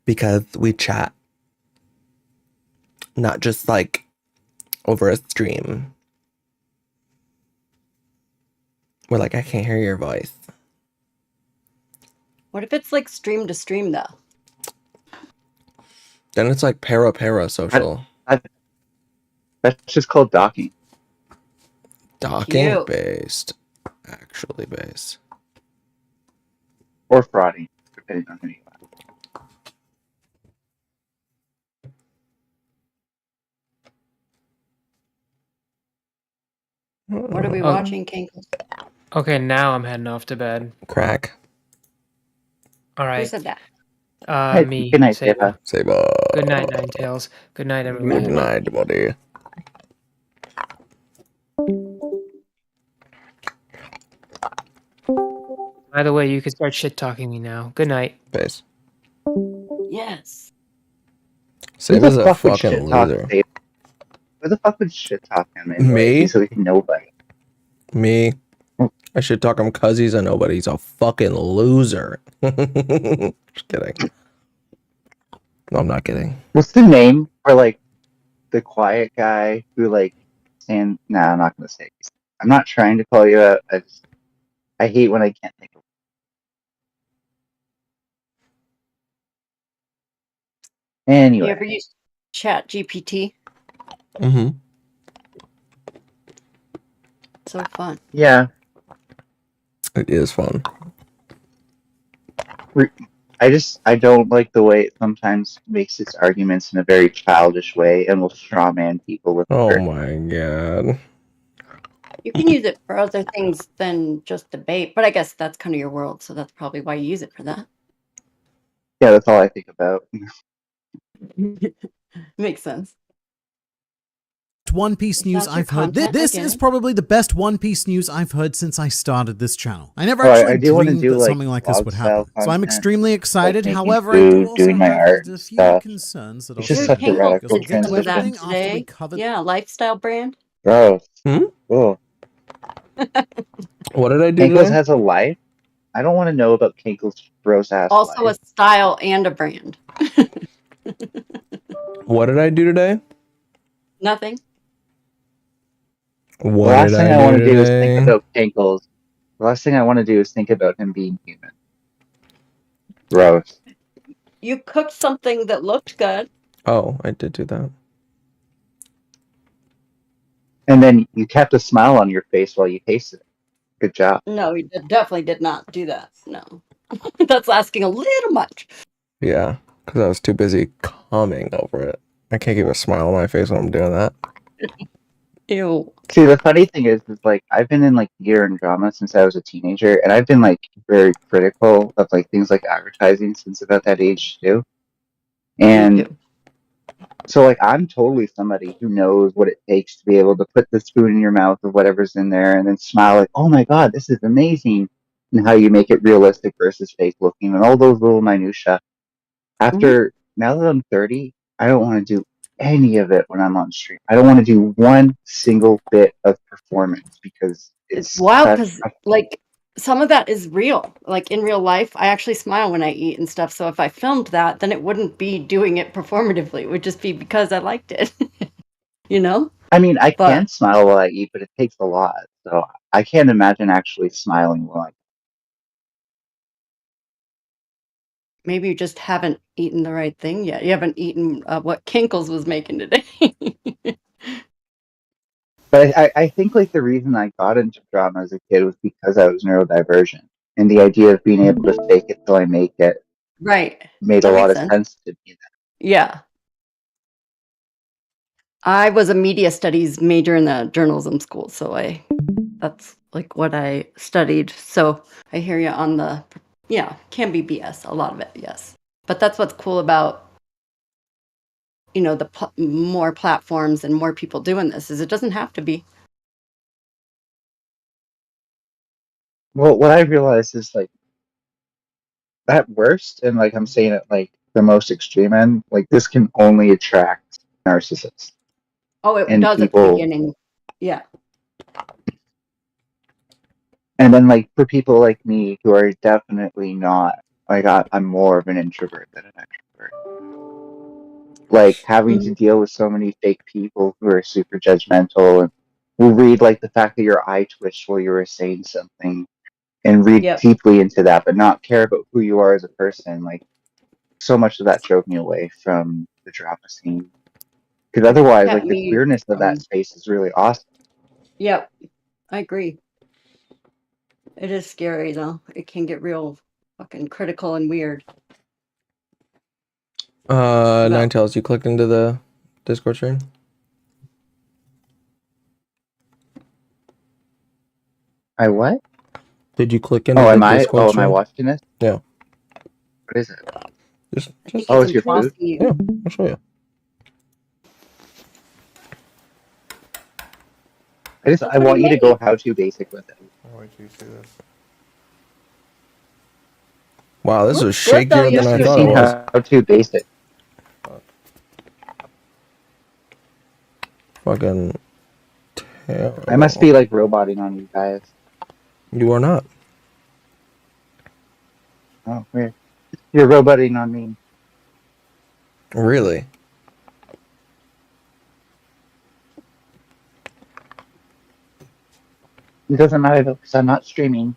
because we chat. Not just like over a stream. We're like, I can't hear your voice. What if it's like stream to stream though? Then it's like para social. That's just called docking. Docking Cute. based. Actually based. Or frauding, depending on who you are. What are we watching, Kinkles? Okay, now I'm heading off to bed. Crack. All right. Who said that? Me. Good night, Saba. Saba. Good night, Ninetales. Good night, everyone. Good night, buddy. By the way, you can start shit talking me now. Good night. Base. Yes. Saba's a fucking loser. Who the fuck would shit talk him? Me? He's like nobody. Me. I should talk him cause he's a nobody. He's a fucking loser. Just kidding. No, I'm not kidding. What's the name for like the quiet guy who like I'm not gonna say. I'm not trying to call you out. I hate when I can't think of it. Anyway. You ever use Chat GPT? Mm-hmm. So fun. Yeah. It is fun. I don't like the way it sometimes makes its arguments in a very childish way and will strawman people with Oh my god. You can use it for other things than just debate, but I guess that's kind of your world, so that's probably why you use it for that. Yeah, that's all I think about. Makes sense. One Piece news I've heard. This is probably the best One Piece news I've heard since I started this channel. I never actually dreamed that something like this would happen. So I'm extremely excited. However, I do also have a few concerns that I'll It's just share. such a radical Did some of that transition. today. Yeah, lifestyle brand. Gross. Hmm? Cool. What did I do Kinkles today? has a life? I don't want to know about Kinkles' gross ass Also life. a style and a brand. What did I do today? Nothing. What the last did thing I I want to do do is today? think about Kinkles. The last thing I want to do is think about him being human. Gross. You cooked something that looked good. Oh, I did do that. And then you kept a smile on your face while you tasted it. Good job. No, you definitely did not do that. No. That's asking a little much. Yeah, because I was too busy coming over it. I can't keep a smile on my face when I'm doing that. Ew. See, the funny thing is like I've been in like theater and drama since I was a teenager, and I've been like very critical of like things like advertising since about that age too. And so like I'm totally somebody who knows what it takes to be able to put the spoon in your mouth of whatever's in there and then smile like, oh my god, this is amazing, and how you make it realistic versus fake looking and all those little minutia. After now that I'm 30, I don't want to do any of it when I'm on stream. I don't want to do one single bit of performance because It's wild because like some of that is real. Like in real life, I actually smile when I eat and stuff. So if I filmed that, then it wouldn't be doing it performatively. It would just be because I liked it. You know? I mean, I can smile while I eat, but it takes a lot. So I can't imagine actually smiling while I eat. Maybe you just haven't eaten the right thing yet. You haven't eaten what Kinkles was making today. But I think like the reason I got into drama as a kid was because I was neurodivergent. And the idea of being able to fake it till I make it Right. made That a lot makes of sense. sense to me. Yeah. I was a media studies major in the journalism school, so that's like what I studied. So I hear you on the, can be BS, a lot of it, yes. But that's what's cool about, the more platforms and more people doing this is it doesn't have to be. Well, what I realized is like at worst, and like I'm saying it like the most extreme end, like this can only attract narcissists. Oh, it and does at the people, beginning. Yeah. and then like for people like me who are definitely not like I'm more of an introvert than an extrovert. Like having to deal with so many fake people who are super judgmental and will read like the fact that your eye twitched while you were saying something and read deeply into that, but not care about who you are as a person. Like so much of that drove me away from the drama scene. Because otherwise, like the queerness of that space is really awesome. Yep, I agree. It is scary though. It can get real fucking critical and weird. Ninetales, you clicked into the Discord stream? I what? Did you click into the Discord stream? Am I watching this? Yeah. What is it? Just it's your food? Yeah, I'll show you. I want you to go how to basic with it. Wait till you see this. Wow, this is shakier than I thought it was. How to basic. Fucking terrible. I must be like roboting on you guys. You are not. Oh, weird. You're roboting on me. Really? It doesn't matter though, because I'm not streaming.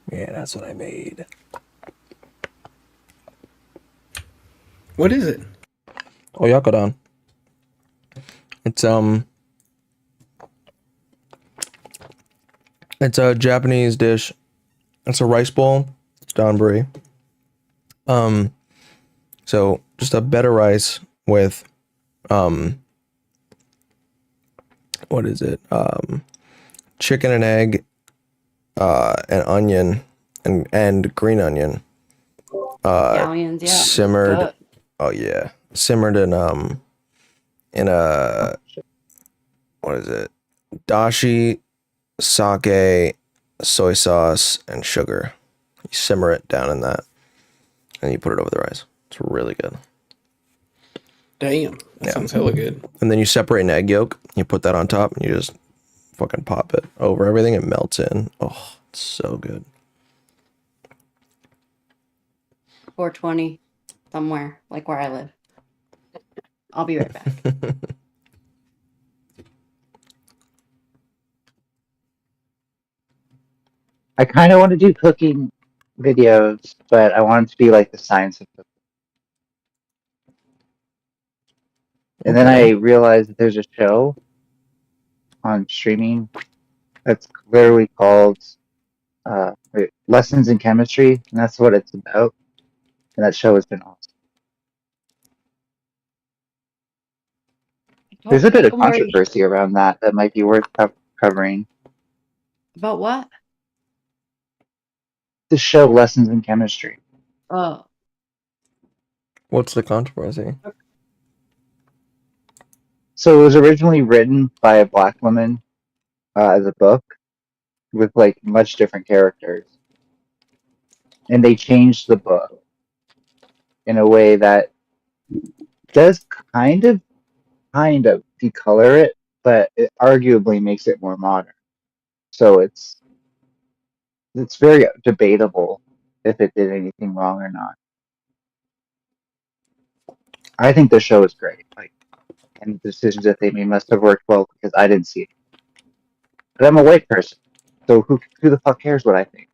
Yeah, that's what I made. What is it? Oyakodon. It's a Japanese dish. It's a rice bowl. It's donburi. So just a bed of rice with what is it? Chicken and egg, and onion and green onion. Scallions, yeah. Simmered. Good. Oh yeah. Simmered in a what is it? Dashi, sake, soy sauce, and sugar. You simmer it down in that, and you put it over the rice. It's really good. Damn, that sounds hella good. And then you separate an egg yolk. You put that on top, and you just fucking pop it over everything. It melts in. Oh, it's so good. 420 somewhere, like where I live. I'll be right back. I kind of want to do cooking videos, but I want it to be like the science of cooking. And then I realized that there's a show on streaming that's literally called Lessons in Chemistry, and that's what it's about. And that show has been awesome. There's a bit of controversy around that might be worth covering. About what? The show Lessons in Chemistry. Oh. What's the controversy? So it was originally written by a black woman as a book with like much different characters. And they changed the book in a way that does kind of decolor it, but it arguably makes it more modern. So it's very debatable if it did anything wrong or not. I think the show is great. Like, and the decisions that they made must have worked well because I didn't see it. But I'm a white person, so who the fuck cares what I think?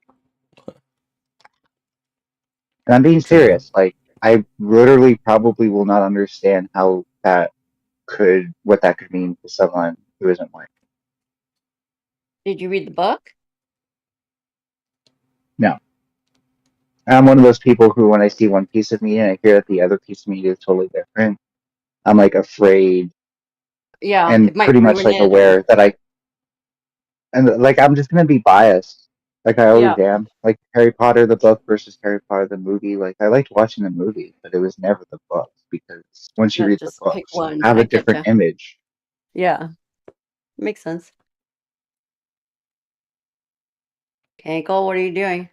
And I'm being serious. Like, I literally probably will not understand what that could mean to someone who isn't white. Did you read the book? No. I'm one of those people who, when I see one piece of media and I hear that the other piece of media is totally different, I'm like afraid. Yeah, and it might pretty much like aware that I'm just gonna be biased Like I always am. Like Harry Potter the book versus Harry Potter the movie. Like I liked watching the movie, but it was never the book because once you read the Just pick books, one. you have I a different getcha. image. Yeah, makes sense. Cankle, what are you doing?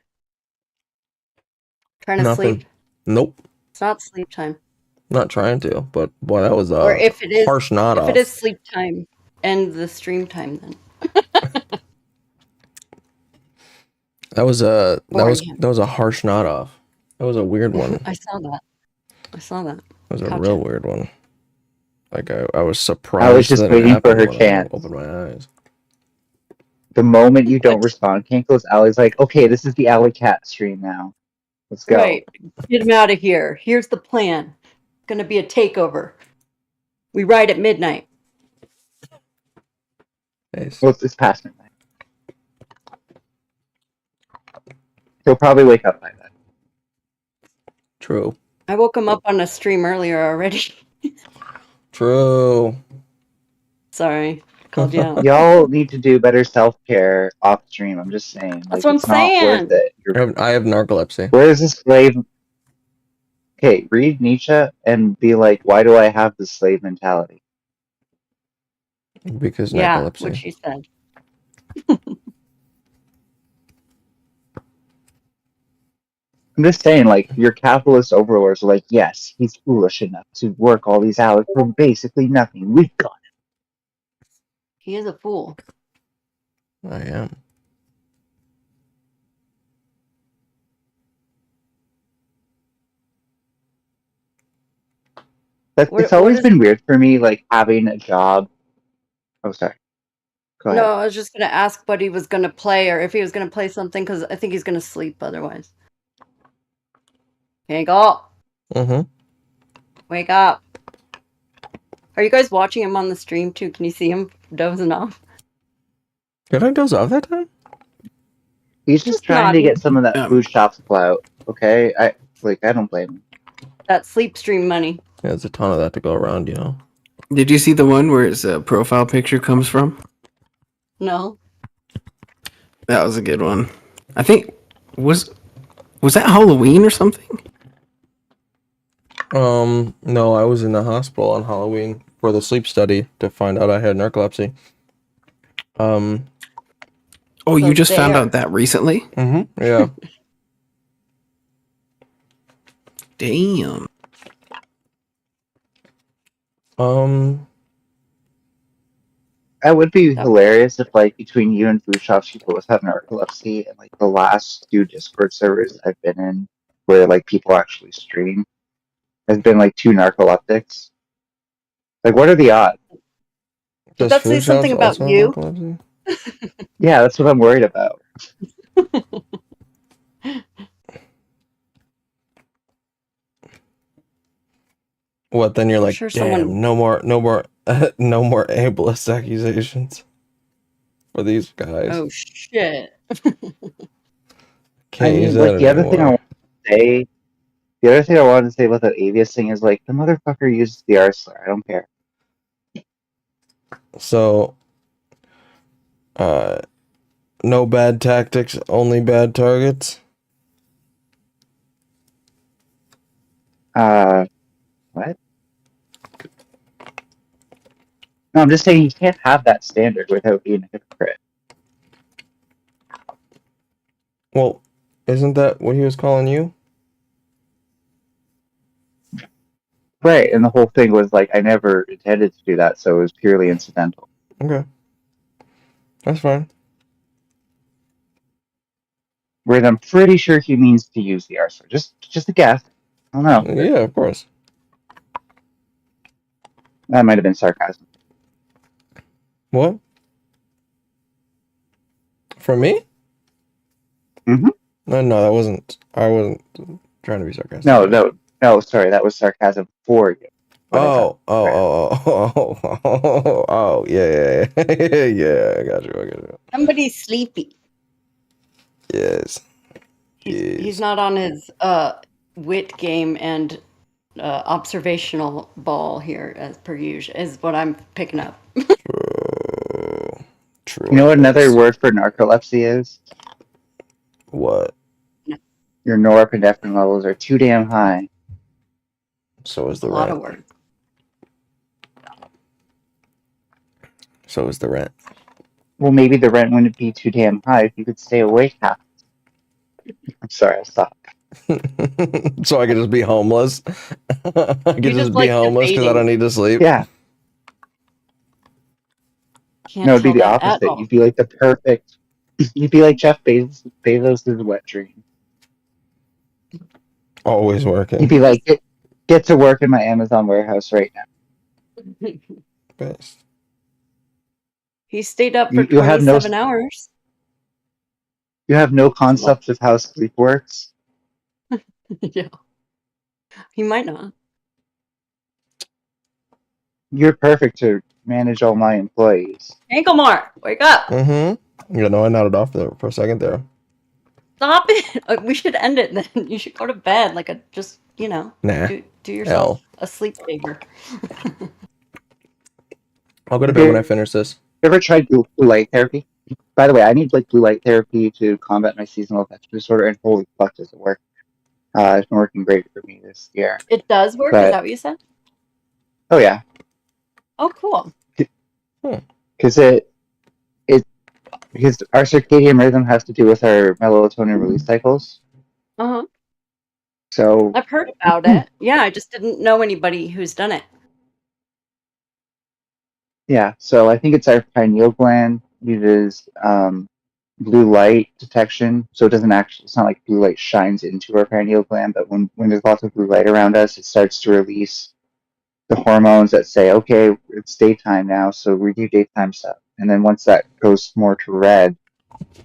Trying to Nothing. sleep? Nope. It's not sleep time. Not trying to, but boy, that was Or a if it is, harsh nod if it off. is sleep time, end the stream time then. That was a Boring. that was a harsh nod off. That was a weird one. I saw that. I saw that. That was a Gotcha. real weird one. Like I was surprised I was just that it waiting for happened her when chance. I opened my eyes. The moment you don't respond, Cankle's Allie's like, okay, this is the Alley Cat stream now. Let's go. Right. Get him out of here. Here's the plan. It's gonna be a takeover. We ride at midnight. Nice. Well, it's past midnight. He'll probably wake up by then. True. I woke him up on a stream earlier already. True. Sorry. Called you out. Y'all need to do better self-care off stream. I'm just saying. That's Like, what I'm it's not worth saying. it. I have narcolepsy. Where is this slave? Okay, read Nietzsche and be like, why do I have this slave mentality? Because Yeah, narcolepsy. what she said. I'm just saying, like, your capitalist overlords are like, yes, he's foolish enough to work all these hours for basically nothing. We've got it. He is a fool. I am. It's always been weird for me, like, having a job. Oh, sorry. Go ahead. No, I was just gonna ask what he was gonna play or if he was gonna play something because I think he's gonna sleep otherwise. Wake up. Mm-hmm. Wake up. Are you guys watching him on the stream too? Can you see him dozing off? Did I doze off that time? He's just trying to get some of that food shop's clout, okay? I don't blame him. That sleep stream money. Yeah, there's a ton of that to go around, you know. Did you see the one where his profile picture comes from? No. That was a good one. I think was that Halloween or something? No, I was in the hospital on Halloween for the sleep study to find out I had narcolepsy. Oh, you just found out that recently? Mm-hmm. Yeah. Damn. That would be hilarious if, like, between you and food shops, you both have narcolepsy, and, like, the last 2 Discord servers I've been in where, like, people actually stream has been, like, 2 narcoleptics. Like, what are the odds? Does that say something about you? Yeah, that's what I'm worried about. What, then you're like, sure damn, someone- no more ableist accusations for these guys. Oh shit. Can't use like, that the other thing I anymore. wanted to say about that Avius thing is, like, the motherfucker uses the R slur. I don't care. So, no bad tactics, only bad targets. What? No, I'm just saying you can't have that standard without being a hypocrite. Well, isn't that what he was calling you? Right, and the whole thing was like, I never intended to do that, so it was purely incidental. Okay. That's fine. Whereas I'm pretty sure he means to use the R slur. Just a guess. I don't know. Yeah, of course. That might have been sarcasm. What? For me? Mm-hmm. No, that wasn't. I wasn't trying to be sarcastic. No, sorry, that was sarcasm for you. Oh, yeah. Yeah, I got you. Somebody's sleepy. Yes. He's not on his wit game and observational ball here as per usual is what I'm picking up. True. You know what another word for narcolepsy is? What? Your norepinephrine levels are too damn high. So is the A lot rent. of work. So is the rent. Well, maybe the rent wouldn't be too damn high if you could stay awake half. I'm sorry, I'll stop. So I could just be homeless. I could You just be like homeless because I don't need to sleep. Yeah. Can't No, it'd be tell the that at opposite. all. You'd be like the perfect. You'd be like Jeff Bezos' wet dream. Always working. You'd be like, get to work in my Amazon warehouse right now. Best. He stayed up for You have no 27 hours. You have no concept of how sleep works. Yeah. He might not. You're perfect to manage all my employees. Canklemore, wake up! Mm-hmm. Yeah, no, I nodded off there for a second there. Stop it! We should end it then. You should go to bed, like just Nah. do yourself Hell. a sleep favor. I'll go to bed when I finish this. You ever tried blue light therapy? By the way, I need like blue light therapy to combat my seasonal affective disorder, and holy fuck, does it work? It's been working great for me this year. It does work. Is that what you said? Oh yeah. Oh, cool. Because because our circadian rhythm has to do with our melatonin release cycles. Uh huh. So I've heard about it. Yeah, I just didn't know anybody who's done it. yeah, so I think it's our pineal gland uses blue light detection, so it doesn't actually. It's not like blue light shines into our pineal gland, but when there's lots of blue light around us, it starts to release the hormones that say, okay, it's daytime now, so we do daytime stuff. And then once that goes more to red,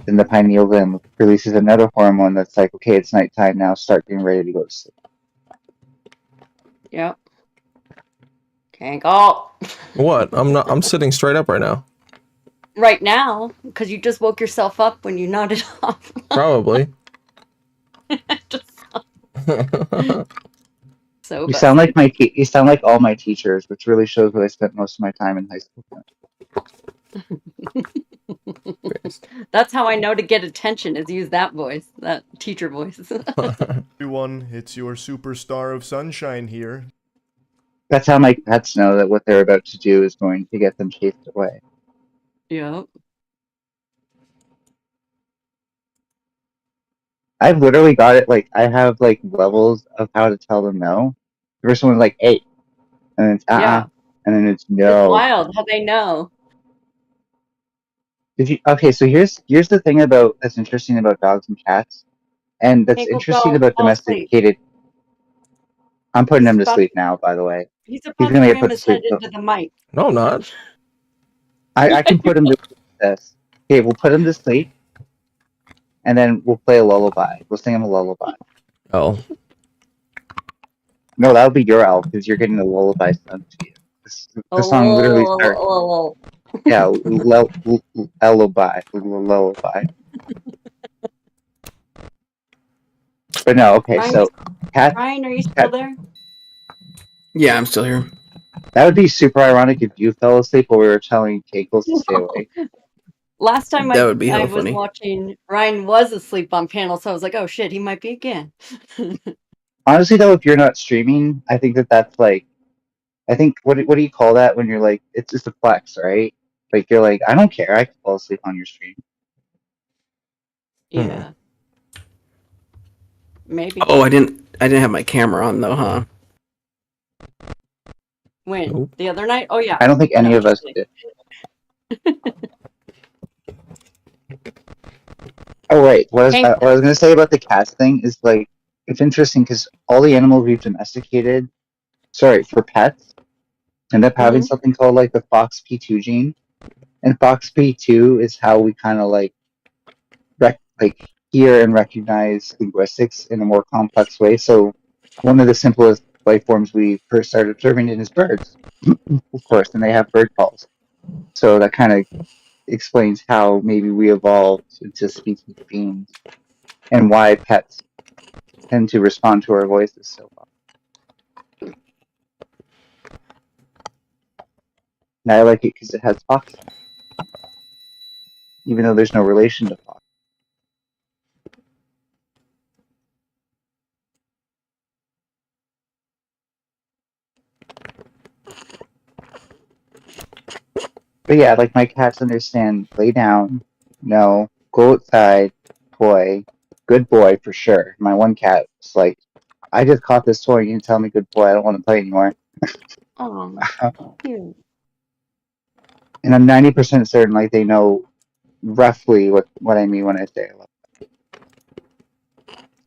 then the pineal gland releases another hormone that's like, okay, it's nighttime now, start getting ready to go to sleep. Yep. Can't go. What? I'm sitting straight up right now. Right now, because you just woke yourself up when you nodded off. Probably. So You sound like you sound like all my teachers, which really shows where I spent most of my time in high school. That's how I know to get attention, is use that voice, that teacher voice. Everyone, it's your superstar of sunshine here. That's how my pets know that what they're about to do is going to get them chased away. Yep. I've literally got it, like, I have, like, levels of how to tell them no. The first one's like, 8. And then it's, Yeah. And then it's, It's no. wild how they know. Okay, so here's the thing that's interesting about dogs and cats. And that's Can't go interesting about fall asleep. domesticated. I'm putting him to about sleep now, by the way. He's He's about gonna to get ram put to his head sleep. into the mic. No, I'm not. I can put him to sleep with this. Okay, we'll put him to sleep. And then we'll play a lullaby. We'll sing him a lullaby. Oh. No, that'll be your elf, because you're getting a lullaby sung to you. The song literally starts. Yeah, lullaby. Lullaby. But no, okay, Ryan, so cat. Ryan, are you still there? Yeah, I'm still here. That would be super ironic if you fell asleep while we were telling Cankles to stay awake. Last time That would be I hella was funny. watching, Ryan was asleep on panel, so I was like, oh shit, he might be again. Honestly, though, if you're not streaming, I think that's like, I think what do you call that when you're like, it's just a flex, right? Like you're like, I don't care, I can fall asleep on your stream. Yeah. Maybe. Oh, I didn't have my camera on though, huh? When? Nope. The other night? Oh yeah. I don't think any of us did. Oh wait, what I was gonna say about the cats thing is like, it's interesting because all the animals we've domesticated, for pets, end up having something called like the FOXP2 gene, and FOXP2 is how we kind of like hear and recognize linguistics in a more complex way. So one of the simplest life forms we first started observing is birds, of course, and they have bird calls. So that kind of explains how maybe we evolved into speaking beings, and why pets tend to respond to our voices so well. And I like it because it has fox, even though there's no relation to fox. But yeah, like my cats understand. Lay down. No. Go outside. Toy. Good boy for sure. My one cat was like, I just caught this toy. You can tell me good boy. I don't want to play anymore. Oh, cute. And I'm 90% certain like they know roughly what I mean when I say I love them.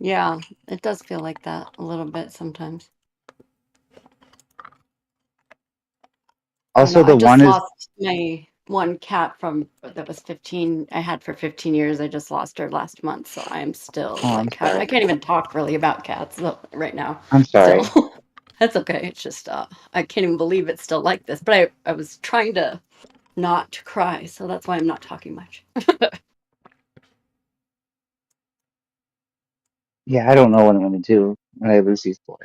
Yeah, it does feel like that a little bit sometimes. Also, I the just one is lost my one cat from that was 15. I had for 15 years. I just lost her last month, so I am still I'm like sorry. I can't even talk really about cats right now. I'm sorry. Still, that's okay. It's just I can't even believe it's still like this. But I was trying to not cry, so that's why I'm not talking much. Yeah, I don't know what I'm gonna do when I lose these boys.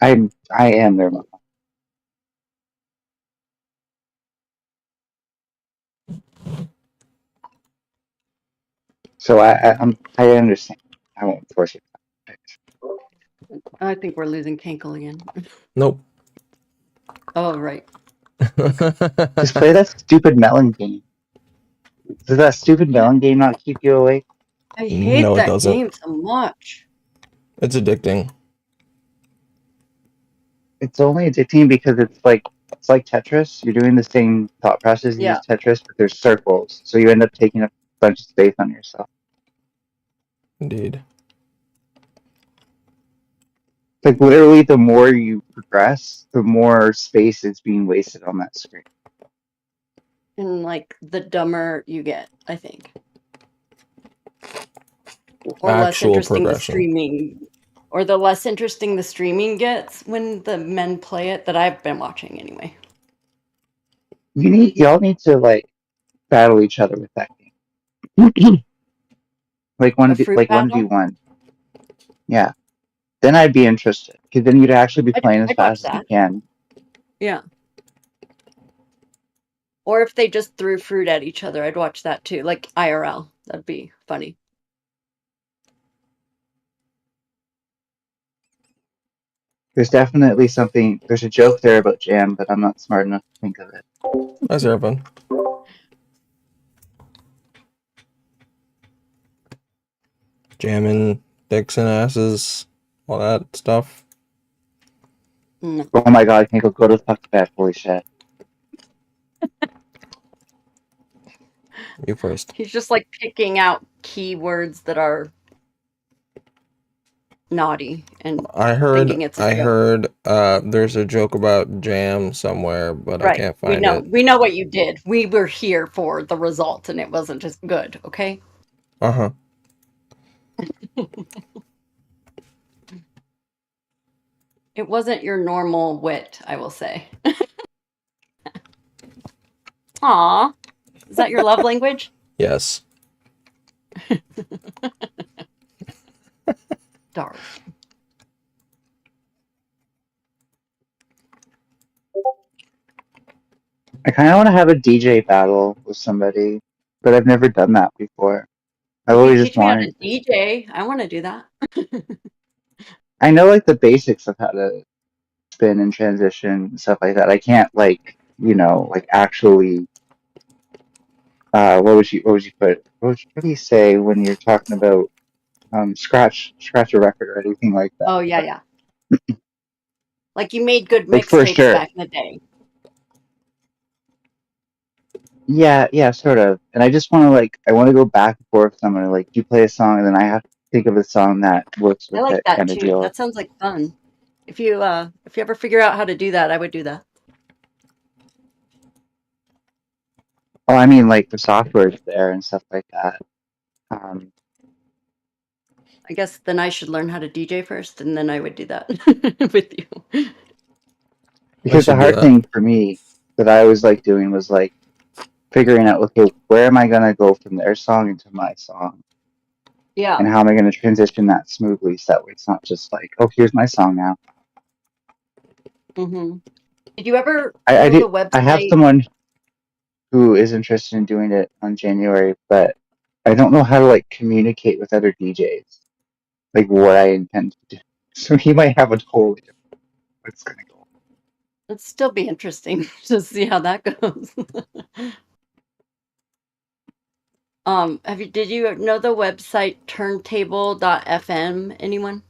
I am their mom. So I understand. I won't force it. I think we're losing Cankle again. Nope. Oh right. Just play that stupid melon game. Does that stupid melon game not keep you awake? I hate No, it that doesn't. game so much. It's addicting. It's only addicting because it's like Tetris. You're doing the same thought process Yeah. as Tetris, but there's circles, so you end up taking up a bunch of space on yourself. Indeed. Like literally, the more you progress, the more space is being wasted on that screen. And like the dumber you get, I think. Or less Actual interesting the progression. streaming. Or the less interesting the streaming gets when the men play it that I've been watching anyway. Y'all need to like battle each other with that game. like A fruit 1v1. battle? Yeah. Then I'd be interested because then you'd actually be playing as I'd watch fast as you that. can. Yeah. Or if they just threw fruit at each other, I'd watch that too. Like IRL. That'd be funny. There's definitely something. There's a joke there about jam, but I'm not smart enough to think of it. That's everyone. Jamming dicks and asses, all that stuff. No. Oh my god, I can't go to the fuck bed. Holy shit. You first. He's just like picking out keywords that are naughty and thinking it's a joke. There's a joke about jam somewhere, but I Right. can't find it. We know what you did. We were here for the result and it wasn't just good, okay? Uh-huh. It wasn't your normal wit, I will say. Aw. Is that your love language? Yes. Dark. I kind of want to have a DJ battle with somebody, but I've never done that before. I've always just Teach me how to wanted. DJ. I want to do that. I know like the basics of how to spin and transition and stuff like that. I can't like actually. What would you put? What do you say when you're talking about scratch a record or anything like that? Oh yeah. Like you made good Like for mixtapes sure. back in the day. Yeah, sort of. And I just want to I want to go back and forth with someone. Like you play a song, and then I have to think of a song that works I with like it, that kind of too. deal. That sounds like fun. If you ever figure out how to do that, I would do that. Oh, I mean, like the software's there and stuff like that. I guess then I should learn how to DJ first, and then I would do that with you. Because the hard thing for me that I was doing was figuring out, okay, where am I gonna go from their song into my song? Yeah. And how am I gonna transition that smoothly so that way it's not just oh, here's my song now. Mm-hmm. Did you ever I go to the website? I have someone who is interested in doing it on January, but I don't know how to communicate with other DJs, what I intend to do. So he might have a totally different what's gonna go. It'd still be interesting to see how that goes. Did you know the website turntable.fm? Anyone?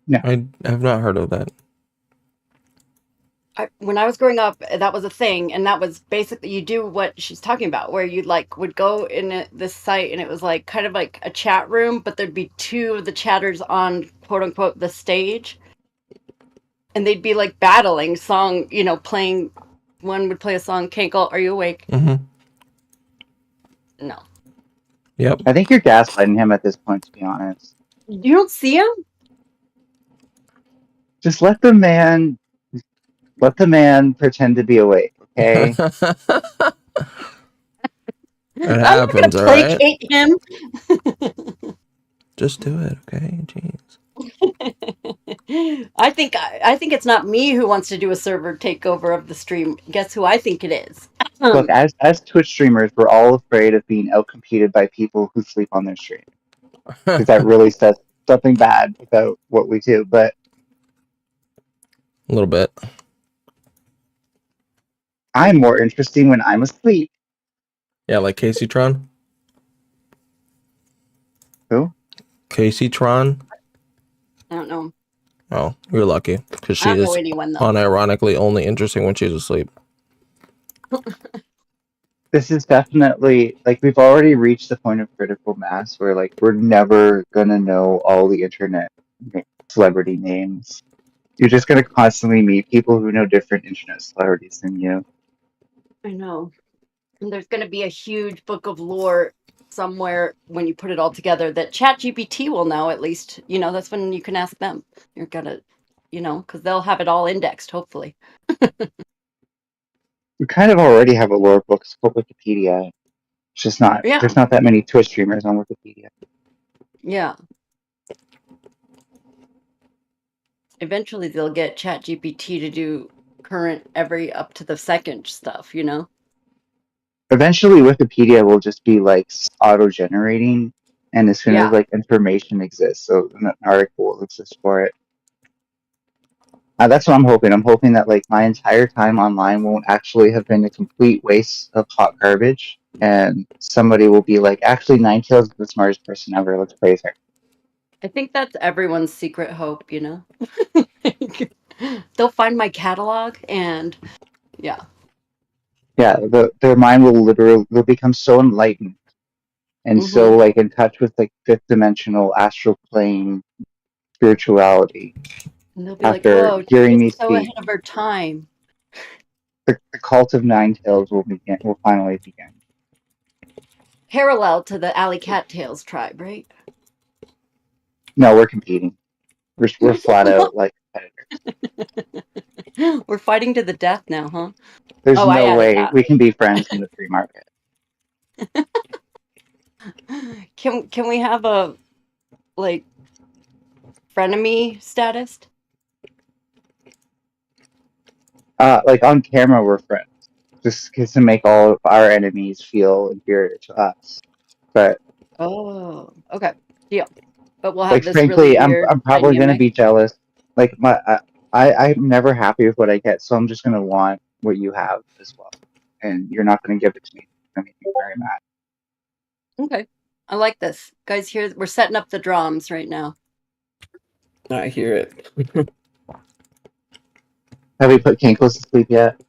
No. I have not heard of that. When I was growing up, that was a thing, and that was basically you do what she's talking about, where you like would go in this site, and it was like kind of like a chat room, but there'd be two of the chatters on quote unquote the stage, and they'd be like battling song, playing. One would play a song. Kankle, are you awake? Mm-hmm. No. Yep. I think you're gaslighting him at this point, to be honest. You don't see him? Just let the man pretend to be awake, okay? It I'm happens, not all gonna right? placate him. Just do it, okay? Jeez. I think it's not me who wants to do a server takeover of the stream. Guess who I think it is? Look, as Twitch streamers, we're all afraid of being outcompeted by people who sleep on their stream. Because that really says something bad about what we do, but... A little bit. I'm more interesting when I'm asleep. Yeah, like Casey Tron? Who? Casey Tron? I don't know. Oh, you're lucky. Because she I don't is know anyone, though. unironically only interesting when she's asleep. This is definitely, like, we've already reached the point of critical mass where, like, we're never gonna know all the internet celebrity names. You're just gonna constantly meet people who know different internet celebrities than you. I know. And there's going to be a huge book of lore somewhere when you put it all together that ChatGPT will know, at least. That's when you can ask them. You're going to, because they'll have it all indexed, hopefully. We kind of already have a lore book called Wikipedia. It's just not, Yeah. there's not that many Twitch streamers on Wikipedia. Yeah. Eventually they'll get ChatGPT to do current every up to the second stuff, Eventually Wikipedia will just be like auto-generating, and as soon as like information exists, so an article will exist for it. That's what I'm hoping. I'm hoping that like my entire time online won't actually have been a complete waste of hot garbage, and somebody will be like, actually, Ninetales is the smartest person ever. Let's praise her. I think that's everyone's secret hope, They'll find my catalog and yeah. Yeah, their mind will become so enlightened and so like in touch with like fifth dimensional astral plane spirituality. And they'll be after like, whoa, hearing me she's so speak, ahead of her time. the cult of Ninetales will finally begin. Parallel to the Alley Cattails tribe, right? No, we're competing. We're flat out like competitors. We're fighting to the death now, huh? There's no way we can be friends in the free market. Can we have a like frenemy status? Like on camera, we're friends, just to make all of our enemies feel inferior to us. But okay, deal. But we'll have like, this frankly, really weird I'm probably gonna dynamic. be jealous. Like I'm never happy with what I get, so I'm just gonna want what you have as well, and you're not gonna give it to me. It's gonna make me very mad. Okay, I like this, guys. Here we're setting up the drums right now. I hear it. Have we put Kankles to sleep yet?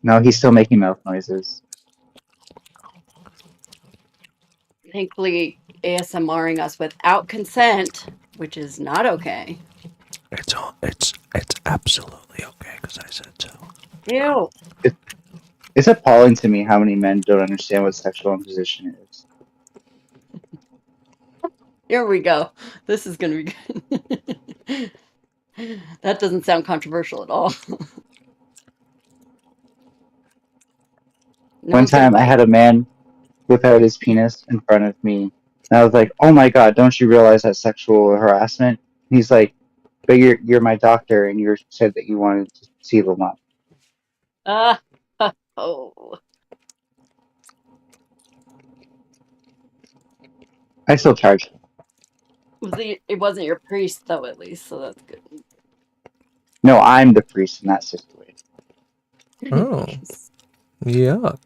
No, he's still making mouth noises. Thankfully, ASMRing us without consent, which is not okay. It's absolutely okay because I said so. Ew. It's appalling to me how many men don't understand what sexual imposition is. Here we go. This is gonna be good. That doesn't sound controversial at all. One time I had a man whip out his penis in front of me, and I was like, "Oh my god, don't you realize that's sexual harassment?" And he's like, "But you're my doctor, and you said that you wanted to see the lump." Oh. I still charge. It wasn't your priest though, at least, so that's good. No, I'm the priest in that situation. Oh, yuck.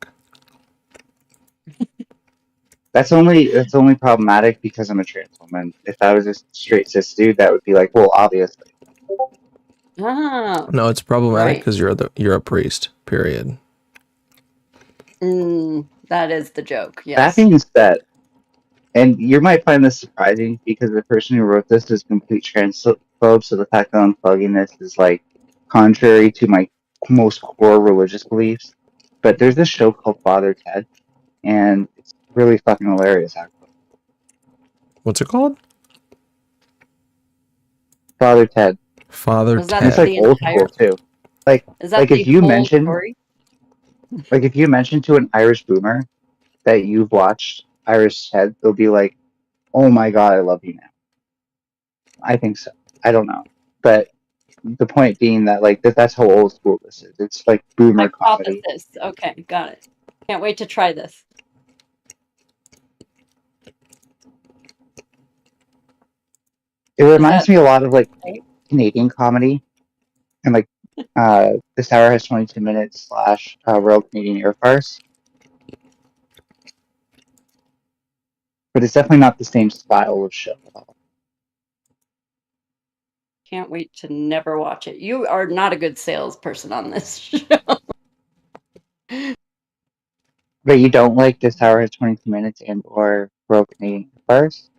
That's only problematic because I'm a trans woman. If I was a straight cis dude, that would be like, well, obviously. Oh. No, it's problematic Right. because you're a priest. Period. That is the joke. Yes. That being said, and you might find this surprising because the person who wrote this is complete transphobe, so the fact that I'm plugging this is like contrary to my most core religious beliefs. But there's this show called Father Ted, and it's really fucking hilarious, actually. What's it called? Father Ted. Father Was that Ted. It's like old school too. Is that the if you whole mention story? if you mention to an Irish boomer that you've watched Irish Ted, they'll be like, "Oh my god, I love you now." I think so. I don't know, but the point being that that's how old school this is. It's like boomer comedy. Hypothesis. Okay, got it. Can't wait to try this. It reminds me a lot of like Canadian comedy, and like this hour has 22 minutes / Royal Canadian Air Farce, but it's definitely not the same style of show at all. Can't wait to never watch it. You are not a good salesperson on this show. But you don't like this hour has 22 minutes and or Royal Canadian Air Farce?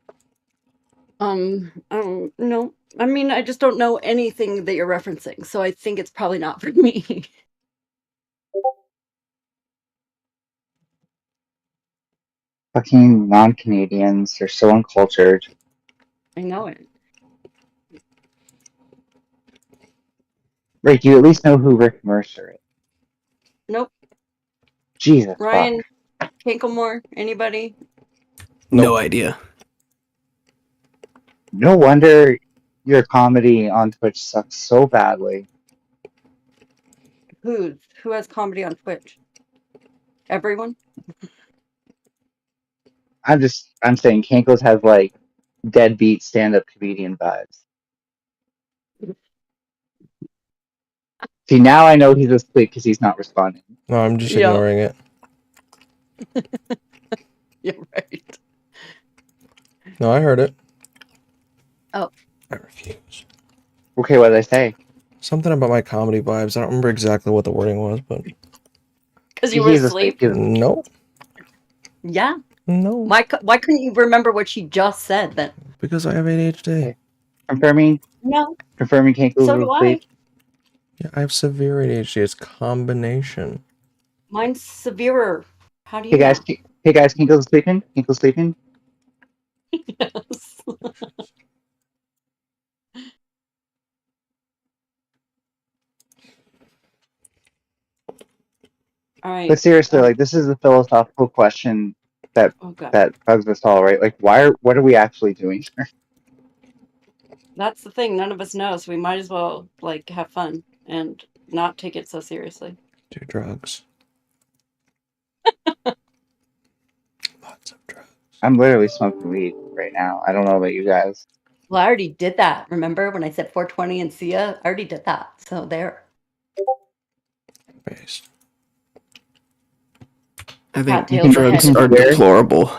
No. I mean, I just don't know anything that you're referencing, so I think it's probably not for me. Fucking non-Canadians, they're so uncultured. I know it. Rick, you at least know who Rick Mercer is. Nope. Jesus Ryan, fuck. Canklemore, anybody? No idea. No wonder your comedy on Twitch sucks so badly. Who has comedy on Twitch? Everyone? I'm saying Kankles has like deadbeat stand-up comedian vibes. See, now I know he's asleep because he's not responding. No, I'm just ignoring it. You're right. No, I heard it. Oh. I refuse. Okay, what did I say? Something about my comedy vibes. I don't remember exactly what the wording was, but Because you were asleep? No. Yeah. No. Why couldn't you remember what she just said then? Because I have ADHD. Confirming. No. Confirming Kankles So is do asleep. Yeah, I have severe ADHD. It's combination. Mine's severer. How do you Hey guys, Kankles is sleeping? Kankles sleeping? Yes. All right. But seriously, like this is a philosophical question that that bugs us all, right? Like, what are we actually doing here? That's the thing. None of us know, so we might as well like have fun and not take it so seriously. Do drugs. I'm literally smoking weed right now. I don't know about you guys. Well, I already did that. Remember when I said 420 and Sia? I already did that. So there. Based. I think Cattails drugs ahead. are deplorable.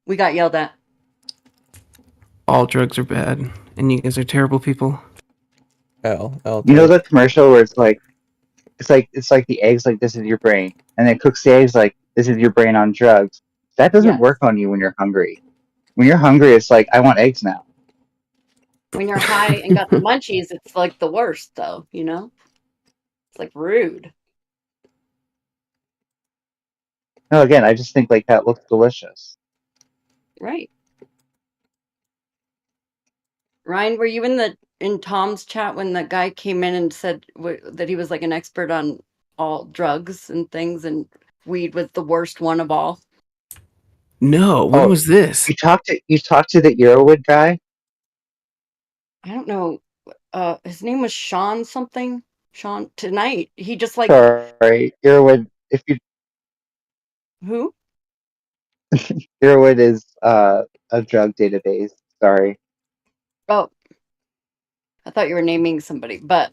We got yelled at. All drugs are bad, and you guys are terrible people. You know the commercial where it's like the eggs like this is your brain, and then it cooks the eggs like this is your brain on drugs. That doesn't work on you when you're hungry. When you're hungry, it's like I want eggs now. When you're high and got the munchies, it's like the worst, though, you know? It's like rude. No, again, I just think like that looks delicious. Right. Ryan, were you in Tom's chat when that guy came in and said that he was like an expert on all drugs and things, and weed was the worst one of all? No, when was this? You talked to the Earwood guy? I don't know. His name was Sean something. Sean tonight. He just like Sorry, Earwood. If you who? Earwood is a drug database. Sorry. Oh. I thought you were naming somebody, but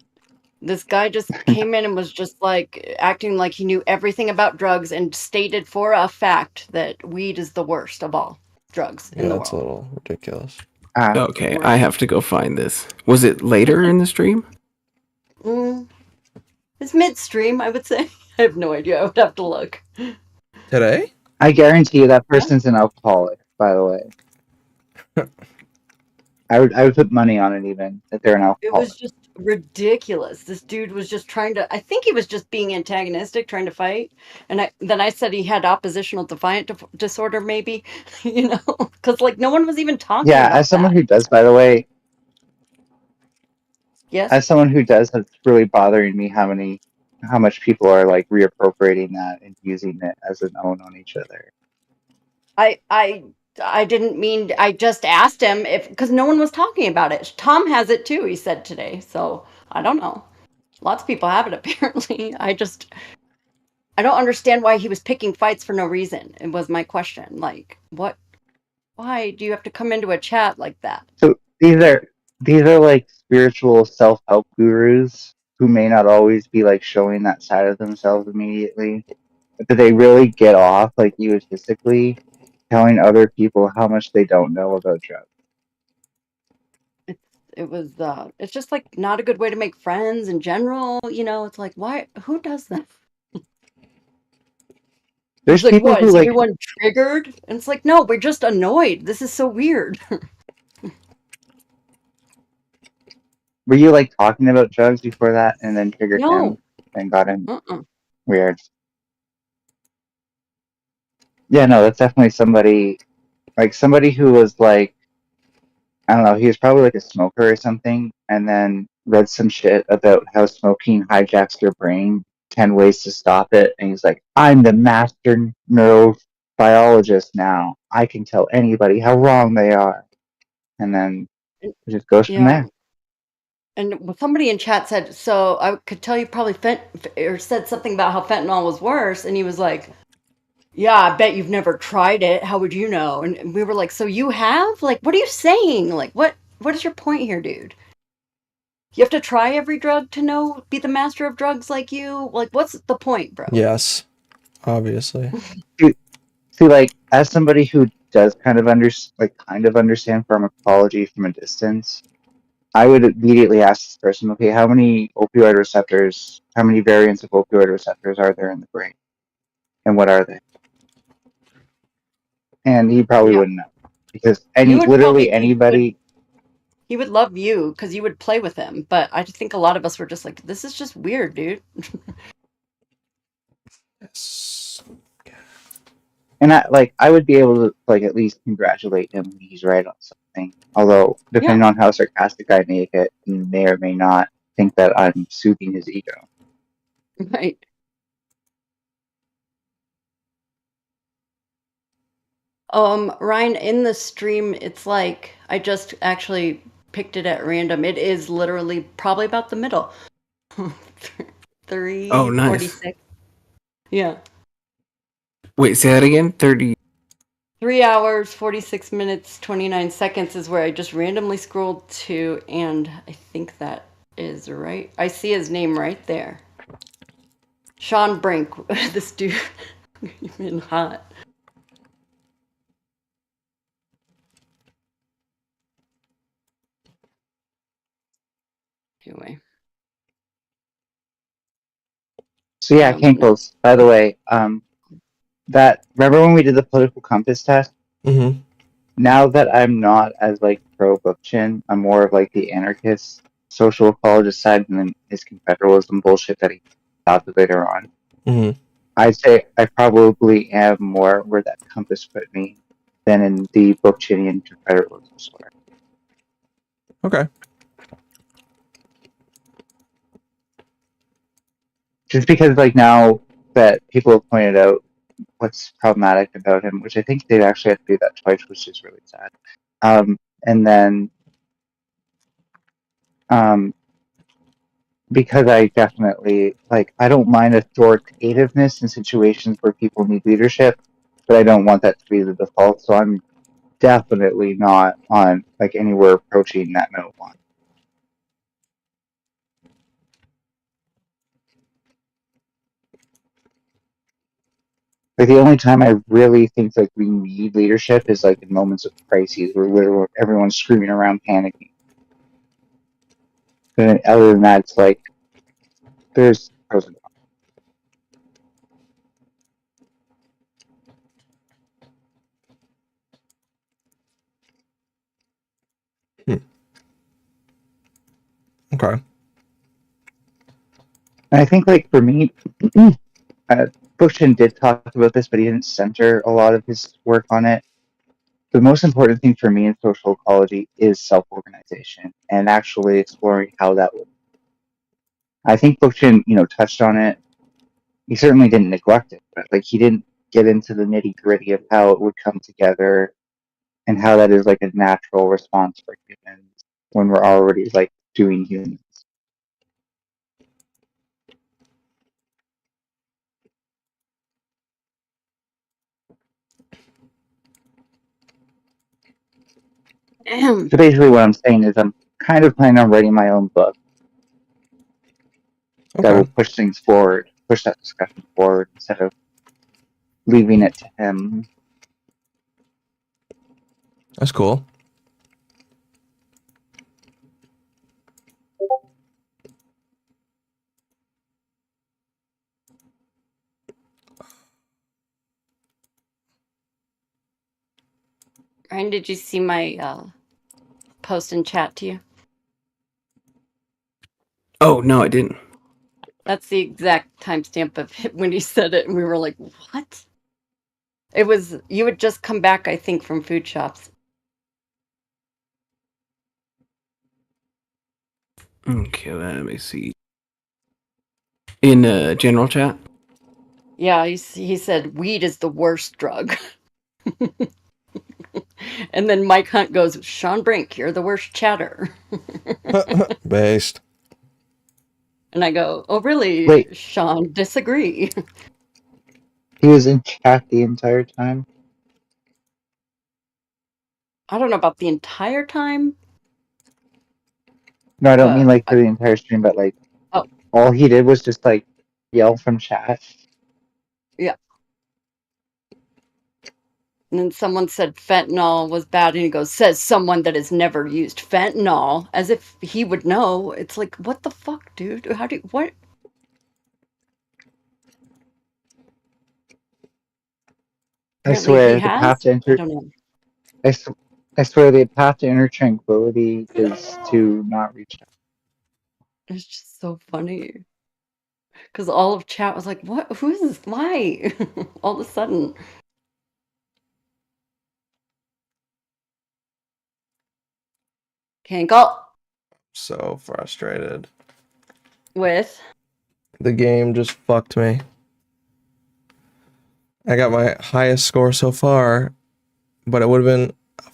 this guy just came in and was just like acting like he knew everything about drugs and stated for a fact that weed is the worst of all drugs in Yeah, the that's a world. little ridiculous. Okay, I have to go find this. Was it later in the stream? It's midstream, I would say. I have no idea. I would have to look. Today? I guarantee you that person's an alcoholic, by the way. I would put money on it even, that they're an It alcoholic. was just ridiculous. This dude was just trying to, I think he was just being antagonistic, trying to fight. And then I said he had oppositional defiant disorder, maybe, you know, because like no one was even talking Yeah, about as someone that. who does, by the way, Yes. as someone who does, it's really bothering me how much people are like reappropriating that and using it as an own on each other. I didn't mean, I just asked him if, because no one was talking about it. Tom has it too, he said today. So I don't know. Lots of people have it apparently. I don't understand why he was picking fights for no reason. It was my question. Like, why do you have to come into a chat like that? So these are like spiritual self-help gurus who may not always be like showing that side of themselves immediately, but they really get off like egotistically telling other people how much they don't know about drugs. It's just like not a good way to make friends in general. You know, it's like, who does that? There's Like, people what, who is like everyone triggered? And it's like, no, we're just annoyed. This is so weird. were you like talking about drugs before that and then triggered No. him and got him Uh-uh. weird? Yeah, no, that's definitely somebody who was like, I don't know, he was probably like a smoker or something, and then read some shit about how smoking hijacks your brain, 10 ways to stop it, and he's like, I'm the master neurobiologist now. I can tell anybody how wrong they are. And then it just goes from Yeah. there. And somebody in chat said, so I could tell you probably or said something about how fentanyl was worse. And he was like, yeah, I bet you've never tried it. How would you know? And we were like, so you have? Like, what are you saying? Like, what is your point here, dude? You have to try every drug to be the master of drugs like you? Like, what's the point, bro? Yes, obviously. See, like, as somebody who does kind of understand pharmacology from a distance, I would immediately ask this person, okay, how many variants of opioid receptors are there in the brain? And what are they? And he probably wouldn't know. Because literally anybody... He would love you because you would play with him. But I just think a lot of us were just like, this is just weird, dude. Yes. And I would be able to like at least congratulate him when he's right on something. Although, depending on how sarcastic I make it, he may or may not think that I'm soothing his ego. Right. Ryan, in the stream, it's like I just actually picked it at random. It is literally probably about the middle. 3:46. Oh, nice. Yeah. Wait, say that again? 30. 3 hours, 46 minutes, 29 seconds is where I just randomly scrolled to, and I think that is right. I see his name right there. Sean Brink, this dude, you've been hot. Anyway. So yeah, Cankles, by the way, remember when we did the political compass test? Mm-hmm. Now that I'm not as like pro Bookchin, I'm more of like the anarchist social ecologist side and then his confederalism bullshit that he adopted later on. Mm-hmm. I'd say I probably am more where that compass put me than in the Bookchinian confederalism sort. Okay. Just because like now that people have pointed out what's problematic about him, which I think they'd actually have to do that twice, which is really sad. And then because I definitely I don't mind authoritativeness in situations where people need leadership, but I don't want that to be the default. So I'm definitely not on anywhere approaching that middle line. Like the only time I really think like we need leadership is like in moments of crises where everyone's screaming around panicking. But other than that, it's like there's pros and cons. Okay. And I think like for me, Bushton did talk about this, but he didn't center a lot of his work on it. The most important thing for me in social ecology is self-organization and actually exploring how that would. I think Bushton, touched on it. He certainly didn't neglect it, but like he didn't get into the nitty-gritty of how it would come together and how that is like a natural response for humans when we're already like doing humans. So basically what I'm saying is I'm kind of planning on writing my own book that will push things forward, push that discussion forward instead of leaving it to him. That's cool. Ryan, did you see my post in chat to you? Oh, no, I didn't. That's the exact timestamp of it when he said it, and we were like, what? It was, you had just come back, I think, from food shops. Okay, let me see. In general chat? Yeah, he said, weed is the worst drug. And then Mike Hunt goes, Sean Brink, you're the worst chatter. Based. And I go, oh, really, Wait. Sean, disagree. He was in chat the entire time? I don't know about the entire time. No, I don't mean like for the entire stream, but like all he did was just like yell from chat. Yeah. And then someone said fentanyl was bad, and he goes, says someone that has never used fentanyl, as if he would know. It's like, what the fuck, dude? How do you, what? I Apparently swear, he the has? path to I enter. don't know. I swear, the path to inner tranquility is to not reach out. It's just so funny. Because all of chat was like, what? Who is this? Why? All of a sudden. Can't go. So frustrated. With? The game just fucked me. I got my highest score so far, but it would have been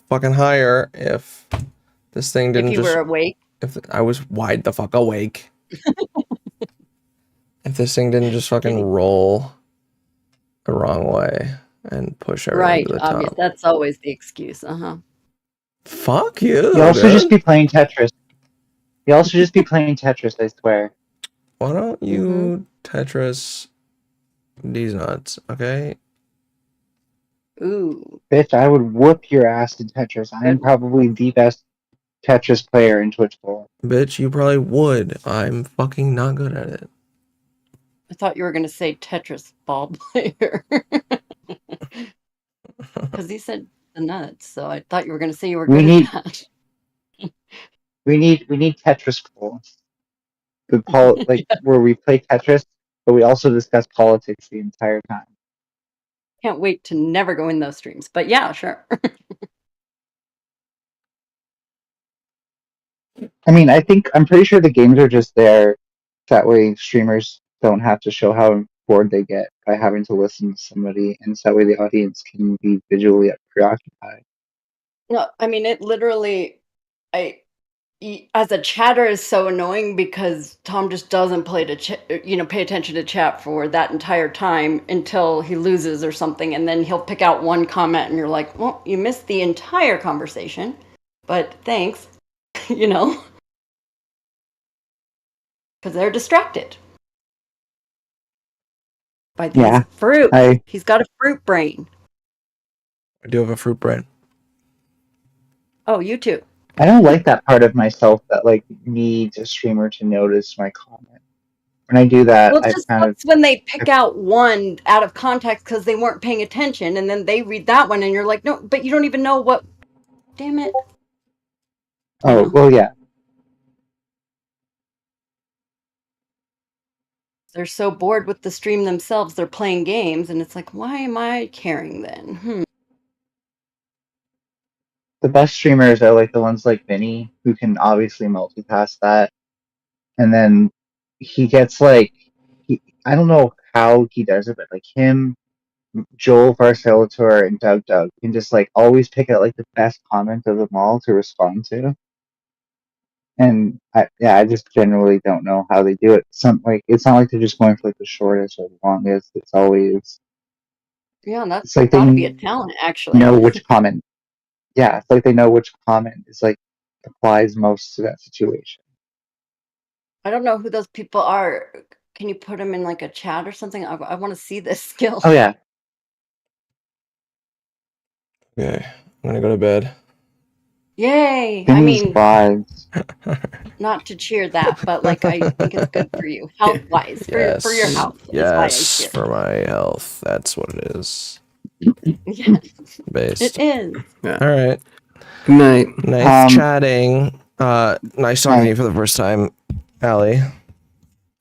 fucking higher if this thing didn't If you were awake? If I was wide the fuck awake. If this thing didn't just fucking roll the wrong way and push everything Right, to the obvious. top. That's always the excuse. Fuck you. You also just be playing Tetris. You also just be playing Tetris, I swear. Why don't you Tetris these nuts, okay? Ooh. Bitch, I would whoop your ass in Tetris. I am probably the best Tetris player in Twitch Bowl. Bitch, you probably would. I'm fucking not good at it. I thought you were going to say Tetris ball player. Because he said the nuts, so I thought you were going to say you were good at that. We need Tetris Bowl. Where we play Tetris, but we also discuss politics the entire time. Can't wait to never go in those streams. But yeah, sure. I mean, I'm pretty sure the games are just there. That way streamers don't have to show how bored they get by having to listen to somebody, and so that way the audience can be visually preoccupied. No, I mean, it literally, as a chatter is so annoying because Tom just doesn't pay attention to chat for that entire time until he loses or something, and then he'll pick out one comment and you're like, well, you missed the entire conversation, but thanks, because they're distracted. by these fruit. I He's got a fruit brain. do have a fruit brain. Oh, you too. I don't like that part of myself that like needs a streamer to notice my comment. When I do that, Well, it I just kind of sucks when they pick out one out of context because they weren't paying attention, and then they read that one, and you're like, no, but you don't even know what. Damn it. Oh, well, yeah. They're so bored with the stream themselves, they're playing games, and it's like, why am I caring then? The best streamers are like the ones like Vinny, who can obviously multitask that. And then he gets like, I don't know how he does it, but like him, Joel Varcelator, and Doug can just like always pick out like the best comment of them all to respond to. And I just generally don't know how they do it. It's not like they're just going for like the shortest or the longest. It's always Yeah, that's it's like gotta they be a talent, actually. know which comment. Yeah, it's like they know which comment is like applies most to that situation. I don't know who those people are. Can you put them in like a chat or something? I want to see this skill. Oh yeah. Okay, I'm gonna go to bed. Yay! I Vinny's mean, vibes. not to cheer that, but like I think it's good for you, health-wise, for your health. Is why I Yes, cheer. for my health. That's what it is. Yes, Based. it is. All right. Good night. Nice chatting. Nice talking to you for the first time, Allie.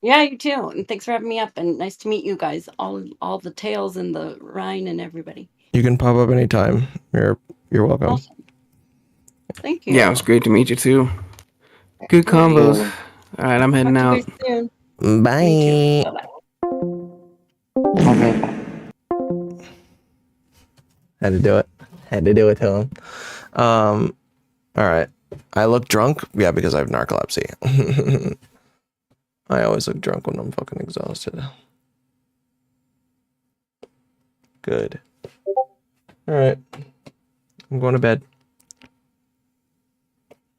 Yeah, you too. And thanks for having me up. And nice to meet you guys, all the Tails and the Ryan and everybody. You can pop up anytime. You're welcome. Awesome. Thank you. Yeah, it was great to meet you too. Good combos. All right, I'm heading Talk out. to you soon. Bye. You too. Bye-bye. Okay. Had to do it. Had to do it to him. All right. I look drunk? Yeah, because I have narcolepsy. I always look drunk when I'm fucking exhausted. Good. All right. I'm going to bed.